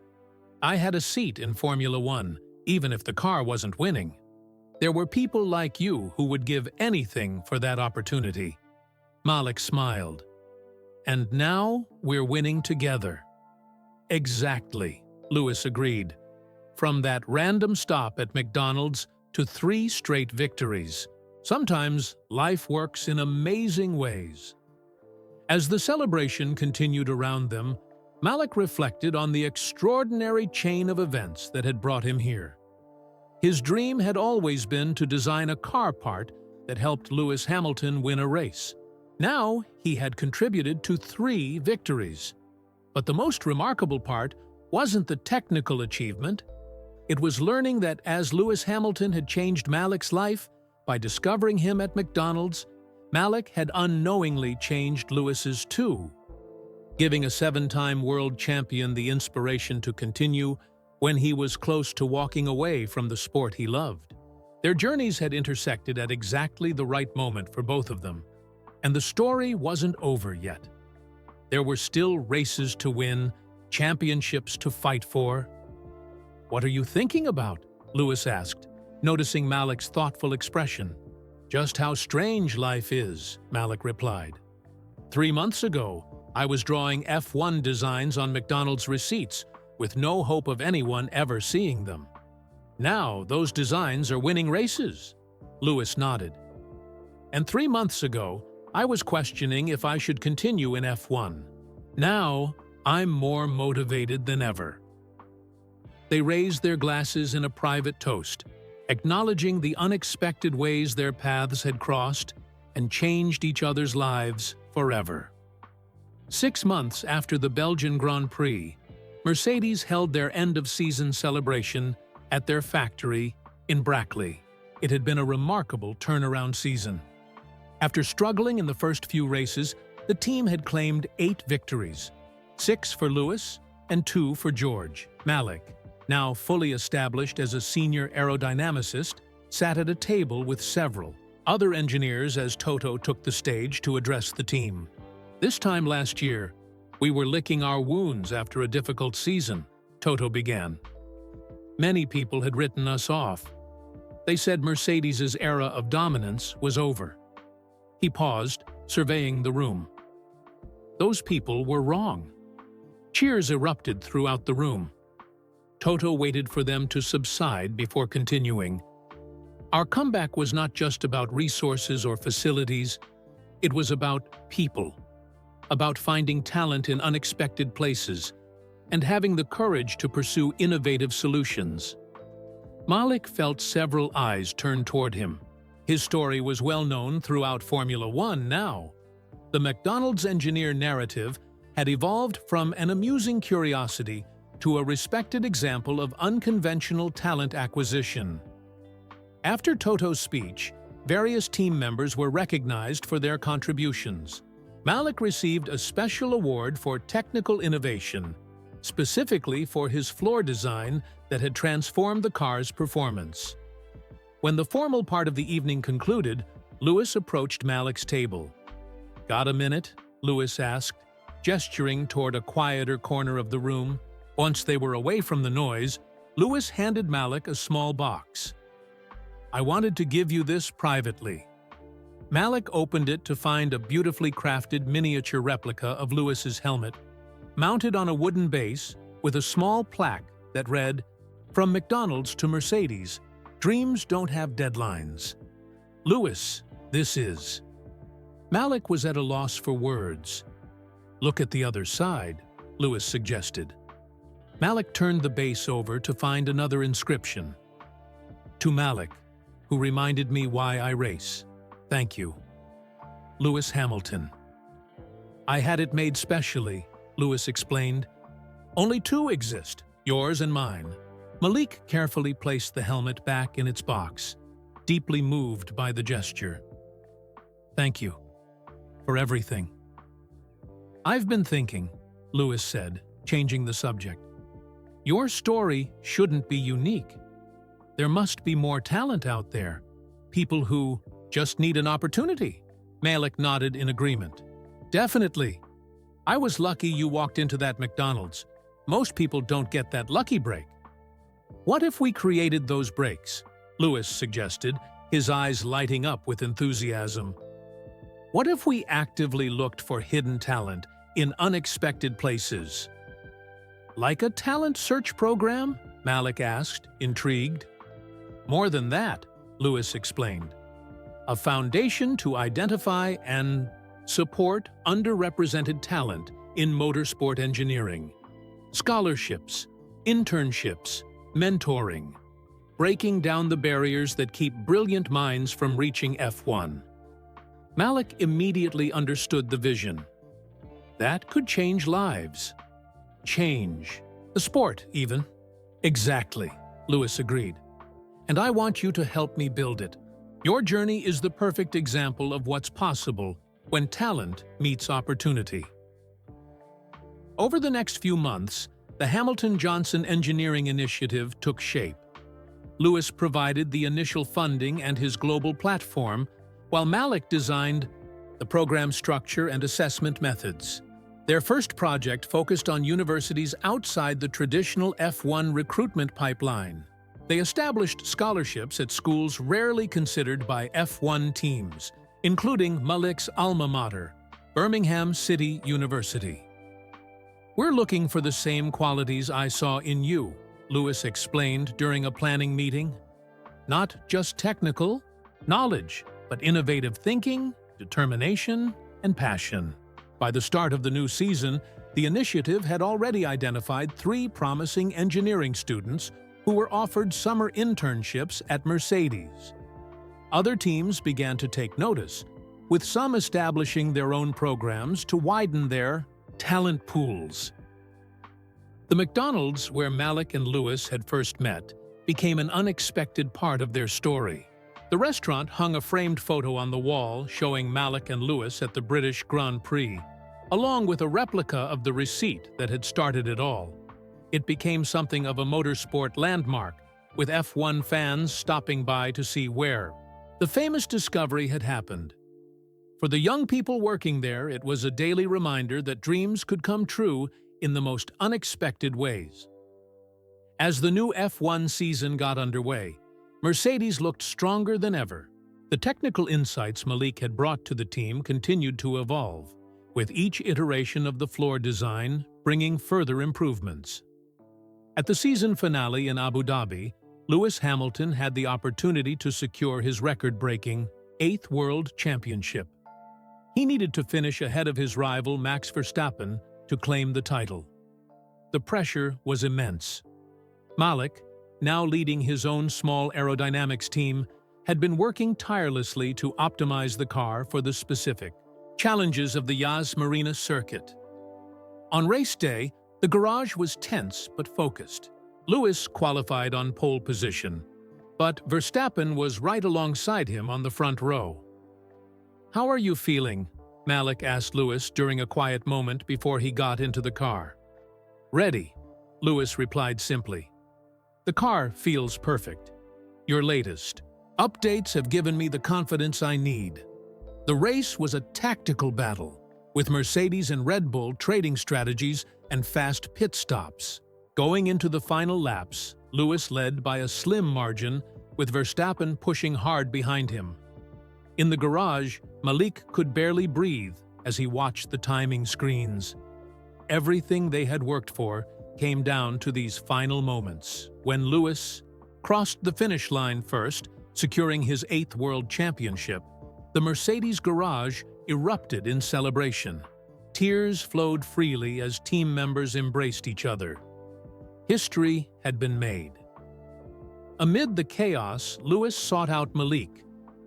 I had a seat in Formula One, even if the car wasn't winning. There were people like you who would give anything for that opportunity. Malik smiled. And now we're winning together. Exactly, Lewis agreed. From that random stop at McDonald's to 3 straight victories. Sometimes life works in amazing ways. As the celebration continued around them, Malik reflected on the extraordinary chain of events that had brought him here. His dream had always been to design a car part that helped Lewis Hamilton win a race. Now he had contributed to 3 victories. But the most remarkable part wasn't the technical achievement. It was learning that as Lewis Hamilton had changed Malik's life by discovering him at McDonald's, Malik had unknowingly changed Lewis's too, giving a 7-time world champion the inspiration to continue when he was close to walking away from the sport he loved. Their journeys had intersected at exactly the right moment for both of them. And the story wasn't over yet. There were still races to win, championships to fight for. What are you thinking about? Lewis asked, noticing Malik's thoughtful expression. Just how strange life is, Malik replied. 3 months ago, I was drawing F1 designs on McDonald's receipts with no hope of anyone ever seeing them. Now those designs are winning races. Lewis nodded. And 3 months ago, I was questioning if I should continue in F1. Now, I'm more motivated than ever. They raised their glasses in a private toast, acknowledging the unexpected ways their paths had crossed and changed each other's lives forever. 6 months after the Belgian Grand Prix, Mercedes held their end-of-season celebration at their factory in Brackley. It had been a remarkable turnaround season. After struggling in the first few races, the team had claimed 8 victories, 6 for Lewis and 2 for George. Malik, now fully established as a senior aerodynamicist, sat at a table with several other engineers as Toto took the stage to address the team. This time last year, we were licking our wounds after a difficult season, Toto began. Many people had written us off. They said Mercedes's era of dominance was over. He paused, surveying the room. Those people were wrong. Cheers erupted throughout the room. Toto waited for them to subside before continuing. Our comeback was not just about resources or facilities. It was about people, about finding talent in unexpected places, and having the courage to pursue innovative solutions. Malik felt several eyes turn toward him. His story was well known throughout Formula One now. The McDonald's engineer narrative had evolved from an amusing curiosity to a respected example of unconventional talent acquisition. After Toto's speech, various team members were recognized for their contributions. Malik received a special award for technical innovation, specifically for his floor design that had transformed the car's performance. When the formal part of the evening concluded, Lewis approached Malik's table. "Got a minute?" Lewis asked, gesturing toward a quieter corner of the room. Once they were away from the noise, Lewis handed Malik a small box. "I wanted to give you this privately." Malik opened it to find a beautifully crafted miniature replica of Lewis's helmet, mounted on a wooden base with a small plaque that read, "From McDonald's to Mercedes, dreams don't have deadlines. Lewis, this is." Malik was at a loss for words. "Look at the other side," Lewis suggested. Malik turned the base over to find another inscription. "To Malik, who reminded me why I race. Thank you. Lewis Hamilton." "I had it made specially," Lewis explained. "Only two exist, yours and mine." Malik carefully placed the helmet back in its box, deeply moved by the gesture. "Thank you. For everything." "I've been thinking," Lewis said, changing the subject. "Your story shouldn't be unique. There must be more talent out there. People who just need an opportunity." Malik nodded in agreement. "Definitely. I was lucky you walked into that McDonald's. Most people don't get that lucky break." "What if we created those breaks?" Lewis suggested, his eyes lighting up with enthusiasm. "What if we actively looked for hidden talent in unexpected places?" "Like a talent search program?" Malik asked, intrigued. "More than that," Lewis explained. "A foundation to identify and support underrepresented talent in motorsport engineering. Scholarships, internships, mentoring, breaking down the barriers that keep brilliant minds from reaching F1. Malik immediately understood the vision. That could change lives. Change. The sport, even. Exactly, Lewis agreed. And I want you to help me build it. Your journey is the perfect example of what's possible when talent meets opportunity. Over the next few months, the Hamilton-Johnson Engineering Initiative took shape. Lewis provided the initial funding and his global platform, while Malik designed the program structure and assessment methods. Their first project focused on universities outside the traditional F1 recruitment pipeline. They established scholarships at schools rarely considered by F1 teams, including Malik's alma mater, Birmingham City University. "We're looking for the same qualities I saw in you," Lewis explained during a planning meeting. "Not just technical knowledge, but innovative thinking, determination, and passion." By the start of the new season, the initiative had already identified 3 promising engineering students who were offered summer internships at Mercedes. Other teams began to take notice, with some establishing their own programs to widen their talent pools. The McDonald's, where Malik and Lewis had first met, became an unexpected part of their story. The restaurant hung a framed photo on the wall showing Malik and Lewis at the British Grand Prix, along with a replica of the receipt that had started it all. It became something of a motorsport landmark, with F1 fans stopping by to see where the famous discovery had happened. For the young people working there, it was a daily reminder that dreams could come true in the most unexpected ways. As the new F1 season got underway, Mercedes looked stronger than ever. The technical insights Malik had brought to the team continued to evolve, with each iteration of the floor design bringing further improvements. At the season finale in Abu Dhabi, Lewis Hamilton had the opportunity to secure his record-breaking 8th World Championship. He needed to finish ahead of his rival Max Verstappen to claim the title. The pressure was immense. Malik, now leading his own small aerodynamics team, had been working tirelessly to optimize the car for the specific challenges of the Yas Marina circuit. On race day, the garage was tense but focused. Lewis qualified on pole position, but Verstappen was right alongside him on the front row. "How are you feeling?" Malik asked Lewis during a quiet moment before he got into the car. "Ready," Lewis replied simply. "The car feels perfect. Your latest updates have given me the confidence I need." The race was a tactical battle, with Mercedes and Red Bull trading strategies and fast pit stops. Going into the final laps, Lewis led by a slim margin, with Verstappen pushing hard behind him. In the garage, Malik could barely breathe as he watched the timing screens. Everything they had worked for came down to these final moments, when Lewis crossed the finish line first, securing his 8th World Championship. The Mercedes garage erupted in celebration. Tears flowed freely as team members embraced each other. History had been made. Amid the chaos, Lewis sought out Malik,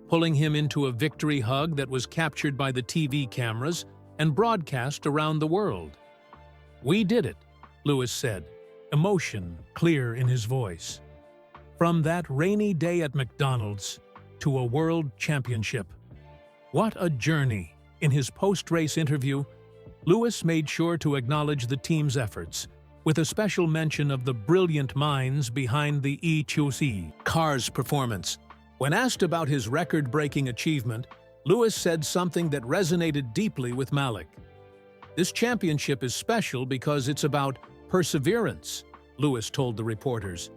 pulling him into a victory hug that was captured by the TV cameras and broadcast around the world. "We did it," Lewis said, emotion clear in his voice. From that rainy day at McDonald's to a world championship. What a journey! In his post-race interview, Lewis made sure to acknowledge the team's efforts, with a special mention of the brilliant minds behind the E2C car's performance. When asked about his record-breaking achievement, Lewis said something that resonated deeply with Malik. "This championship is special because it's about perseverance," Lewis told the reporters.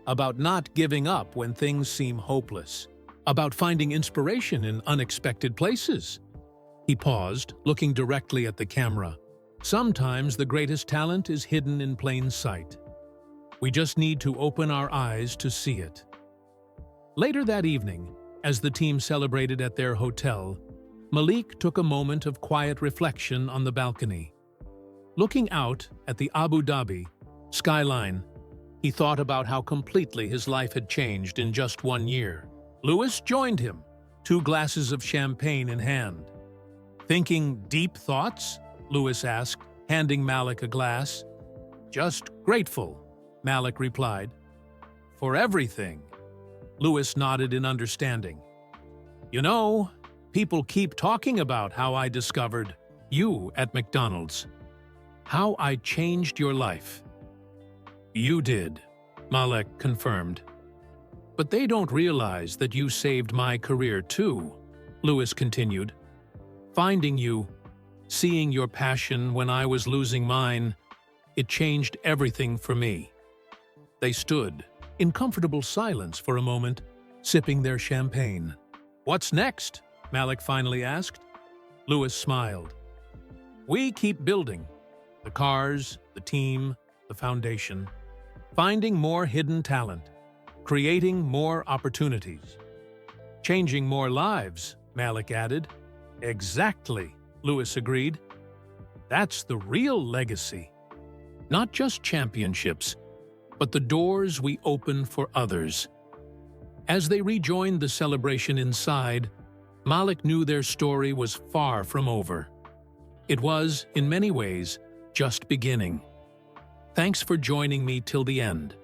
"About not giving up when things seem hopeless. About finding inspiration in unexpected places." He paused, looking directly at the camera. "Sometimes the greatest talent is hidden in plain sight. We just need to open our eyes to see it." Later that evening, as the team celebrated at their hotel, Malik took a moment of quiet reflection on the balcony. Looking out at the Abu Dhabi skyline, he thought about how completely his life had changed in just 1 year. Lewis joined him, 2 glasses of champagne in hand. "Thinking deep thoughts?" Lewis asked, handing Malik a glass. "Just grateful," Malik replied. "For everything." Lewis nodded in understanding. "You know, people keep talking about how I discovered you at McDonald's. How I changed your life." "You did," Malik confirmed. "But they don't realize that you saved my career too," Lewis continued. "Finding you, seeing your passion when I was losing mine, it changed everything for me." They stood in comfortable silence for a moment, sipping their champagne. "What's next?" Malik finally asked. Lewis smiled. "We keep building. The cars, the team, the foundation. Finding more hidden talent. Creating more opportunities. Changing more lives," Malik added. "Exactly," Lewis agreed. "That's the real legacy. Not just championships, but the doors we open for others." As they rejoined the celebration inside, Malik knew their story was far from over. It was, in many ways, just beginning. Thanks for joining me till the end.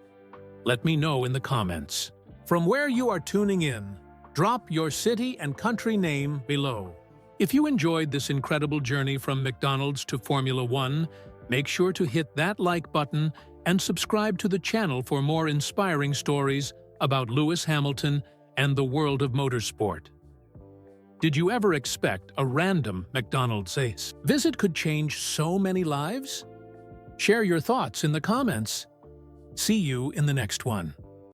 Let me know in the comments. From where you are tuning in, drop your city and country name below. If you enjoyed this incredible journey from McDonald's to Formula One, make sure to hit that like button and subscribe to the channel for more inspiring stories about Lewis Hamilton and the world of motorsport. Did you ever expect a random McDonald's visit could change so many lives? Share your thoughts in the comments. See you in the next one.